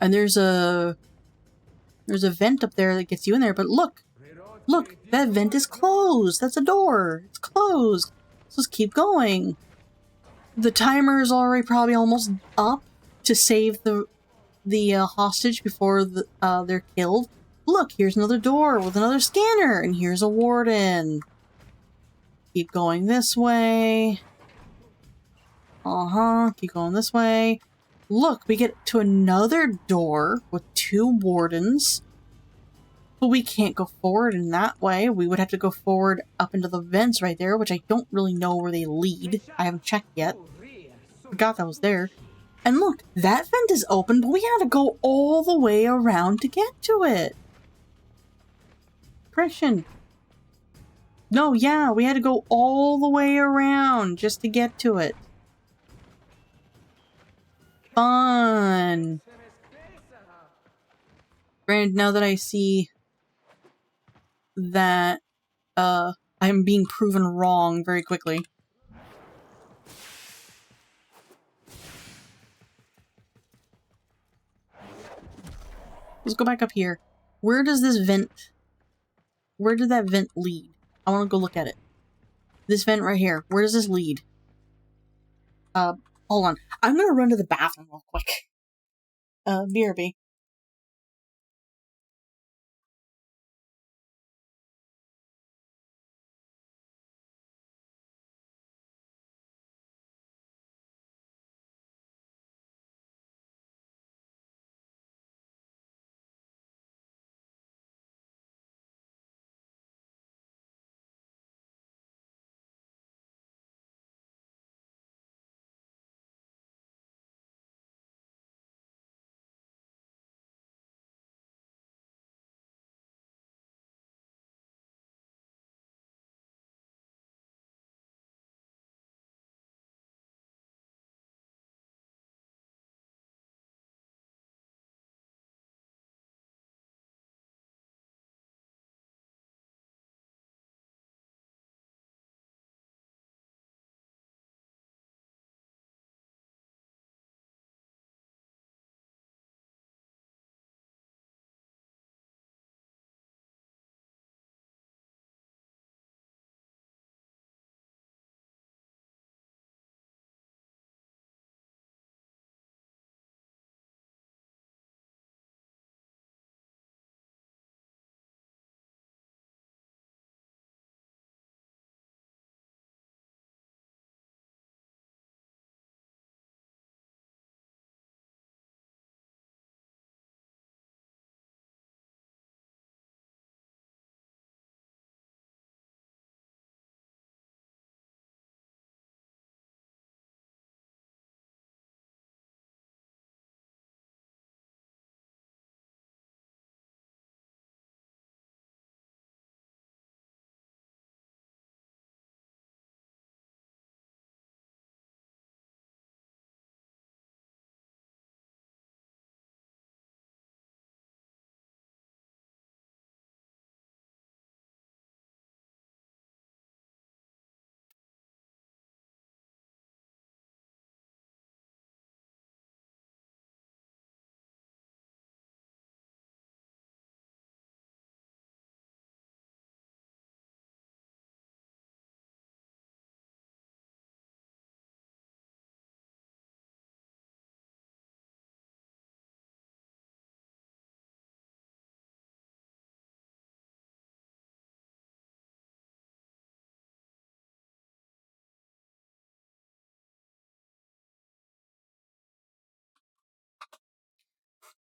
And there's a vent up there that gets you in there. But look, that vent is closed. That's a door. It's closed. So let's keep going. The timer is already probably almost up to save the hostage before they're killed. Look, here's another door with another scanner, and here's a warden. Keep going this way. Keep going this way. Look, we get to another door with 2 wardens. But we can't go forward in that way. We would have to go forward up into the vents right there, which I don't really know where they lead. I haven't checked yet. Forgot that was there. And look, that vent is open, but we had to go all the way around to get to it. Christian. No, yeah, we had to go all the way around just to get to it. Fun. Granted, now that I see that I'm being proven wrong very quickly. Let's go back up here. Where does this vent... Where did that vent lead? I want to go look at it. This vent right here. Where does this lead? Hold on. I'm gonna run to the bathroom real quick. BRB.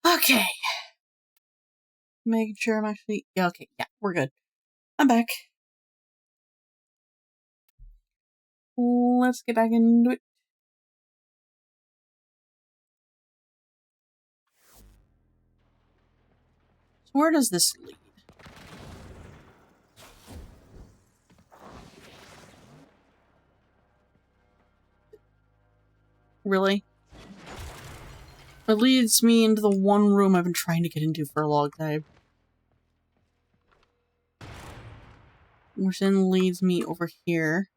Okay. Making sure I'm actually... Yeah, okay. Yeah, we're good. I'm back. Let's get back into it. So where does this lead? Really? It leads me into the one room I've been trying to get into for a long time. Which then leads me over here.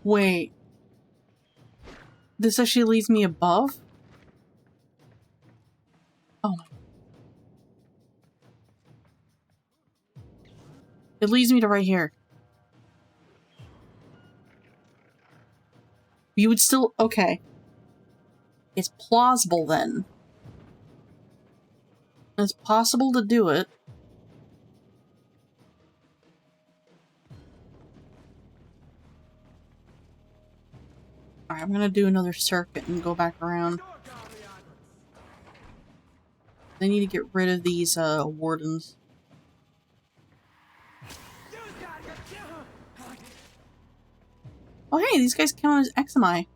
Wait. This actually leads me above? Oh my. It leads me to right here. You would still... Okay. It's plausible then. It's possible to do it. Alright, I'm gonna do another circuit and go back around. I need to get rid of these, wardens. Oh hey, these guys count as XMI.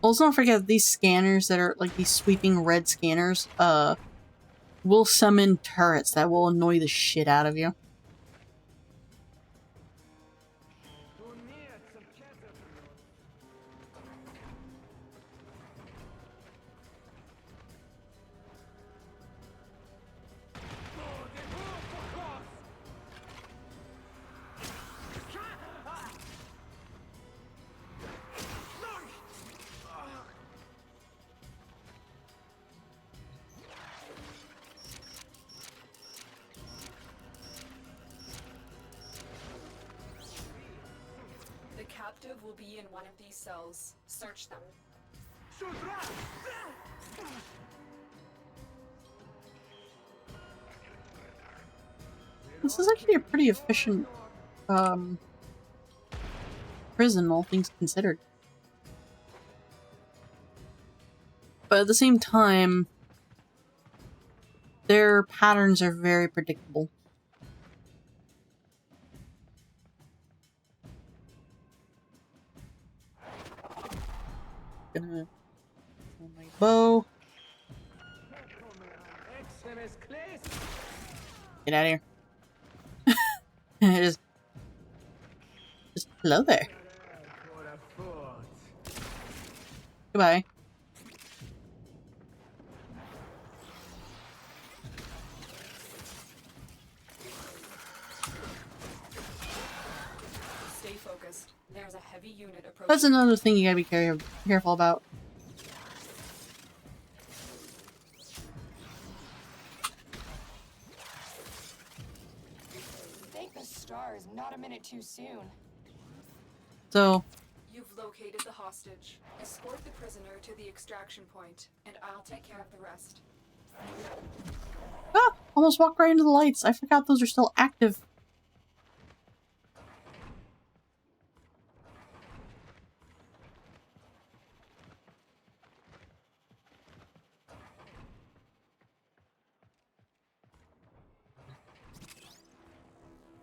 Also, don't forget these scanners that are like these sweeping red scanners, will summon turrets that will annoy the shit out of you. The captive will be in one of these cells. Search them. This is actually a pretty efficient, prison, all things considered. But at the same time, their patterns are very predictable. Gonna pull my bow. Get out of here. just hello there. Goodbye. Stay focused. There's a heavy unit approaching. That's another thing you gotta be careful about. Thank the stars, not a minute too soon. So, You've located the hostage. Escort the prisoner to the extraction point, and I'll take care of the rest. ah, almost walked right into the lights. I forgot those are still active.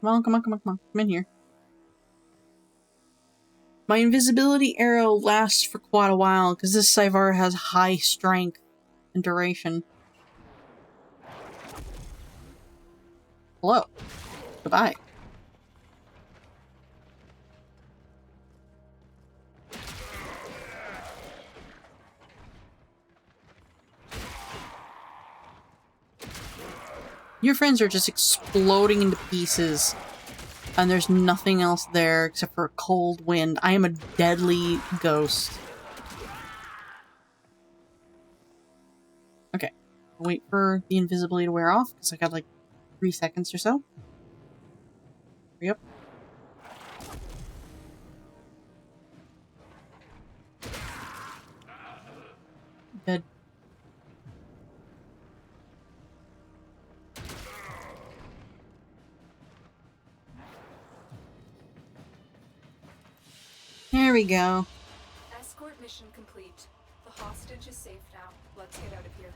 Come on, come on, come on, come on. Come in here. My invisibility arrow lasts for quite a while, because this Cyvar has high strength and duration. Hello. Goodbye. Your friends are just exploding into pieces, and there's nothing else there except for a cold wind. I am a deadly ghost. Okay. Wait for the invisibility to wear off, because I got like 3 seconds or so. Hurry up. Dead. There we go. Escort mission complete. The hostage is safe now. Let's get out of here.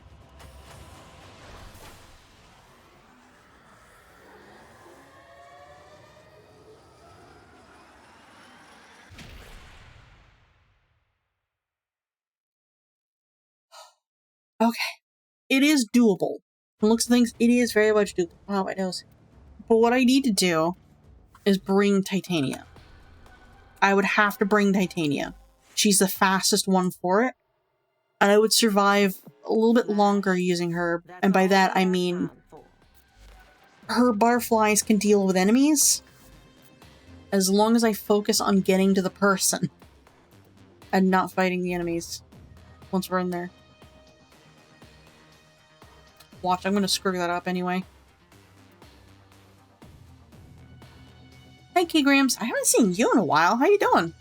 Okay. It is doable. From looks of things, it is very much doable. Wow, my nose. But what I need to do is bring Titania. I would have to bring Titania. She's the fastest one for it. And I would survive a little bit longer using her. And by that, I mean her butterflies can deal with enemies as long as I focus on getting to the person and not fighting the enemies once we're in there. Watch, I'm gonna screw that up anyway. Hey, Keygrams, I haven't seen you in a while. How you doing?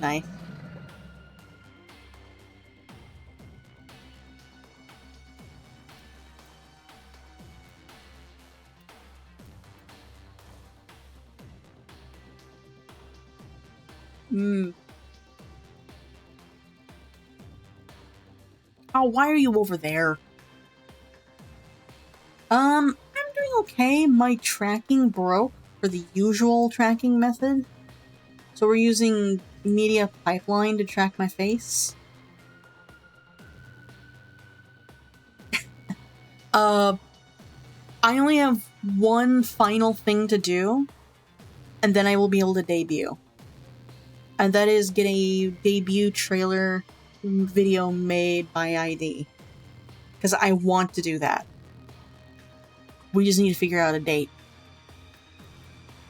Nice. Oh, why are you over there? I'm doing okay. My tracking broke for the usual tracking method. So we're using Media Pipeline to track my face. I only have one final thing to do, and then I will be able to debut. And that is get a debut trailer video made by ID. Because I want to do that. We just need to figure out a date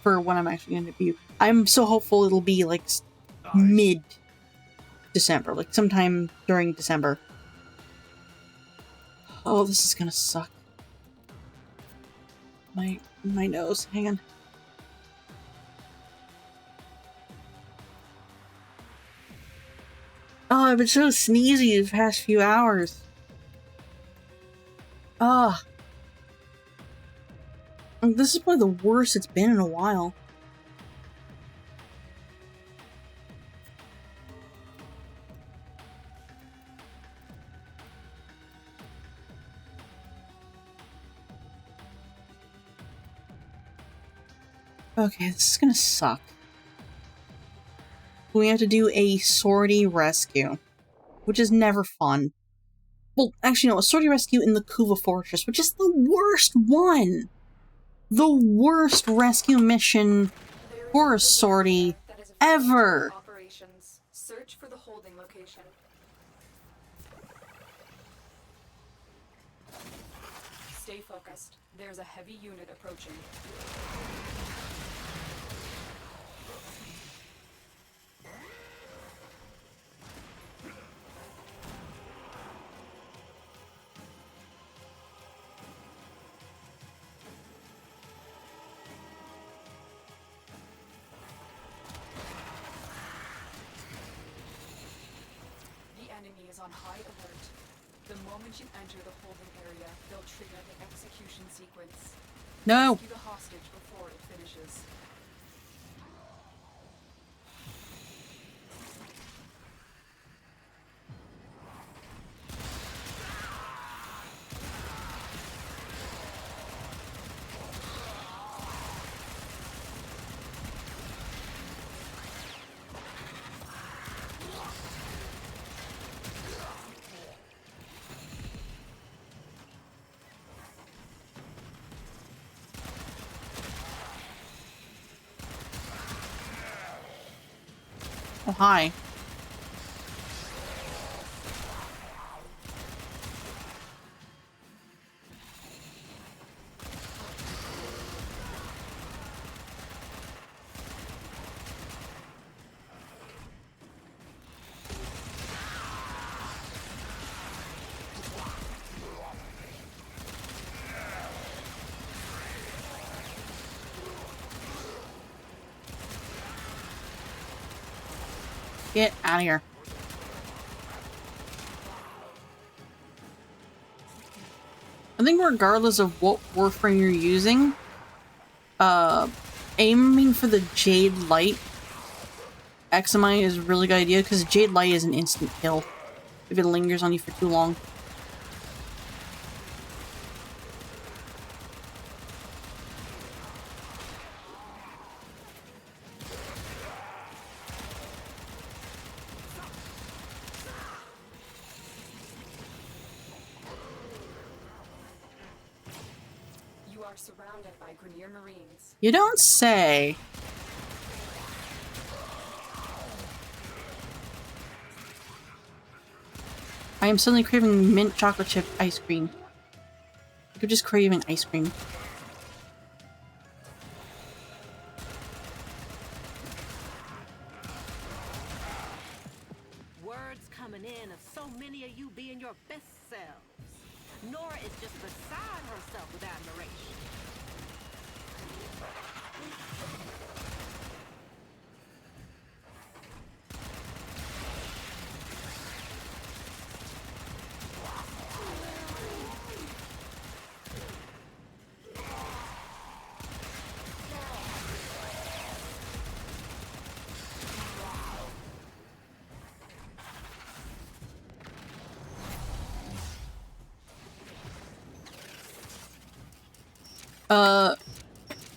for when I'm actually going to debut. I'm so hopeful it'll be like mid-December, like sometime during December. Oh, this is gonna suck. My nose, hang on. Oh, I've been so sneezy the past few hours. Ah. This is probably the worst it's been in a while. Okay, this is gonna suck. We have to do a sortie rescue, which is never fun. Well, actually no, a sortie rescue in the Kuva Fortress, which is the worst one! The worst rescue mission for a sortie ever! Operations. Search for the holding location. Stay focused. There's a heavy unit approaching. On high alert. The moment you enter the holding area, they'll trigger the execution sequence. No! Rescue the hostage before it finishes. Oh, hi. Get out of here. I think regardless of what Warframe you're using, aiming for the Jade Light Examite is a really good idea because Jade Light is an instant kill if it lingers on you for too long. are surrounded by Grenier Marines. You don't say. I am suddenly craving mint chocolate chip ice cream. I could just craving ice cream. Words coming in of so many of you being your best selves. Nora is just beside herself with admiration.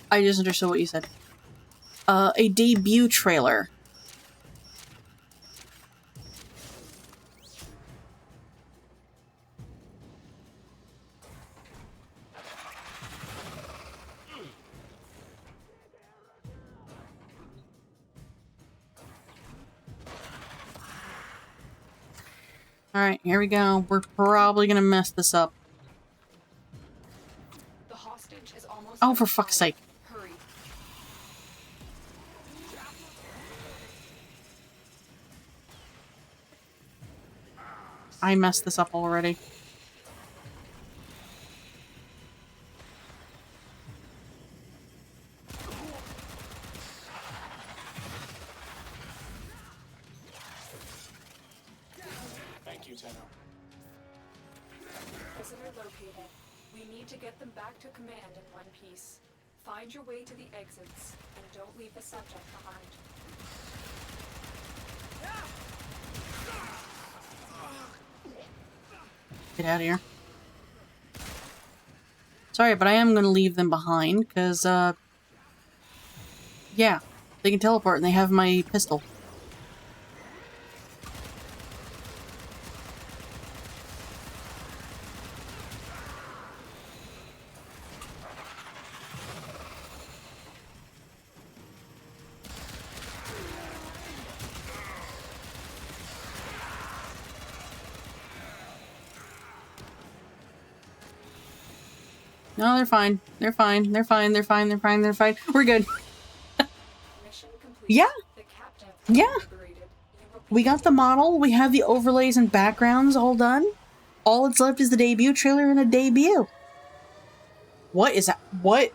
I just understood what you said. A debut trailer. Alright, here we go. We're probably gonna mess this up. The hostage is almost. Oh, for fuck's sake. Hurry. I messed this up already. Thank you, Tenno. Prisoner located. We need to get them back to command in one piece. Find your way to the exits, and don't leave the subject behind. Get out of here. Sorry, but I am gonna leave them behind, because, yeah. They can teleport and they have my pistol. No, they're fine. They're fine. They're fine. They're fine. They're fine. They're fine. We're good. Mission complete. Yeah. The captain Yeah. liberated. You will We got the model. We have the overlays and backgrounds all done. All that's left is the debut trailer and a debut. What is that? What?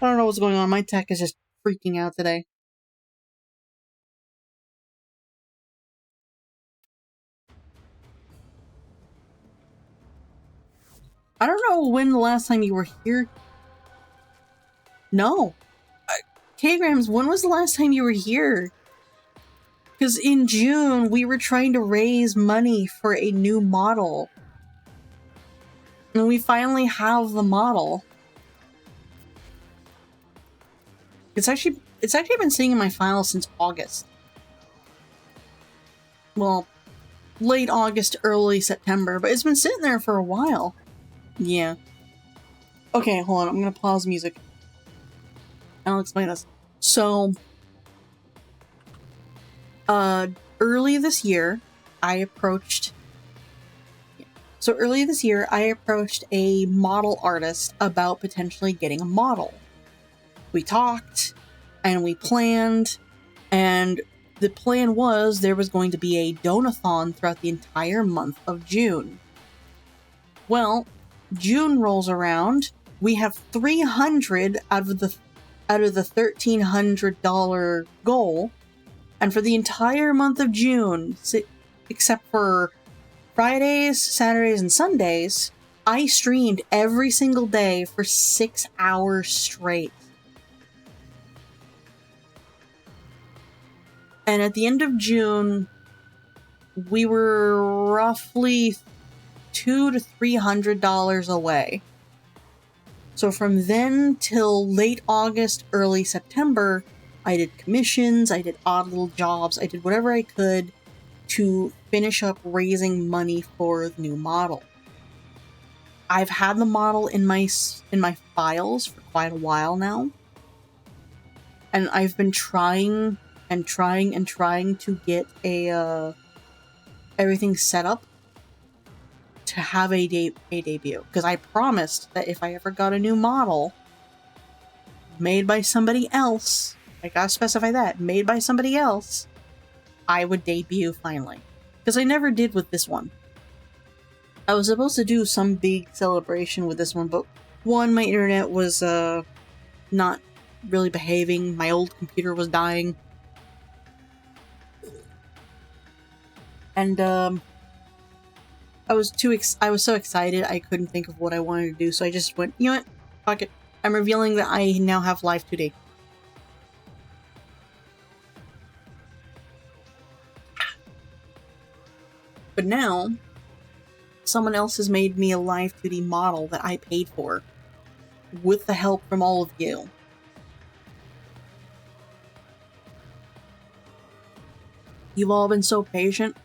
I don't know what's going on. My tech is just freaking out today. I don't know when the last time you were here. No. K-Grams, when was the last time you were here? Because in June, we were trying to raise money for a new model. And we finally have the model. It's actually been sitting in my files since August. Well, late August, early September, but it's been sitting there for a while. Yeah. Okay, hold on, I'm gonna pause music. I'll explain this. So, early this year, I approached a model artist about potentially getting a model. We talked, and we planned, and the plan was there was going to be a donathon throughout the entire month of June. Well, June rolls around, we have 300 out of the $1,300 goal, and for the entire month of June, except for Fridays, Saturdays, and Sundays, I streamed every single day for 6 hours straight. And at the end of June, we were roughly $200 to $300 away. So from then till late August, early September, I did commissions, I did odd little jobs, I did whatever I could to finish up raising money for the new model. I've had the model in my files for quite a while now, and I've been trying to get a everything set up to have a debut, because I promised that if I ever got a new model made by somebody else, I gotta specify that, made by somebody else, I would debut finally. Because I never did with this one. I was supposed to do some big celebration with this one, but one, my internet was not really behaving, my old computer was dying, and I was so excited I couldn't think of what I wanted to do, so I just went, you know what, fuck it. I'm revealing that I now have Live 2D. But now, someone else has made me a Live 2D model that I paid for, with the help from all of you. You've all been so patient,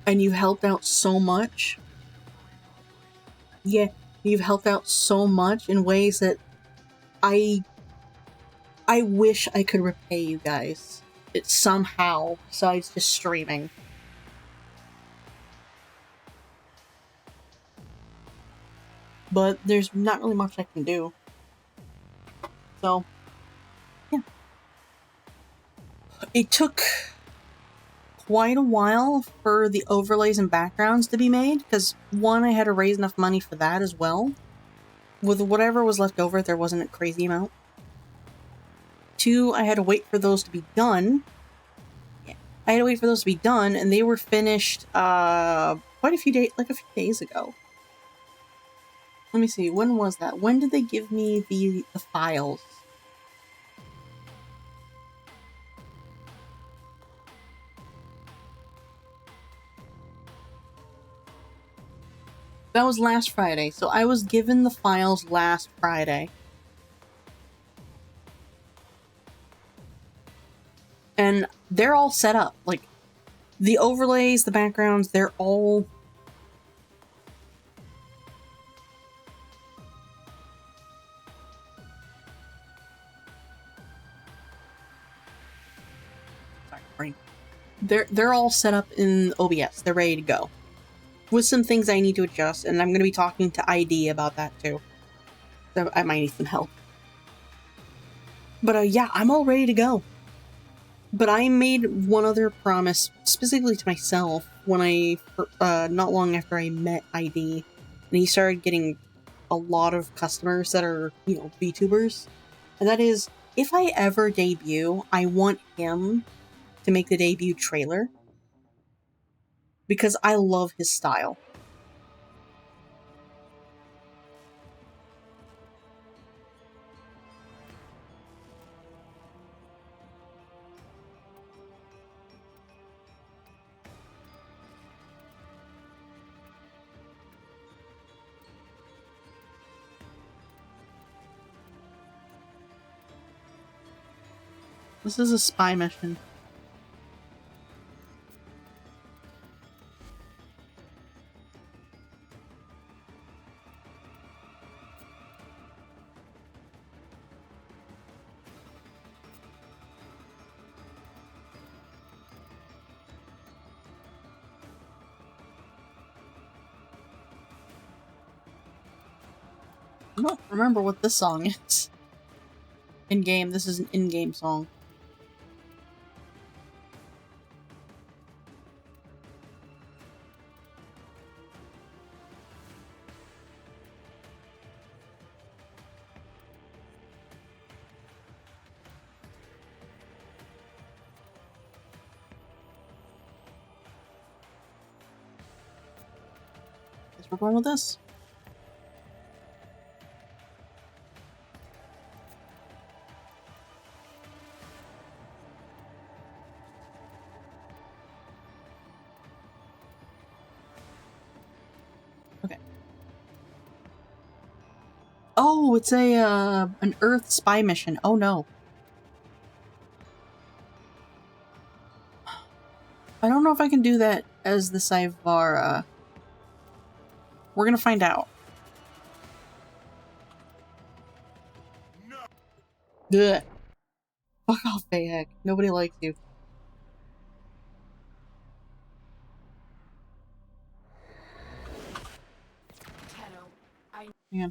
and you've helped out so much. Yeah, you've helped out so much in ways that I wish I could repay you guys. It's somehow, besides just streaming. But there's not really much I can do. So, yeah. It took quite a while for the overlays and backgrounds to be made, because one, I had to raise enough money for that as well. With whatever was left over, there wasn't a crazy amount. Two, I had to wait for those to be done. Yeah. I had to wait for those to be done, and they were finished quite a few days ago. Let me see, when was that? When did they give me the files? That was last Friday, so I was given the files last Friday. And they're all set up. Like, the overlays, the backgrounds, they're all... Sorry, they're all set up in OBS. They're ready to go. With some things I need to adjust, and I'm going to be talking to ID about that too. So I might need some help. But yeah, I'm all ready to go. But I made one other promise, specifically to myself, when not long after I met ID, and he started getting a lot of customers that are, VTubers. And that is, if I ever debut, I want him to make the debut trailer. Because I love his style. This is a spy mission. I don't remember what this song is. In-game, this is an in-game song. Guess we're going with this. Oh, it's an Earth spy mission. Oh no. I don't know if I can do that as the Saivara. We're gonna find out. Ugh. Fuck off, Bayek. Nobody likes you. Tenno, I Yeah.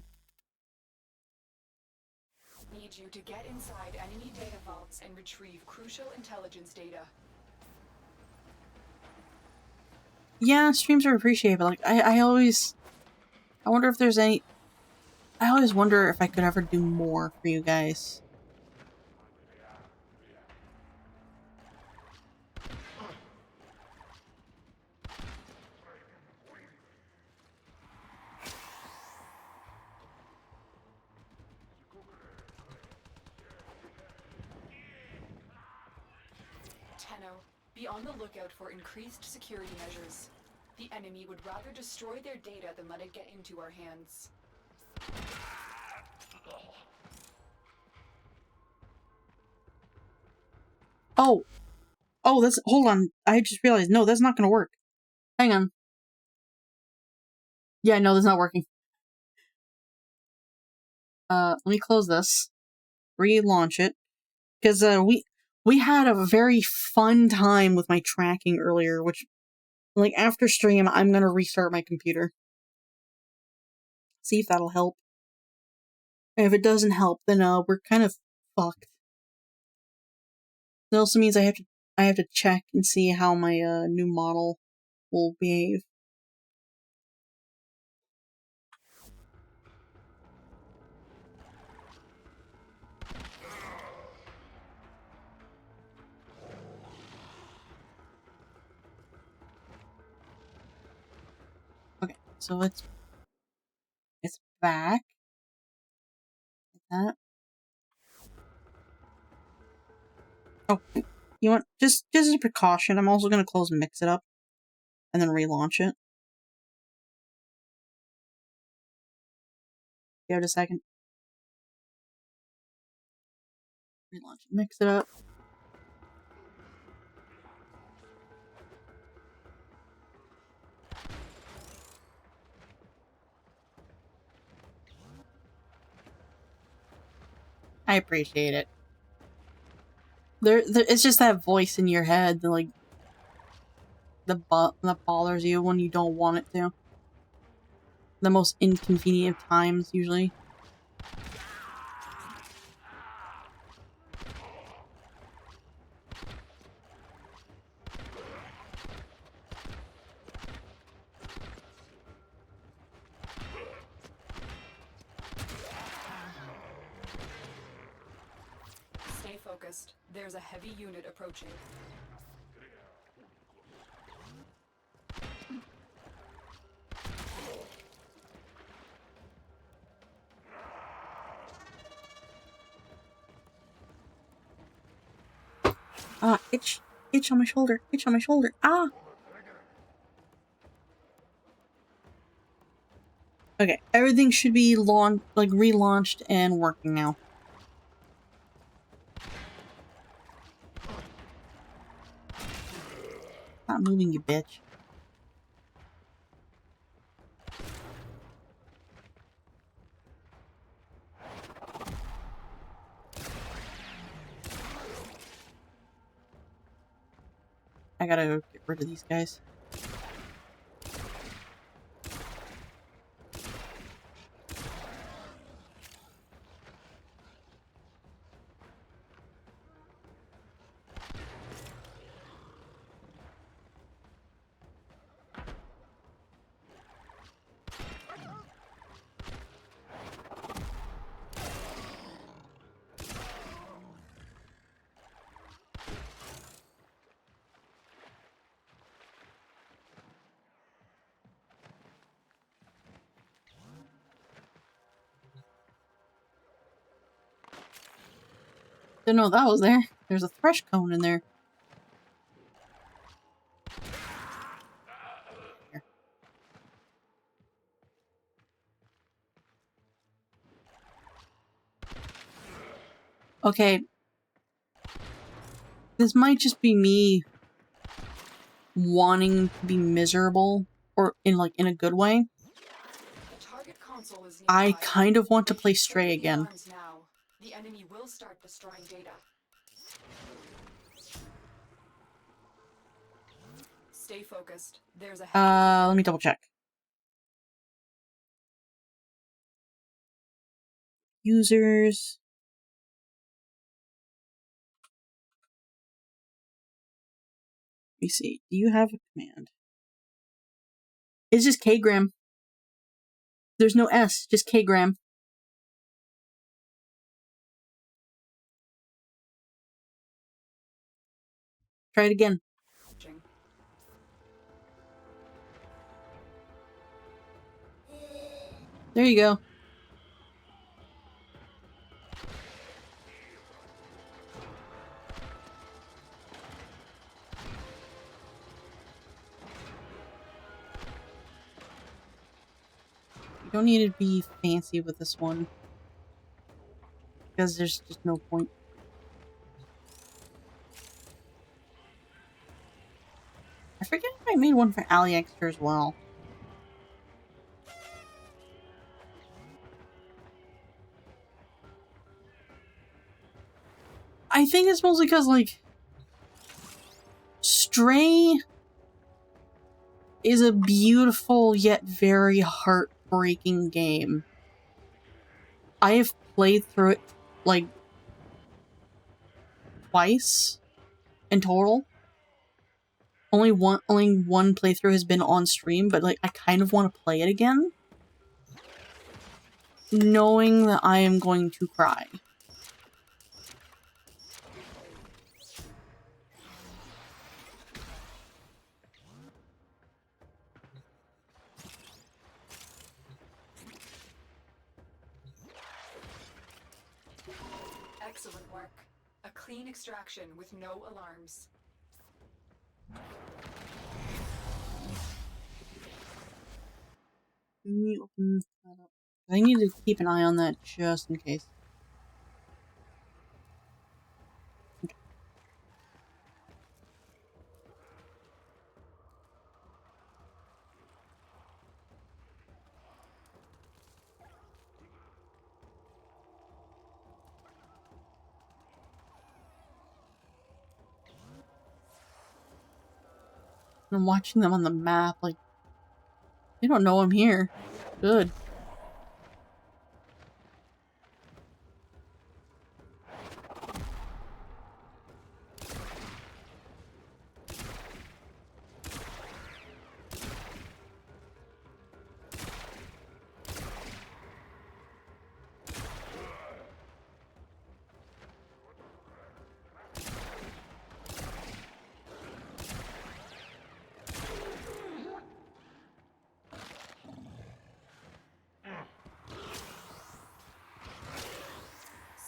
need you to get inside enemy data vaults and retrieve crucial intelligence data. Yeah, streams are appreciated, but like I wonder if there's any. I always wonder if I could ever do more for you guys. Tenno, be on the lookout for increased security measures. The enemy would rather destroy their data than let it get into our hands. Oh. Oh, that's. Hold on. I just realized. No, that's not gonna work. Hang on. Yeah, no, that's not working. Let me close this. Relaunch it. Because, we had a very fun time with my tracking earlier, which, like, after stream, I'm gonna restart my computer. See if that'll help. And if it doesn't help, then, we're kind of fucked. That also means I have to check and see how my, new model will behave. Okay, so it's back. Like that. Oh, you want just as a precaution, I'm also gonna close and mix it up, and then relaunch it. Give it a second. Relaunch it, mix it up. I appreciate it. It's just that voice in your head that, like, that bothers you when you don't want it to. The most inconvenient times, usually. Stay focused. There's a heavy unit approaching. Ah, itch on my shoulder, itch on my shoulder. Ah! Okay, everything should be relaunched and working now. Not moving, you bitch. I gotta get rid of these guys. Didn't know that was there. There's a thresh cone in there. Here. Okay. This might just be me wanting to be miserable, or in a good way. The target console is I nearby. kind of want to play If you Stray trigger the again. alarms now, The enemy will start destroying data. Stay focused. There's a Let me double check. Users. Let me see. Do you have a command? It's just kgram. There's no S, just kgram. Try it again. There you go. You don't need to be fancy with this one, because there's just no point. I forget if I made one for AliExter as well. I think it's mostly because, like, Stray is a beautiful yet very heartbreaking game. I have played through it, like, twice in total. Only one playthrough has been on stream, but, like, I kind of want to play it again, knowing that I am going to cry. Excellent work. A clean extraction with no alarms. Let me open that up. I need to keep an eye on that just in case. Okay. I'm watching them on the map, like, they don't know I'm here. Good.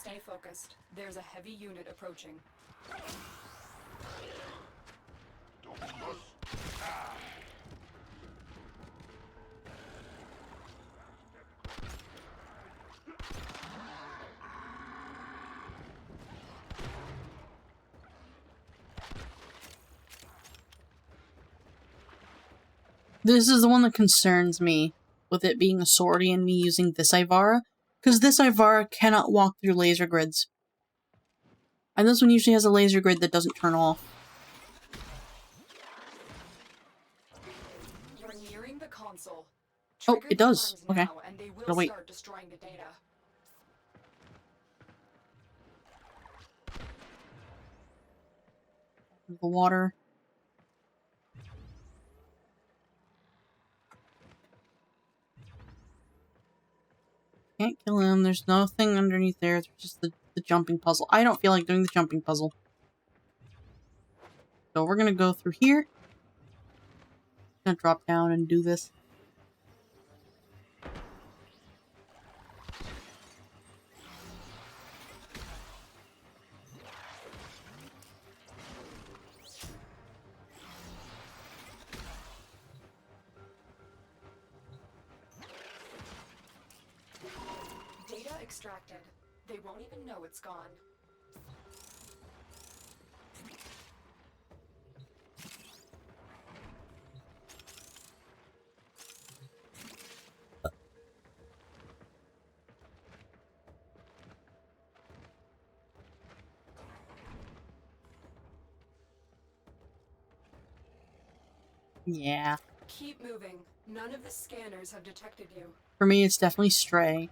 Stay focused. There's a heavy unit approaching. This is the one that concerns me, with it being a sortie and me using this Ivara, because this Ivara cannot walk through laser grids. And this one usually has a laser grid that doesn't turn off. You're nearing the console. Oh, Trigger it the does. alarms Okay. now, and they will Gotta wait. start destroying the data. The water. Can't kill him. There's nothing underneath there. It's just the jumping puzzle. I don't feel like doing the jumping puzzle. So we're gonna go through here. Gonna drop down and do this. Data extracted. They won't even know it's gone. Yeah. Keep moving. None of the scanners have detected you. For me, it's definitely Stray.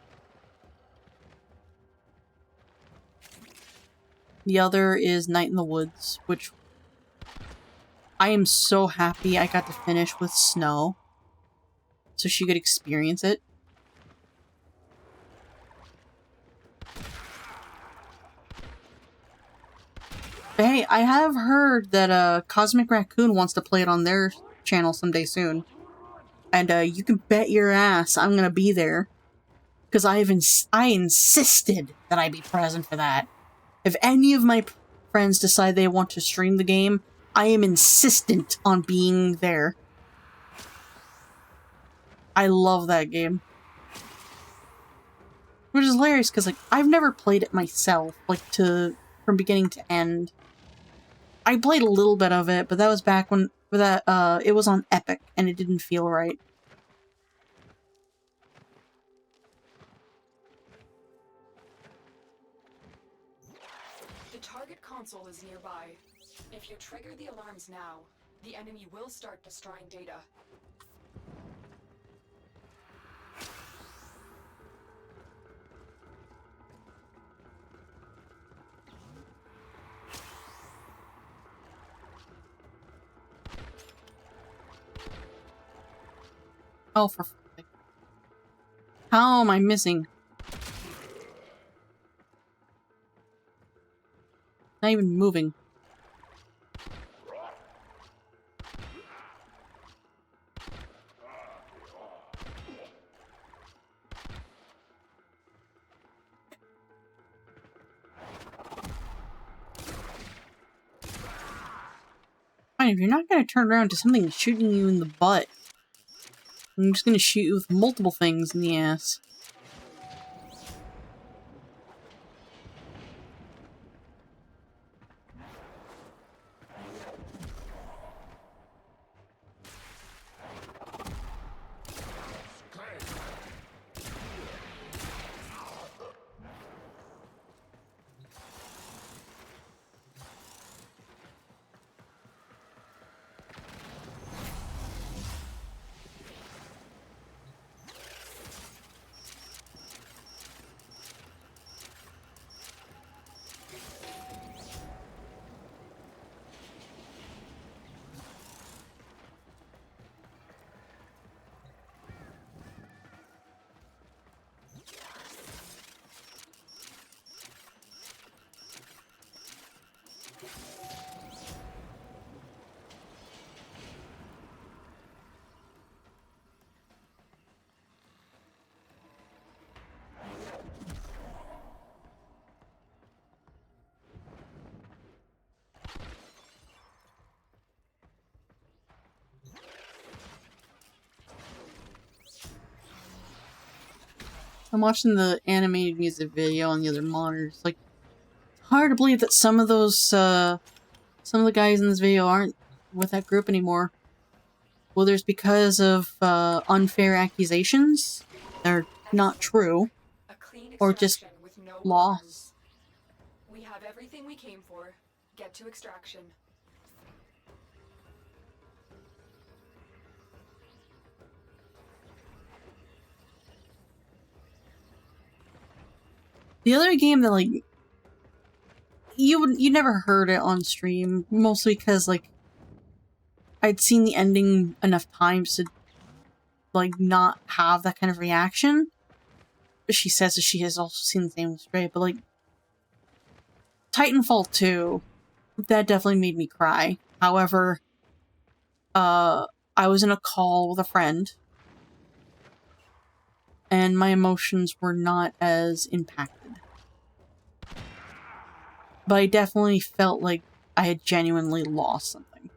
The other is Night in the Woods, which I am so happy I got to finish with Snow, so she could experience it. But hey, I have heard that Cosmic Raccoon wants to play it on their channel someday soon. And you can bet your ass I'm gonna be there. Because I insisted that I be present for that. If any of my friends decide they want to stream the game, I am insistent on being there. I love that game. Which is hilarious, because, like, I've never played it myself, like, from beginning to end. I played a little bit of it, but that was back when it was on Epic, and it didn't feel right. The target console is nearby. If you trigger the alarms now, the enemy will start destroying data. Oh, for fuck's sake. How am I missing? Not even moving. Fine, if you're not gonna turn around to something shooting you in the butt, I'm just gonna shoot you with multiple things in the ass. I'm watching the animated music video on the other monitor. It's like hard to believe that some of the guys in this video aren't with that group anymore. Whether it's because of unfair accusations, they're not true, A clean or just extraction with no loss. alarms. We have everything we came for. Get to extraction. The other game that, like, you never heard it on stream, mostly because, like, I'd seen the ending enough times to, like, not have that kind of reaction. She says that she has also seen the same with Stray, but, like, Titanfall 2, that definitely made me cry. However, I was in a call with a friend, and my emotions were not as impacted. But I definitely felt like I had genuinely lost something.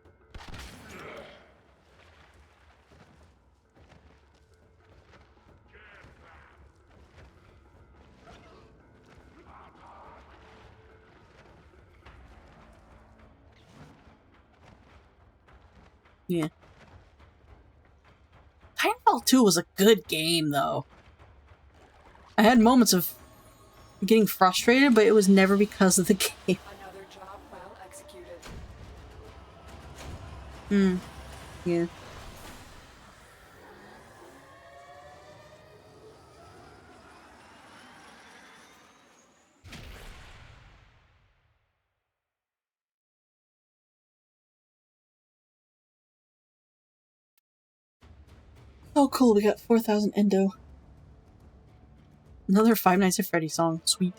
Yeah. Titanfall 2 was a good game, though. I had moments of getting frustrated, but it was never because of the game. Another job well executed. Yeah. Oh, cool. We got 4,000 endo. Another Five Nights at Freddy's song. Sweet.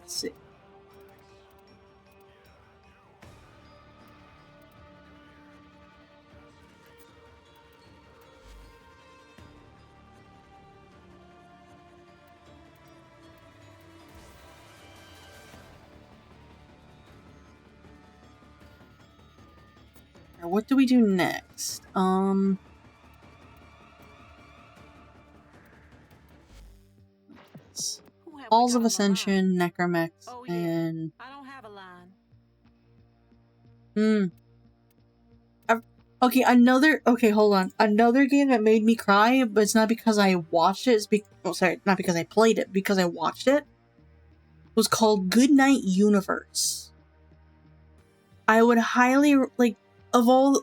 Let's see. Now, what do we do next? Halls of Ascension, Necromex, Oh, yeah. and... I don't have a line. Okay, okay, hold on. Another game that made me cry, but it's not because I watched it, not because I played it, because I watched it, was called Goodnight Universe. I would highly, like, of all,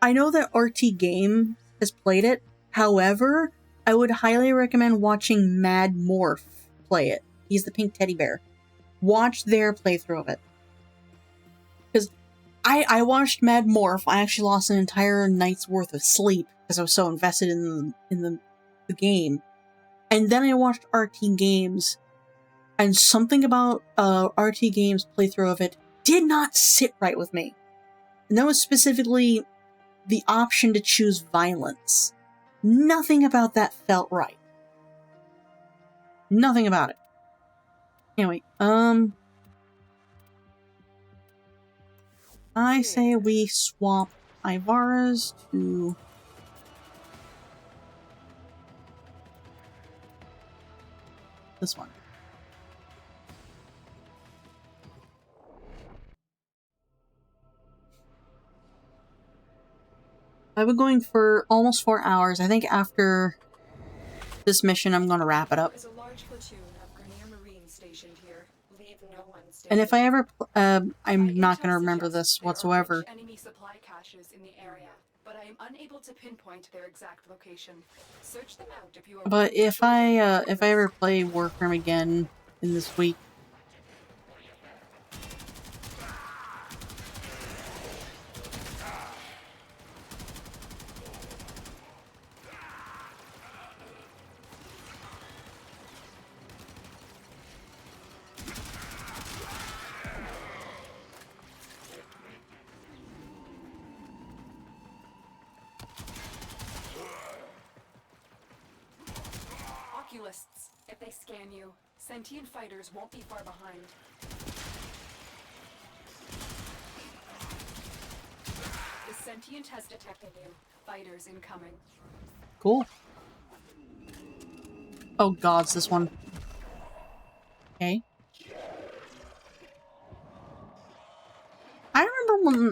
I know that RT Game has played it, however, I would highly recommend watching Mad Morph play it. He's the pink teddy bear. Watch their playthrough of it. Because I watched Mad Morph. I actually lost an entire night's worth of sleep because I was so invested in the game. And then I watched RT Games, and something about RT Games' playthrough of it did not sit right with me. And that was specifically the option to choose violence. Nothing about that felt right. Nothing about it. Anyway, I say we swap Ivara's to... this one. I've been going for almost 4 hours. I think after this mission, I'm going to wrap it up. There's a large platoon of Grenier Marines stationed here. Leave no one standing. And if I ever... I'm not going to remember this whatsoever. There are rich enemy supply caches in the area, but I am unable to pinpoint their exact location. Search them out if you are... But if I ever play Warframe again in this week, Oculists. If they scan you, sentient fighters won't be far behind. The sentient has detected you. Fighters incoming. cool. Oh god, it's this one. Okay. I remember when,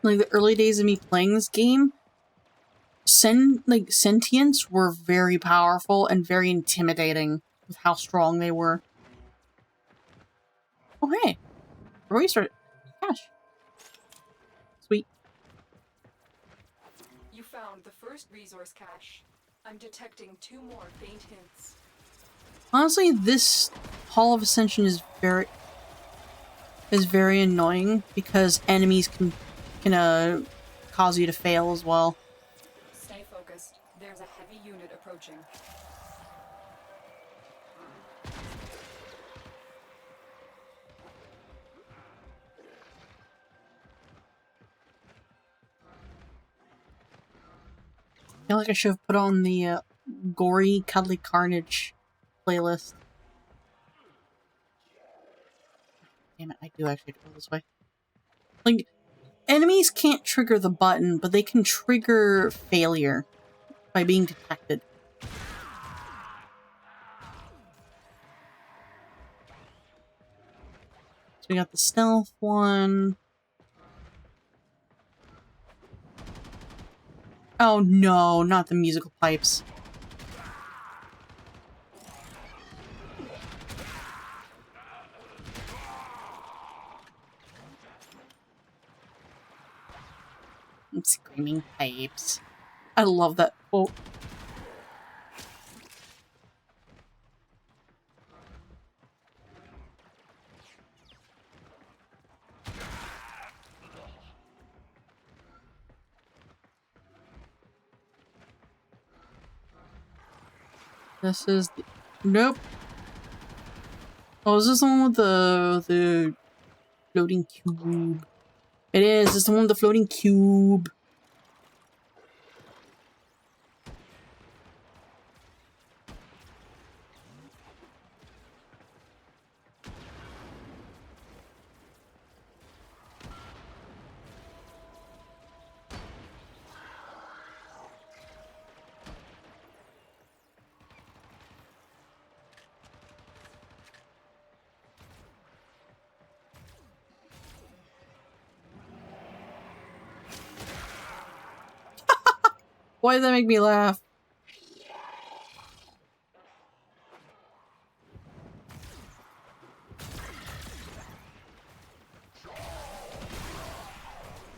like the early days of me playing this game, sentients were very powerful and very intimidating with how strong they were. Oh hey, where we started? Cash. Sweet. You found the first resource cache. I'm detecting 2 more faint hints. Honestly, this Hall of Ascension is very annoying because enemies can cause you to fail as well. Stay focused. There's a heavy unit approaching. I feel like I should have put on the gory, cuddly carnage playlist. Damn it, I do actually go this way. Like, enemies can't trigger the button, but they can trigger failure by being detected. So we got the stealth one. Oh no, not the musical pipes. Screaming pipes. I love that quote. This is the... Nope. Oh, is this the one with the floating cube? It is. It's the one with the floating cube. Why did that make me laugh?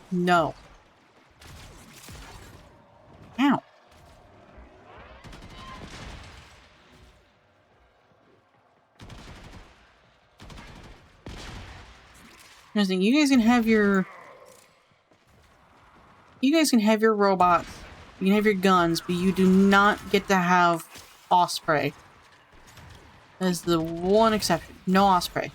No. Ow. Interesting. You guys can have your robots. You can have your guns, but you do not get to have Osprey. That is the one exception. No Osprey.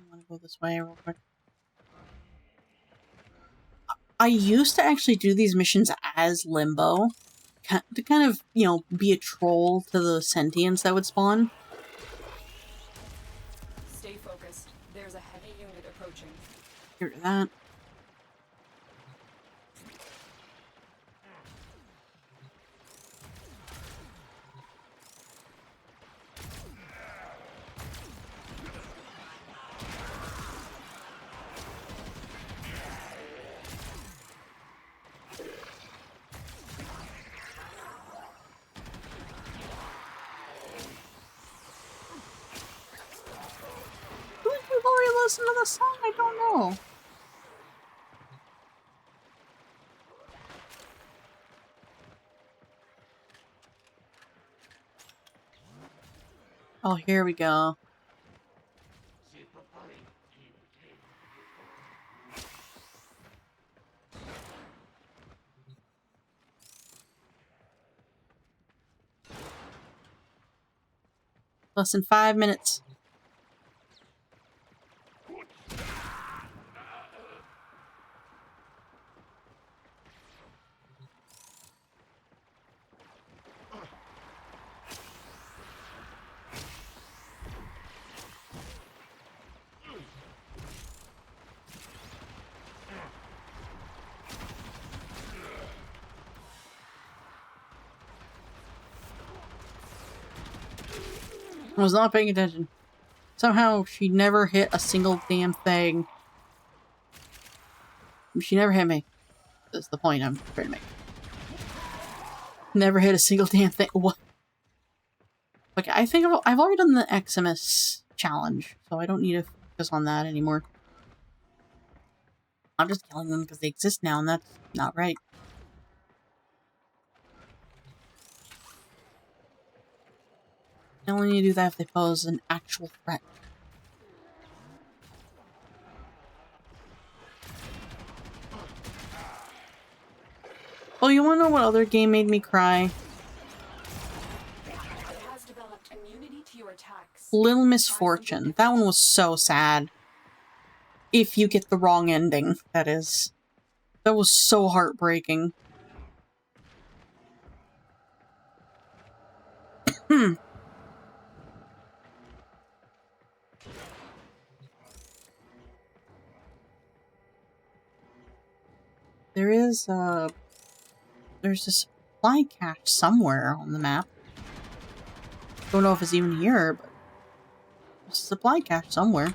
I'm gonna go this way real quick. I used to actually do these missions as Limbo. To kind of, you know, be a troll to the sentients that would spawn. Stay focused. There's a heavy unit approaching. Hear that. We've already listened to the song, I don't know. Oh, here we go. Less than 5 minutes. I was not paying attention. Somehow she never hit a single damn thing. She never hit me. That's the point I'm trying to make. Never hit a single damn thing. What? Okay, I think I've already done the Eximus challenge, so I don't need to focus on that anymore. I'm just killing them because they exist now, and that's not right. I only need to do that if they pose an actual threat. Oh, you wanna know what other game made me cry? It has developed immunity to your attacks. Little Misfortune. That one was so sad. If you get the wrong ending, that is. That was so heartbreaking. There's a supply cache somewhere on the map. Don't know if it's even here, but there's a supply cache somewhere.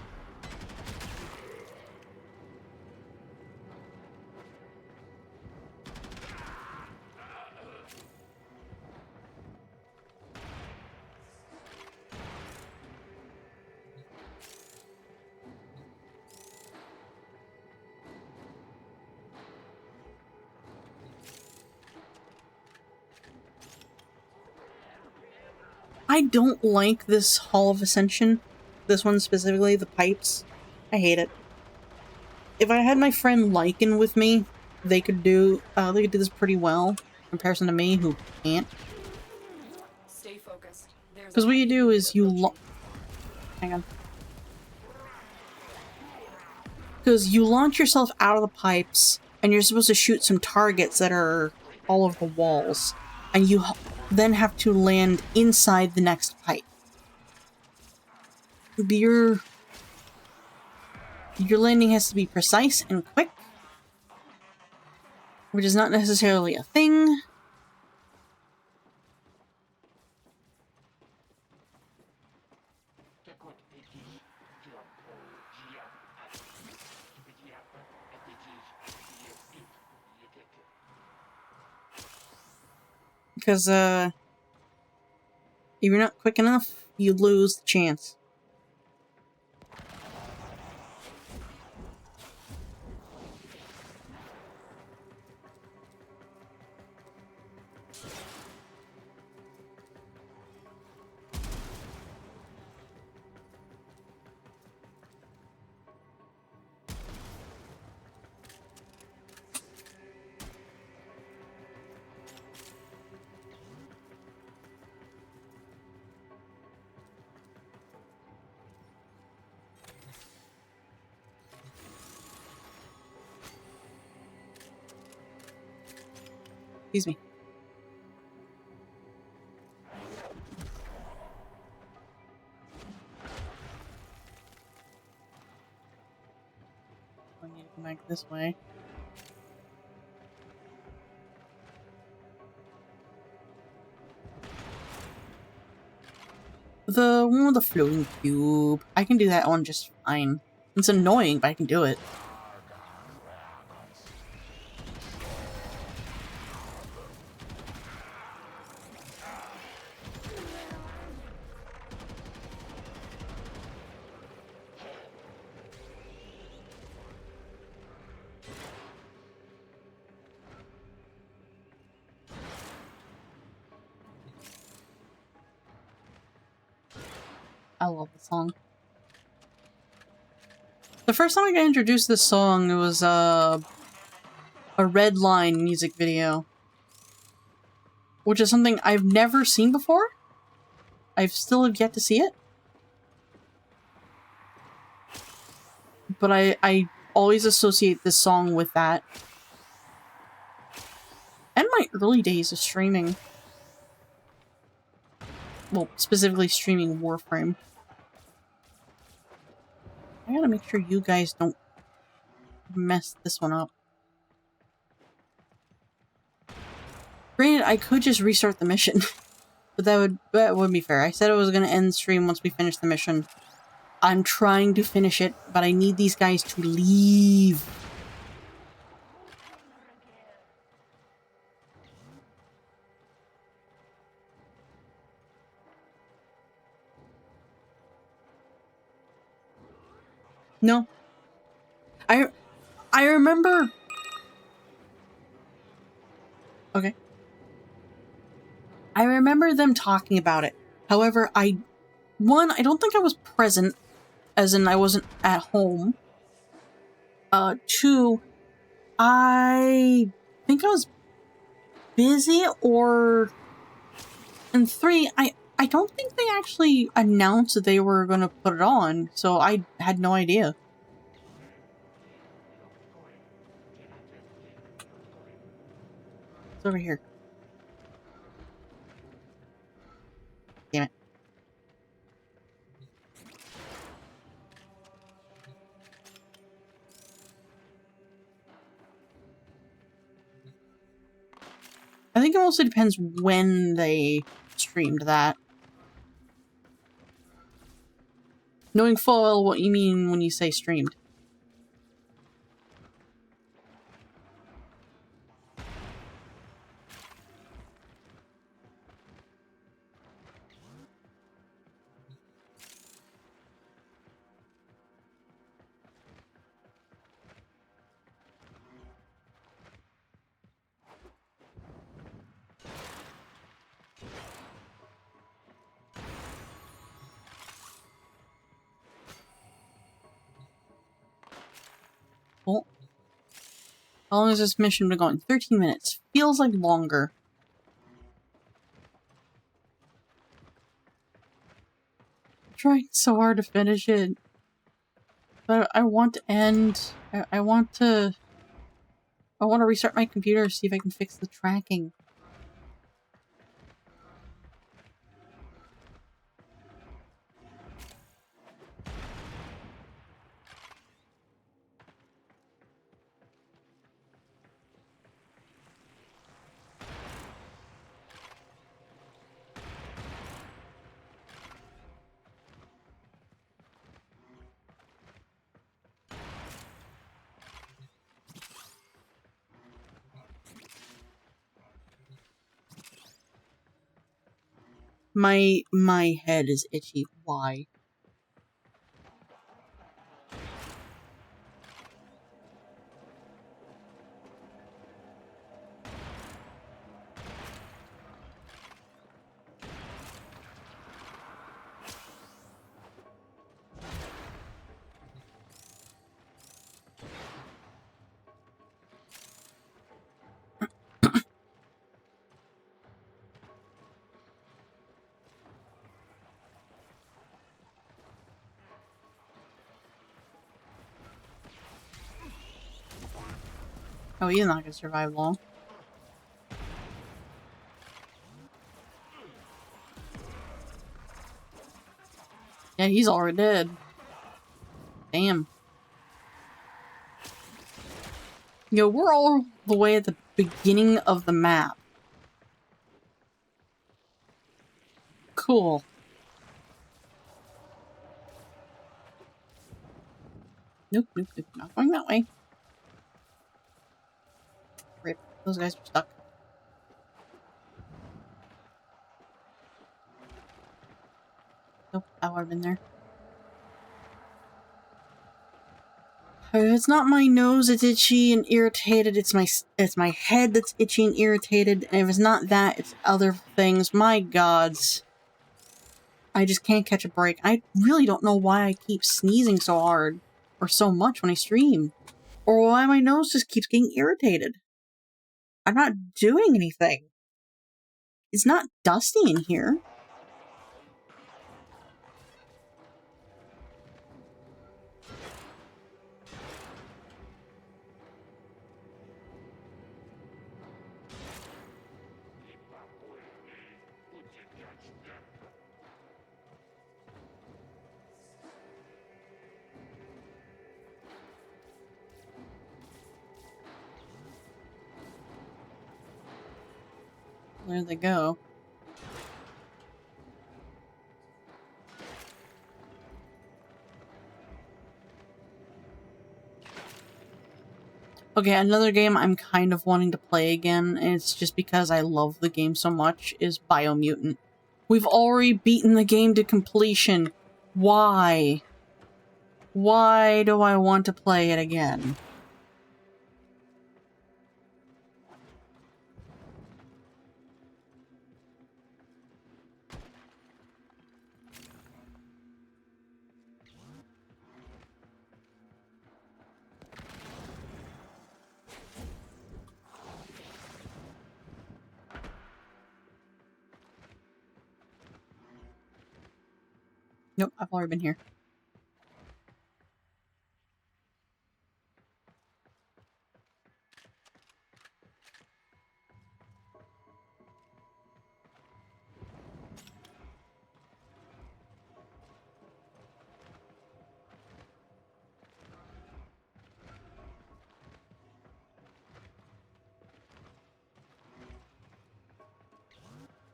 I don't like this Hall of Ascension. This one specifically, the pipes. I hate it. If I had my friend Lycan with me, they could do this pretty well in comparison to me, who can't. Stay focused. Because what you do is hang on. Because you launch yourself out of the pipes, and you're supposed to shoot some targets that are all over the walls, and you then have to land inside the next pipe. Your landing has to be precise and quick, which is not necessarily a thing. Because, if you're not quick enough, you lose the chance. Excuse me. I need to come back this way. The one with the floating cube. I can do that one just fine. It's annoying, but I can do it. I love the song. The first time I got introduced to this song, it was a Red Line music video. Which is something I've never seen before. I've still have yet to see it. But I always associate this song with that. And my early days of streaming. Well, specifically streaming Warframe. I gotta make sure you guys don't mess this one up. Granted, I could just restart the mission. But that wouldn't be fair. I said I was gonna end the stream once we finish the mission. I'm trying to finish it, but I need these guys to leave. No. I remember... Okay. I remember them talking about it. However, I don't think I was present, as in I wasn't at home. 2, I think I was busy, and 3, I don't think they actually announced that they were going to put it on, so I had no idea. It's over here. Damn it. I think it also depends when they streamed that. Knowing full well what you mean when you say streamed. How long has this mission been going? 13 minutes. Feels like longer. I'm trying so hard to finish it. But I want to end. I want to restart my computer, see if I can fix the tracking. My head is itchy. Why? Oh, you're not gonna survive long. Yeah, he's already dead. Damn. Yo, we're all the way at the beginning of the map. Cool. Nope, nope, nope. Not going that way. Rip. Those guys are stuck. Nope, I would have been there. If it's not my nose that's itchy and irritated, it's my head that's itchy and irritated, and if it's not that, it's other things. My gods. I just can't catch a break. I really don't know why I keep sneezing so hard, or so much when I stream. Or why my nose just keeps getting irritated. I'm not doing anything. It's not dusty in here. There they go. Okay, another game I'm kind of wanting to play again, and it's just because I love the game so much, is Biomutant. We've already beaten the game to completion. Why? Why do I want to play it again? Nope, I've already been here.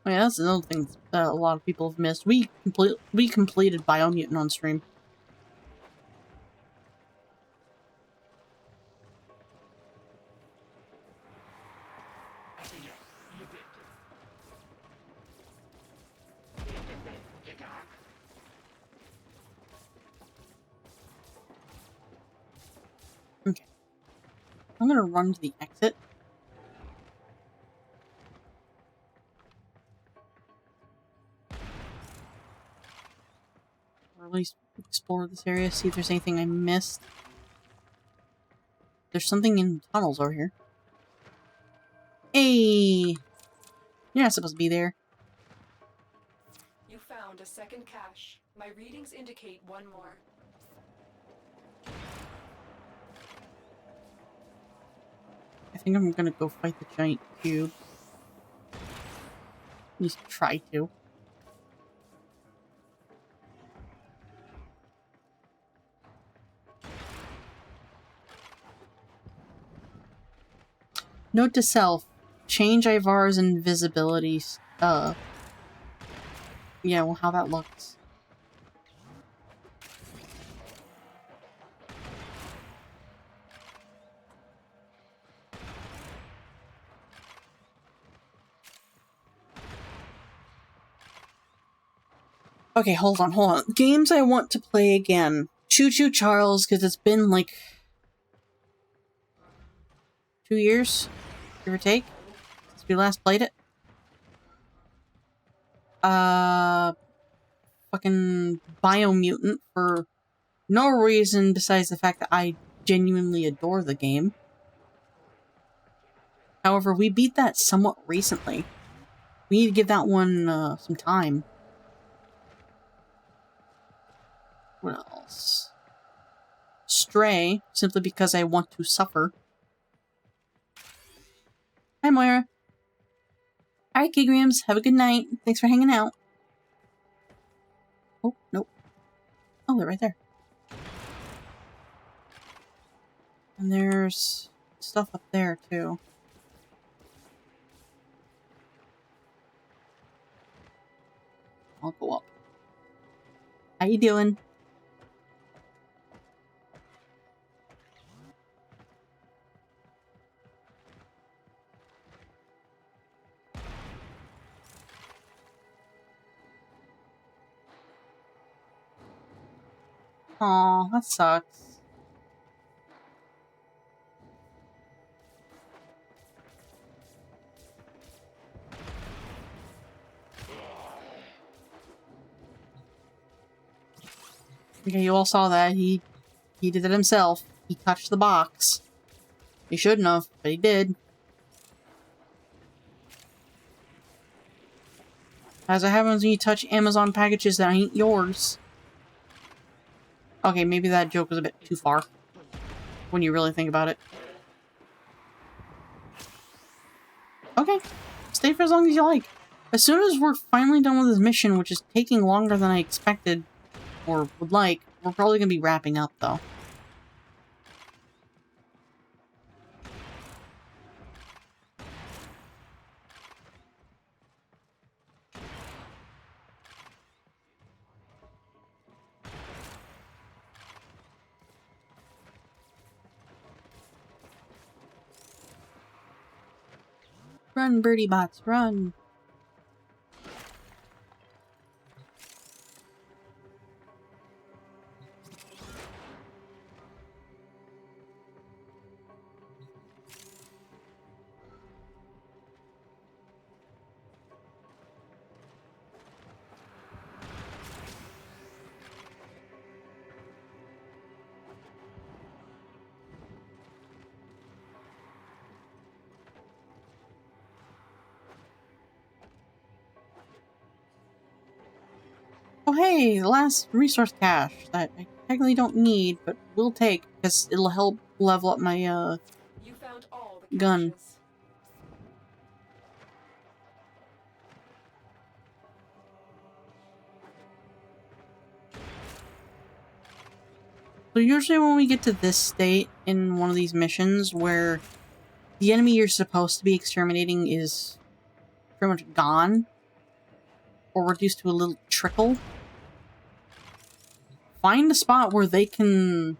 Oh, yeah, that's another thing that a lot of people have missed. We completed Biomutant on stream. Okay. I'm gonna run to the exit. Or at least explore this area, see if there's anything I missed. there's something in tunnels over here. Hey! You're not supposed to be there. You found a second cache. My readings indicate one more. I think I'm gonna go fight the giant cube. At least try to. Note to self. Change Ivar's invisibility. Yeah, well, how that looks. Okay, hold on. Games I want to play again. Choo Choo Charles, because it's been like 2 years, give or take, since we last played it. Fucking Biomutant for no reason besides the fact that I genuinely adore the game. However, we beat that somewhat recently. We need to give that one some time. What else? Stray, simply because I want to suffer. Hi, Moira. Alright, Kigrams, have a good night. Thanks for hanging out. Oh, nope. Oh, they're right there. And there's stuff up there, too. I'll go up. How you doing? Aw, that sucks. Okay, you all saw that. He did it himself. He touched the box. He shouldn't have, but he did. As it happens when you touch Amazon packages that ain't yours. Okay, maybe that joke was a bit too far. When you really think about it. Okay. Stay for as long as you like. As soon as we're finally done with this mission, which is taking longer than I expected, or would like, we're probably going to be wrapping up, though. Run, birdie bots, run! Oh hey, the last resource cache that I technically don't need, but will take, because it'll help level up my, You found all the gun. caches. So usually when we get to this state in one of these missions where the enemy you're supposed to be exterminating is pretty much gone, or reduced to a little trickle, find a spot where they can...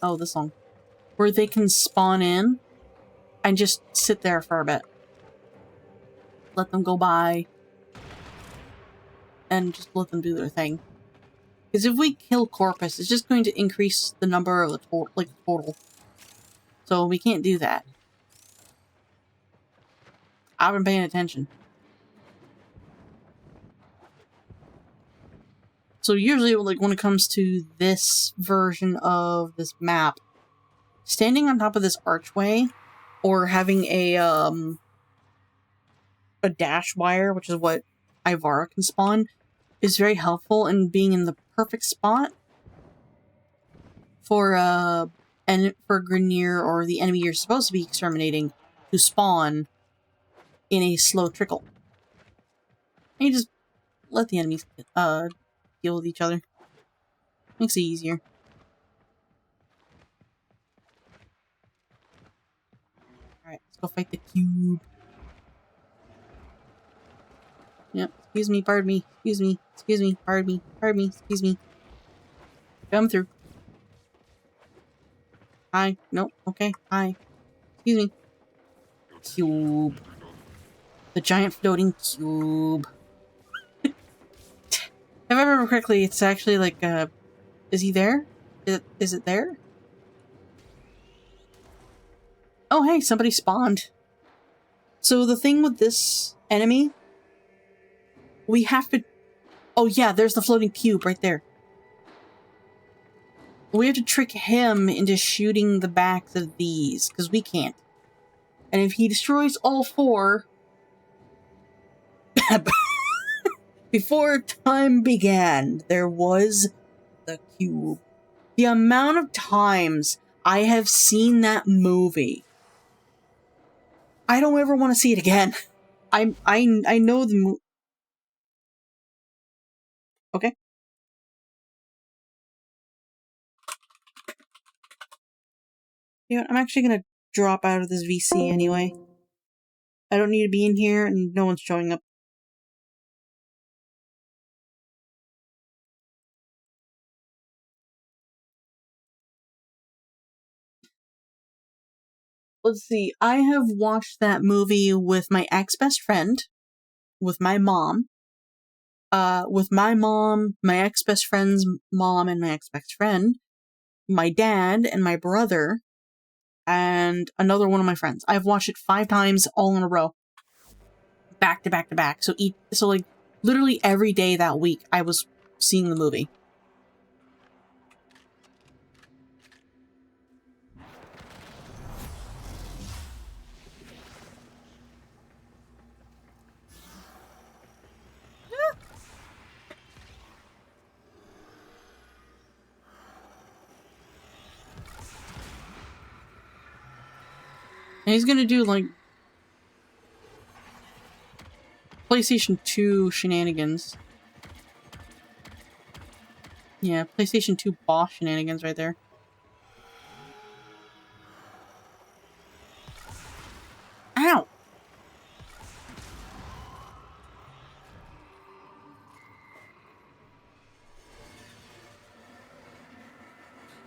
Oh, this one. Where they can spawn in and just sit there for a bit. Let them go by. And just let them do their thing. Because if we kill Corpus, it's just going to increase the number of the total. So we can't do that. I've been paying attention. So usually, like, when it comes to this version of this map, standing on top of this archway or having a dash wire, which is what Ivara can spawn, is very helpful in being in the perfect spot for Grineer or the enemy you're supposed to be exterminating to spawn in a slow trickle. And you just let the enemies deal with each other. Makes it easier. Alright, let's go fight the cube. Yep, excuse me, pardon me, excuse me, pardon me, excuse me. Come through. Hi, no, okay, hi. Excuse me. Cube. The giant floating cube. If I remember correctly, it's actually like, is he there? Is it there? Oh, hey, somebody spawned. So the thing with this enemy, we have to... Oh yeah, there's the floating cube right there. We have to trick him into shooting the backs of these, because we can't. And if he destroys all four... Before time began, there was the cube. The amount of times I have seen that movie, I don't ever want to see it again. I know the movie. Okay. You know what, I'm actually gonna drop out of this VC anyway. I don't need to be in here, and no one's showing up. Let's see, I have watched that movie with my ex-best friend, with my mom, my ex-best friend's mom and my ex-best friend, my dad and my brother, and another one of my friends. I've watched it 5 times all in a row. Back to back to back. So like, literally every day that week, I was seeing the movie. And he's gonna do, like, PlayStation 2 shenanigans. Yeah, PlayStation 2 boss shenanigans right there. Ow!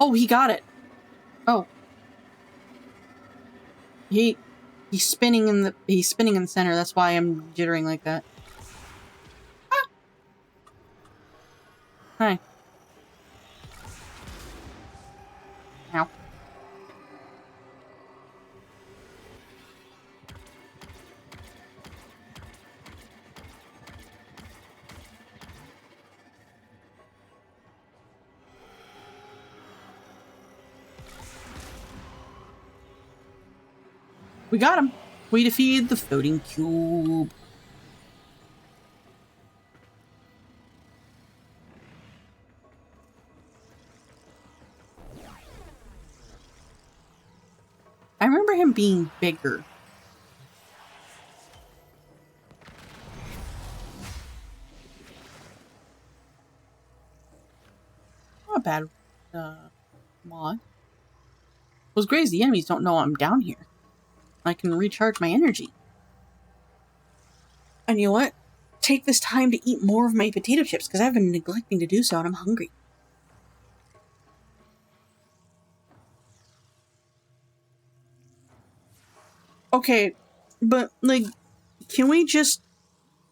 Oh, he got it! Oh. He's spinning in the center, that's why I'm jittering like that. Ah! Hi. Ow. We got him! We defeated the floating cube. I remember him being bigger. Not a bad, mod. What's great is the enemies don't know I'm down here. I can recharge my energy. And you know what? Take this time to eat more of my potato chips, because I've been neglecting to do so and I'm hungry. Okay, but, like, can we just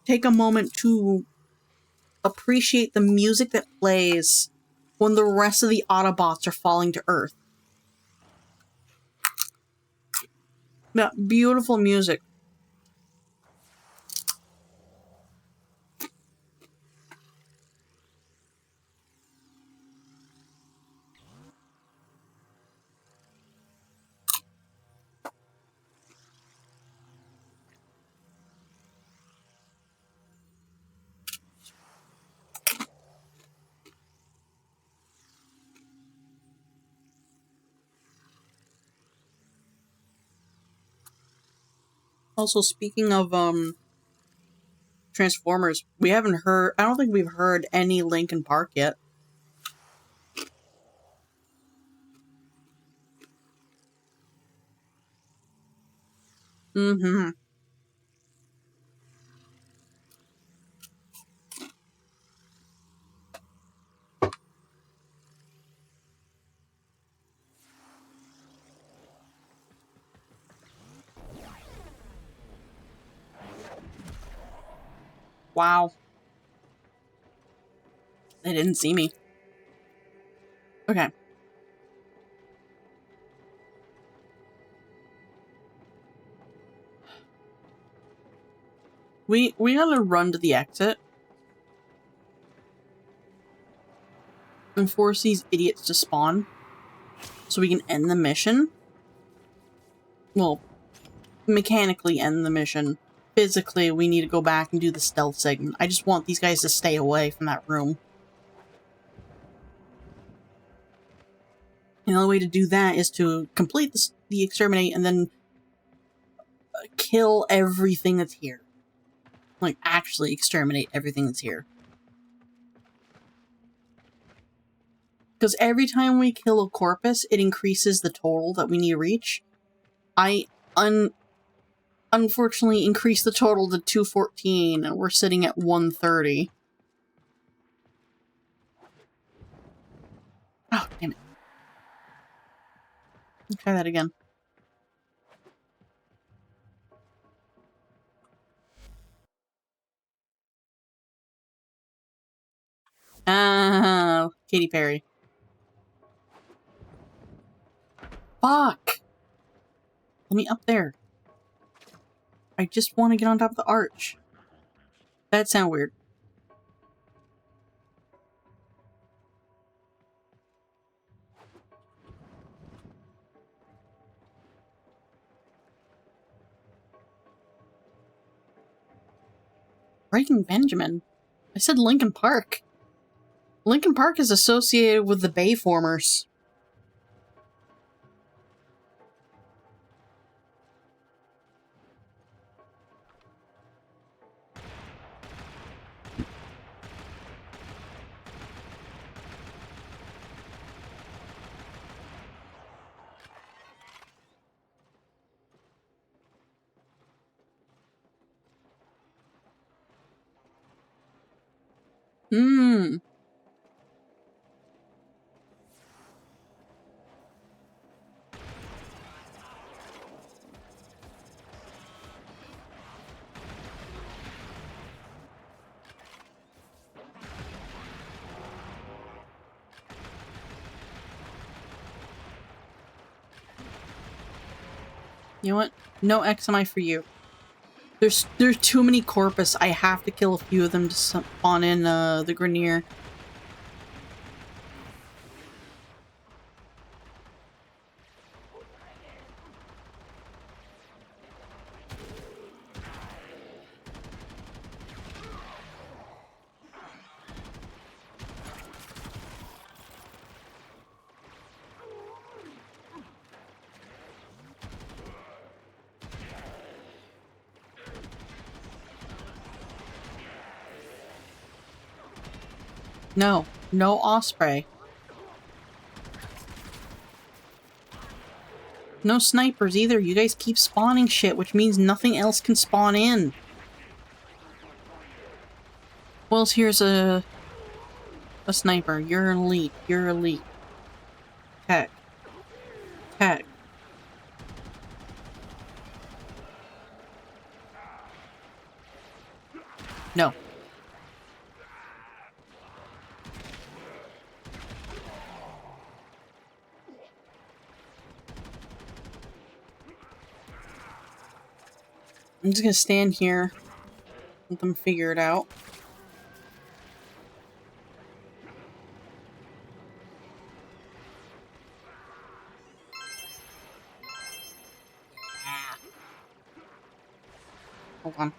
take a moment to appreciate the music that plays when the rest of the Autobots are falling to Earth? That beautiful music. Also, speaking of Transformers, we haven't heard. I don't think we've heard any Linkin Park yet. Mm-hmm. Wow. They didn't see me. Okay. We gotta run to the exit and force these idiots to spawn so we can end the mission. Well, mechanically end the mission. Physically, we need to go back and do the stealth segment. I just want these guys to stay away from that room. And the only way to do that is to complete the exterminate and then kill everything that's here. Like, actually exterminate everything that's here. Because every time we kill a corpus, it increases the total that we need to reach. I unfortunately increased the total to 214, and we're sitting at 130. Oh, damn it. Let's try that again. Ah, Katy Perry. Fuck! Let me up there. I just want to get on top of the arch. That sounds weird. Breaking Benjamin? I said Linkin Park. Linkin Park is associated with the Bayformers. Hmm. You know what? No XMI for you. There's too many corpus. I have to kill a few of them to spawn in the Grenier. No. No Osprey. No snipers either. You guys keep spawning shit, which means nothing else can spawn in. Well, here's a sniper. You're elite. You're elite. Tech. Tech. No. I'm just gonna stand here. Let them figure it out. Hold on.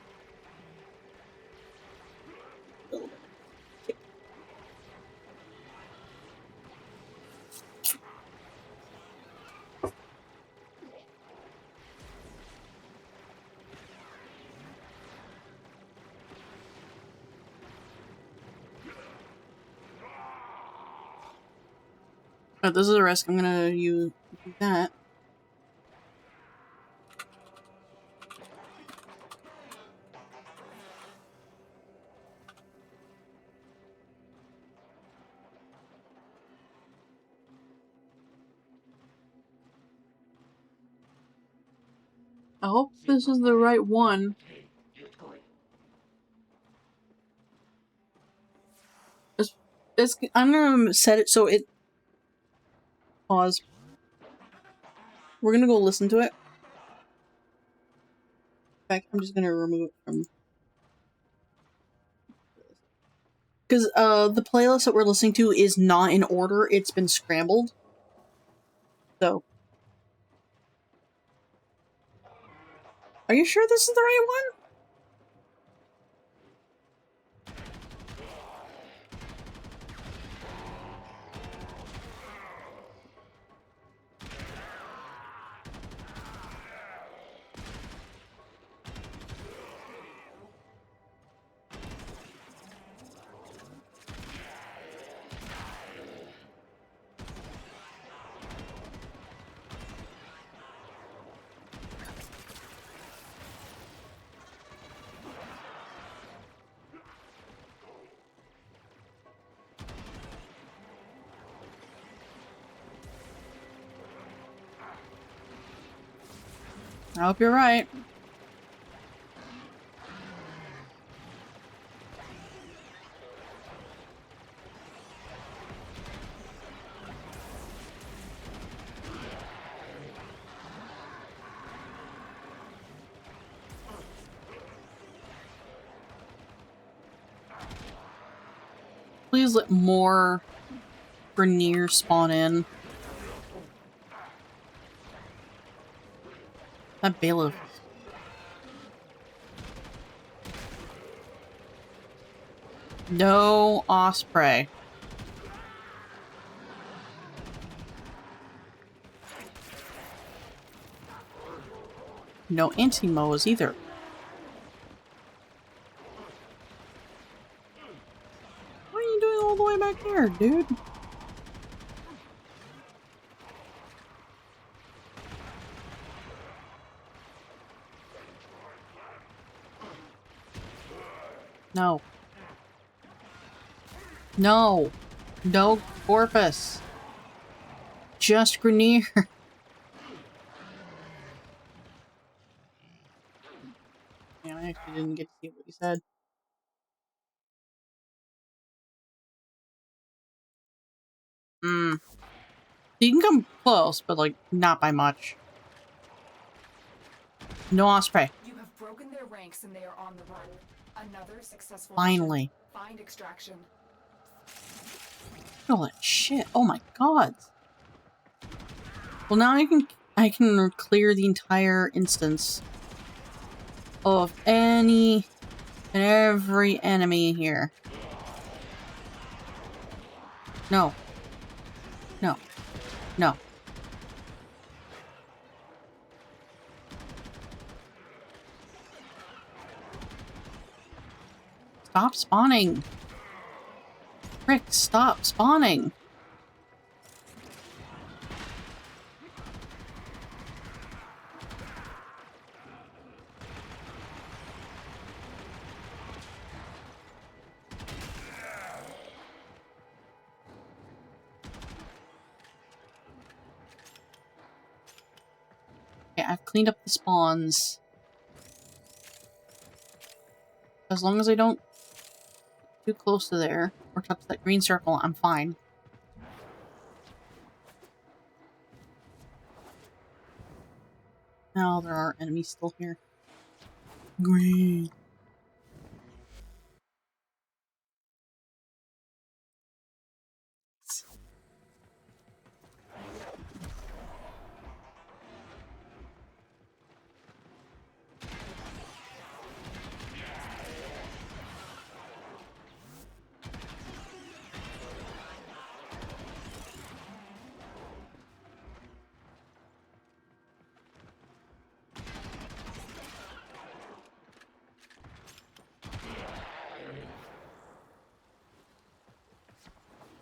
But this is a risk. I'm gonna use that. I hope this is the right one. I'm gonna set it so it... Pause. We're gonna go listen to it. In fact, I'm just gonna remove it from... Because the playlist that we're listening to is not in order, it's been scrambled. So... Are you sure this is the right one? I hope you're right. Please let more Grenier spawn in. That bailiff. No osprey. No anti-moas either. What are you doing all the way back here, dude? No. No. No Corpus. Just Grenier. Yeah, I actually didn't get to see what he said. You can come close, but like not by much. No osprey. You have broken their ranks and they are on the run. Another successful Finally. mission. Find extraction. Look at all that shit. Oh my god. Well, now I can clear the entire instance of any and every enemy here. No. No. No. Stop spawning. Frick, stop spawning. Okay, I've cleaned up the spawns. As long as I don't too close to there or touch that green circle, I'm fine. Now there are enemies still here. Green.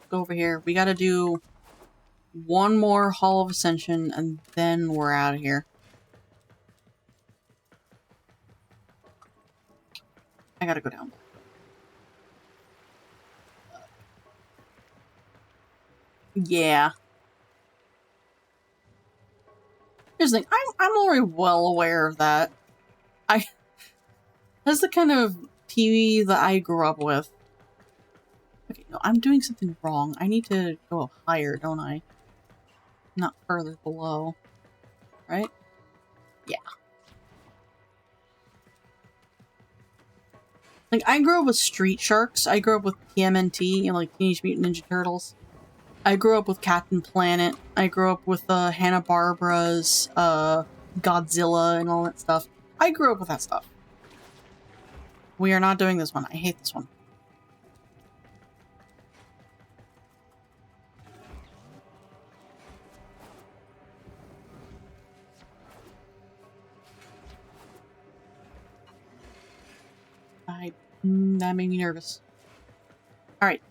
Go over here. We gotta do one more Hall of Ascension, and then we're out of here. I gotta go down. Yeah. Here's the thing, I'm already well aware of that. That's the kind of TV that I grew up with. Okay, no, I'm doing something wrong. I need to go up higher, don't I? Not further below. Right? Yeah. Like, I grew up with Street Sharks. I grew up with TMNT, you know, like Teenage Mutant Ninja Turtles. I grew up with Captain Planet. I grew up with Hanna-Barbera's Godzilla and all that stuff. I grew up with that stuff. We are not doing this one. I hate this one. That made me nervous. Alright.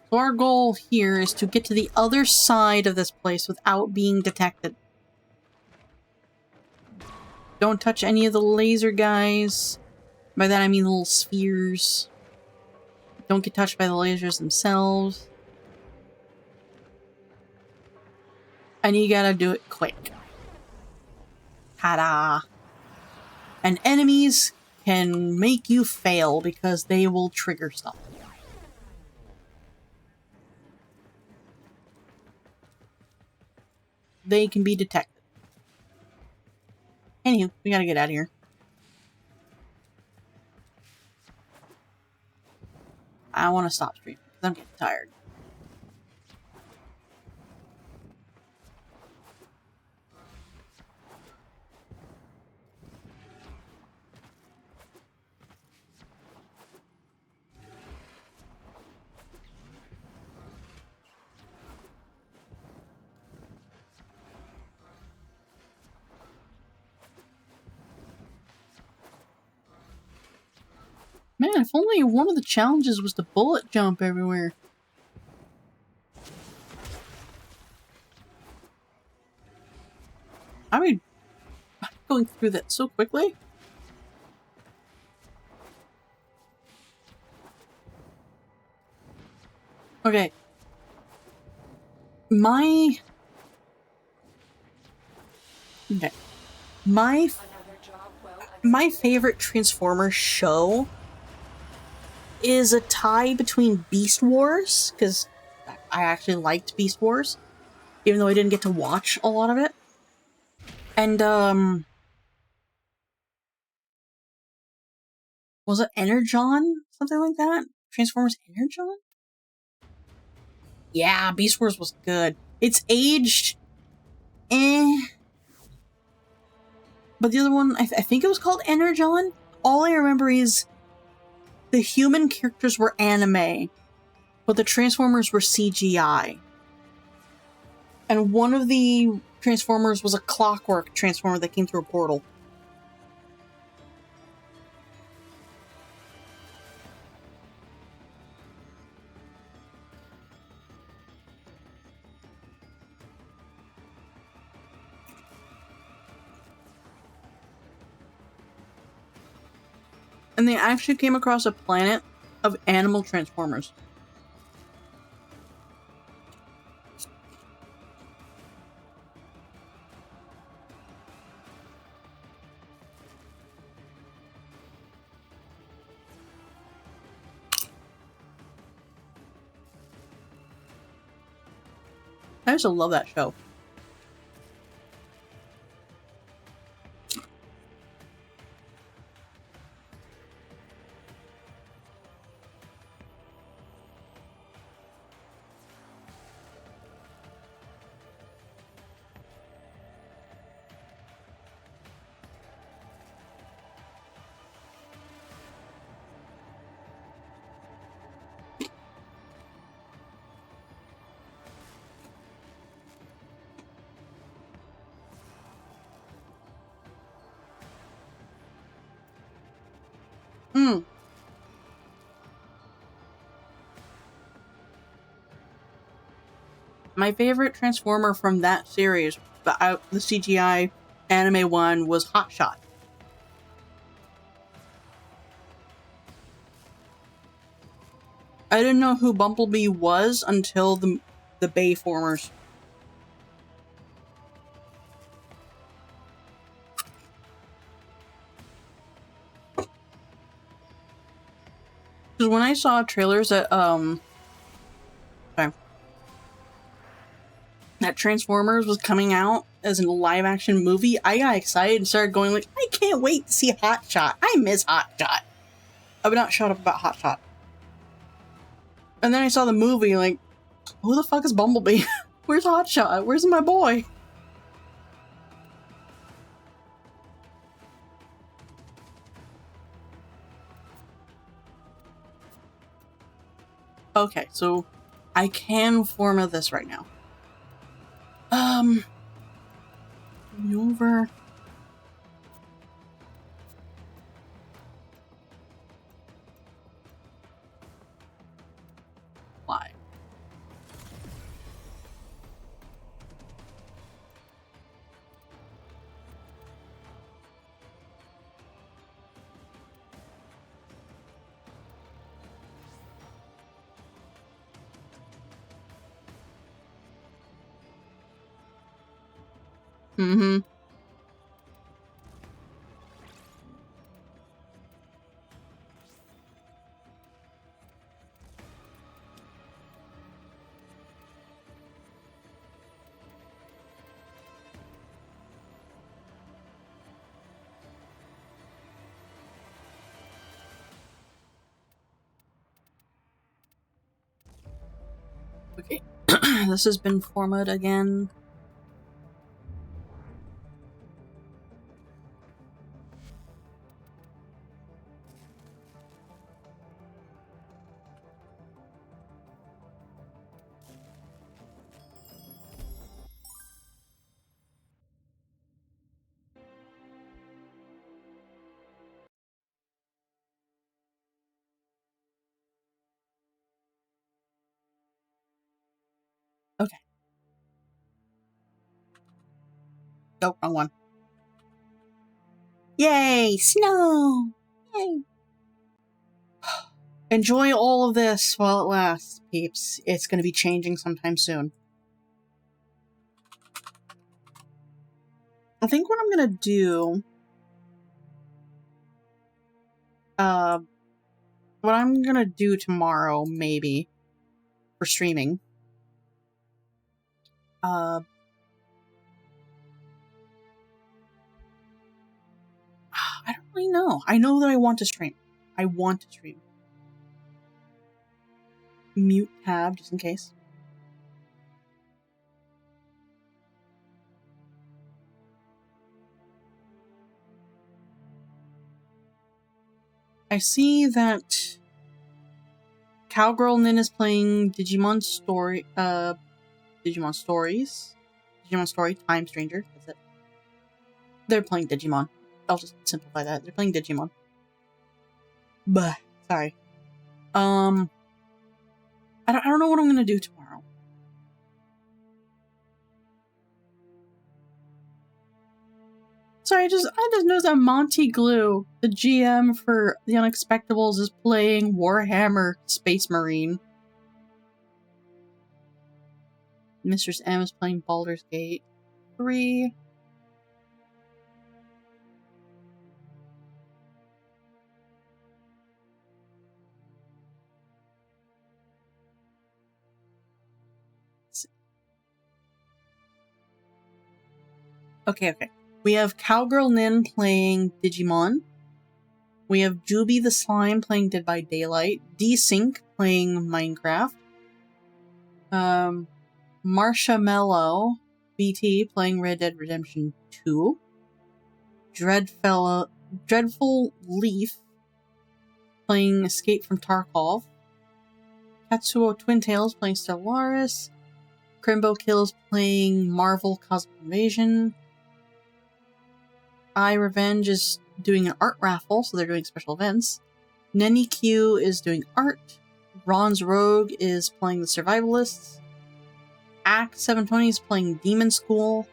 So our goal here is to get to the other side of this place without being detected. Don't touch any of the laser guys. By that I mean little spheres. Don't get touched by the lasers themselves. And you gotta do it quick. Ta-da! And enemies can make you fail because they will trigger stuff. They can be detected. Anywho, we gotta get out of here. I want to stop streaming because I'm getting tired. Man, if only one of the challenges was to bullet jump everywhere. I mean, going through that so quickly. Okay. My favorite Transformers show is a tie between Beast Wars, because I actually liked Beast Wars, even though I didn't get to watch a lot of it. And, was it Energon? Something like that? Transformers Energon? Yeah, Beast Wars was good. It's aged... But the other one, I think it was called Energon? All I remember is the human characters were anime, but the Transformers were CGI. And one of the Transformers was a clockwork Transformer that came through a portal. And they actually came across a planet of animal Transformers. I used to love that show. My favorite Transformer from that series, the CGI anime one, was Hotshot. I didn't know who Bumblebee was until the Bayformers. Because when I saw trailers that that Transformers was coming out as a live action movie, I got excited and started going like, I can't wait to see Hotshot. I miss Hotshot. I've not shut up about Hotshot. And then I saw the movie, like, who the fuck is Bumblebee? Where's Hotshot? Where's my boy? Okay, so I can format this right now. Over. Why? Mm-hmm. Okay. This has been formatted again. Okay. Nope, wrong one. Yay! Snow! Yay! Enjoy all of this while it lasts, peeps. It's going to be changing sometime soon. I think what I'm going to do... what I'm going to do tomorrow, maybe, for streaming... I don't really know. I know that I want to stream. I want to stream. Mute tab, just in case. I see that Cowgirl Nin is playing Digimon Stories. Digimon Story Time Stranger. That's it. They're playing Digimon. I'll just simplify that. They're playing Digimon. But sorry. I don't know what I'm gonna do tomorrow. Sorry, I just noticed that Monty Glue, the GM for The Unexpectables, is playing Warhammer Space Marine. Mistress M is playing Baldur's Gate 3. Okay. We have Cowgirl Nin playing Digimon. We have Juby the Slime playing Dead by Daylight. Desync playing Minecraft. Marshmallow BT playing Red Dead Redemption 2. Dreadful Leaf playing Escape from Tarkov. Katsuo Twin Tails playing Stellaris. Crimbo Kills playing Marvel Cosmic Invasion. Revenge is doing an art raffle, so they're doing special events. Nenny Q is doing art. Ron's Rogue is playing the Survivalists. Act 720 is playing Demon School.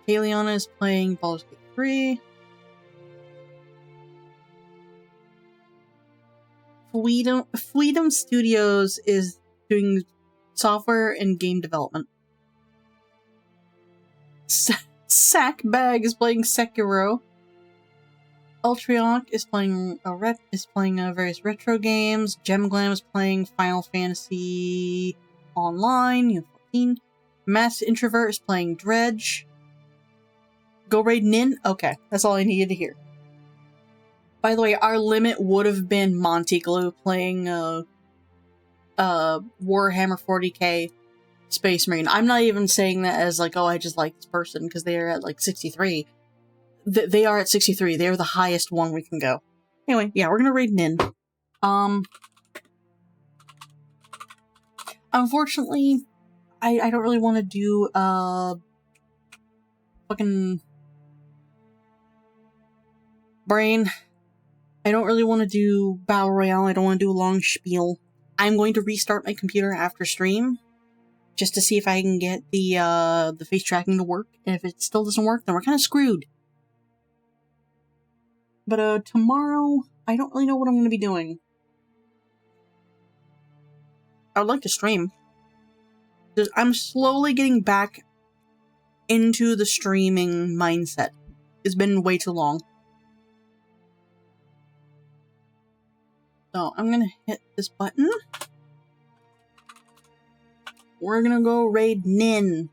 Kaliana is playing Baldur's Gate 3. Freedom Studios is doing software and game development. Sackbag is playing Sekiro. Ultrionic is playing various retro games. Gemglam is playing Final Fantasy Online, 14. Mass Introvert is playing Dredge. Go raid Nin? Okay, that's all I needed to hear. By the way, our limit would have been Monty Glue playing Warhammer 40k Space Marine. I'm not even saying that as like, oh, I just like this person, because they are at like 63. They are at 63. They are the highest one we can go. Anyway, yeah, we're gonna raid Nin. Unfortunately, I don't really want to do fucking brain. I don't really want to do Battle Royale. I don't want to do a long spiel. I'm going to restart my computer after stream, just to see if I can get the face tracking to work. And if it still doesn't work, then we're kind of screwed. But tomorrow, I don't really know what I'm going to be doing. I would like to stream. I'm slowly getting back into the streaming mindset. It's been way too long. So I'm gonna hit this button. We're gonna go raid Nin.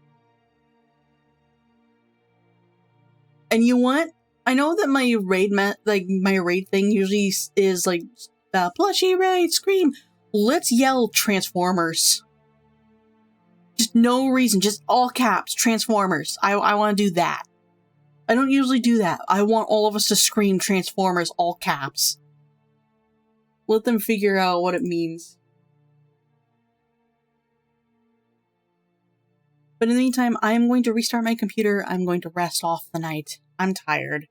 And you know what? I know that my raid thing usually is like plushie raid, scream. Let's yell Transformers. Just no reason, just all caps, Transformers. I want to do that. I don't usually do that. I want all of us to scream Transformers, all caps. Let them figure out what it means. But in the meantime, I am going to restart my computer. I'm going to rest off the night. I'm tired.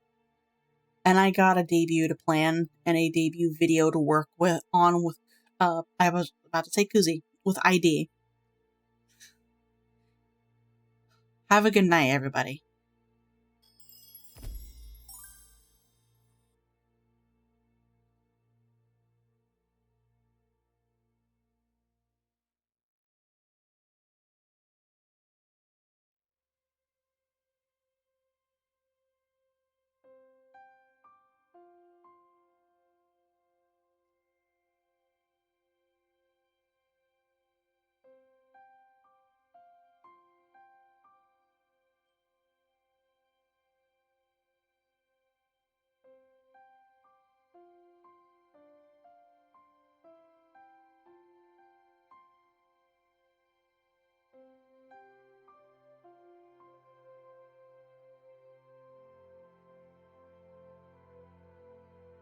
And I got a debut to plan and a debut video to work with I was about to say Koozie, with ID. Have a good night, everybody.